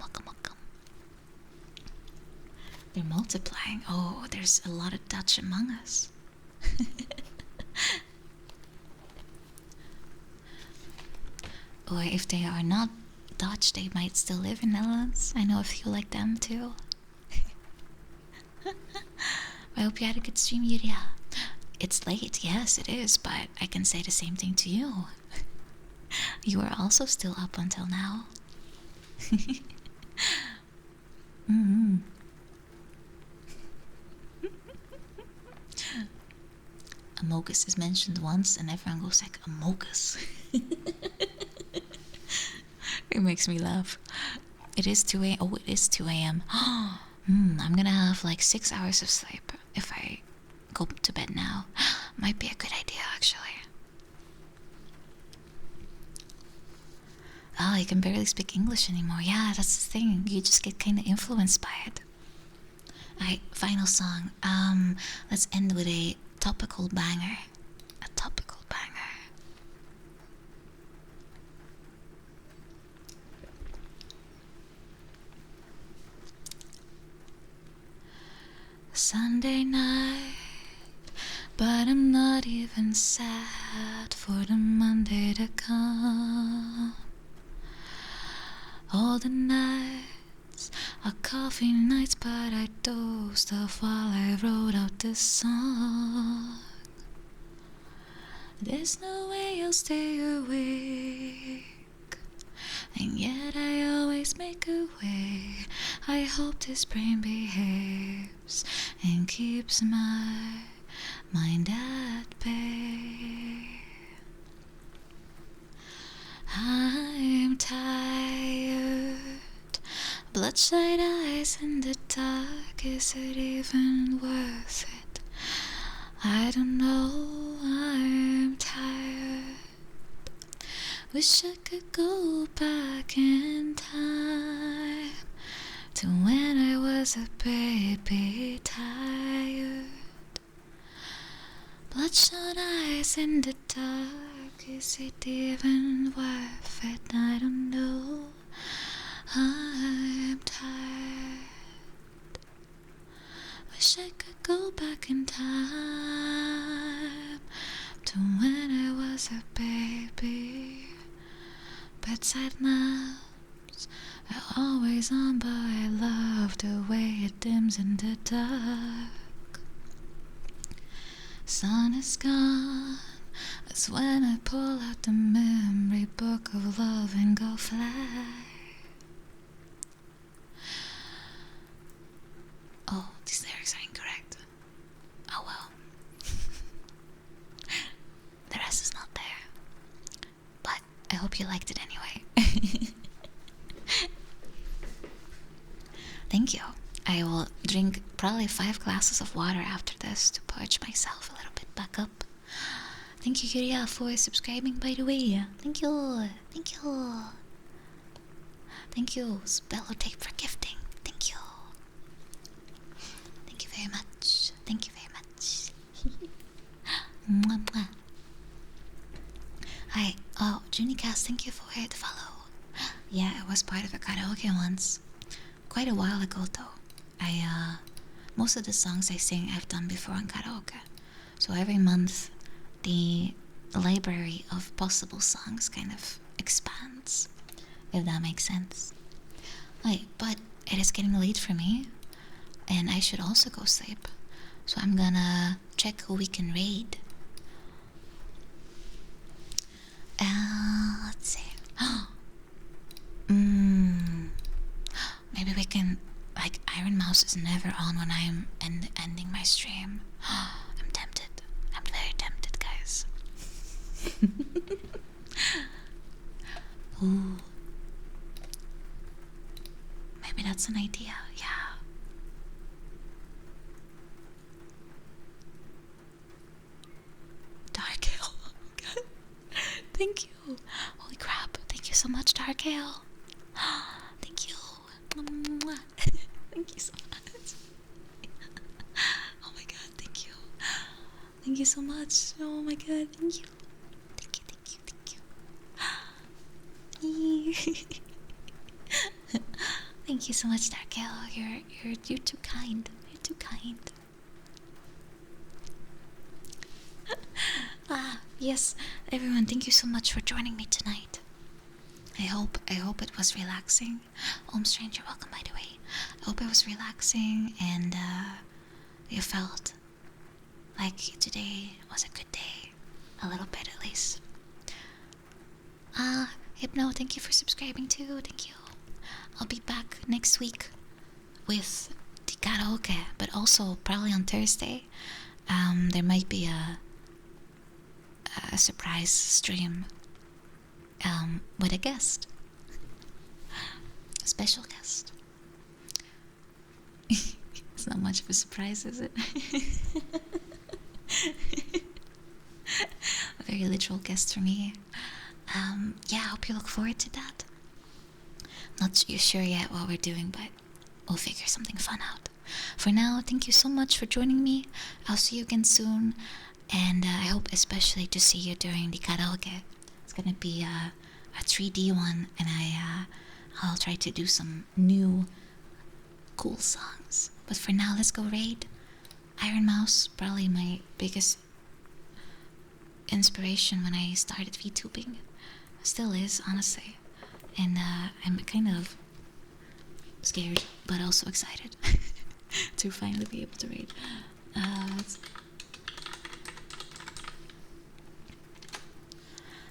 They're multiplying. Oh, there's a lot of Dutch among us. Or if they are not Dutch, they might still live in Netherlands. I know a few like them too. I hope you had a good stream, Yuria. It's late, yes it is, but I can say the same thing to you. You are also still up until now. Amogus is mentioned once and everyone goes like, Amogus. It makes me laugh. It is 2 a.m. Oh, it is 2 a.m. I'm gonna have like 6 hours of sleep if I go to bed now. Might be a good idea, actually. Oh, you can barely speak English anymore. Yeah, that's the thing. You just get kind of influenced by it. Alright, final song. Let's end with a topical banger. A topical banger. Sunday night, but I'm not even sad for the Monday to come. All the nights are coffee nights, but I dozed off while I wrote out this song. There's no way I'll stay awake, and yet I always make a way. I hope this brain behaves and keeps my mind at bay. I'm tired, bloodshot eyes in the dark. Is it even worth it? I don't know, I'm tired. Wish I could go back in time to when I was a baby, tired. Bloodshot eyes in the dark. Is it even worth it? I don't know, I'm tired. Wish I could go back in time to when I was a baby. Bedside lamps are always on, but I love the way it dims in the dark. Sun is gone, that's when I pull out the memory book of love and go fly. Oh, these lyrics are incorrect. Oh well. The rest is not there. But I hope you liked it anyway. Thank you. I will drink probably 5 glasses of water after this to purge myself a little bit back up. Thank you, Yuria, for subscribing, by the way. Thank you. Thank you. Thank you, Spellotape, for gifting. Thank you. Thank you very much. Thank you very much. Mwah, mwah. Hi. Oh, Junicast, thank you for the follow. Yeah, I was part of a karaoke once. Quite a while ago, though. Most of the songs I sing I've done before on karaoke. So every month, the library of possible songs kind of expands, if that makes sense. Right, but it is getting late for me, and I should also go sleep. So I'm gonna check who we can raid. Let's see. Maybe we can, like, Iron Mouse is never on when I'm ending my stream. I'm tempted. I'm very tempted, guys. Ooh. Maybe that's an idea, yeah. Dark Ale. Thank you. Holy crap. Thank you so much, Dark Ale. Thank you. Thank you so much. Oh my god, thank you. Thank you so much. Oh my god, thank you. Thank you, thank you, thank you. Thank you so much, Dark Ale. You're too kind. You're too kind. Yes, everyone, thank you so much for joining me tonight. I hope it was relaxing. Stranger, welcome, by the way. I hope it was relaxing and you felt like today was a good day. A little bit, at least. Hypno, thank you for subscribing too. Thank you. I'll be back next week with the karaoke, but also probably on Thursday. There might be a a surprise stream with a guest, a special guest. It's not much of a surprise, is it? A very literal guest for me. Yeah, I hope you look forward to that. Not sure yet what we're doing, but we'll figure something fun out. For now, thank you so much for joining me. I'll see you again soon, and I hope especially to see you during the karaoke. It's gonna be a 3D one, and I'll try to do some new cool songs. But for now, let's go raid. Iron Mouse, probably my biggest inspiration when I started VTubing. Still is, honestly. And I'm kind of scared, but also excited to finally be able to raid.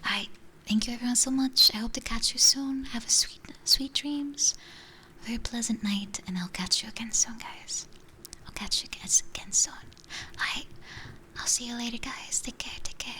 Hi, thank you everyone so much. I hope to catch you soon. Have a sweet dreams. A very pleasant night, and I'll catch you again soon, guys. I'll catch you guys again soon. I'll see you later, guys. Take care, take care.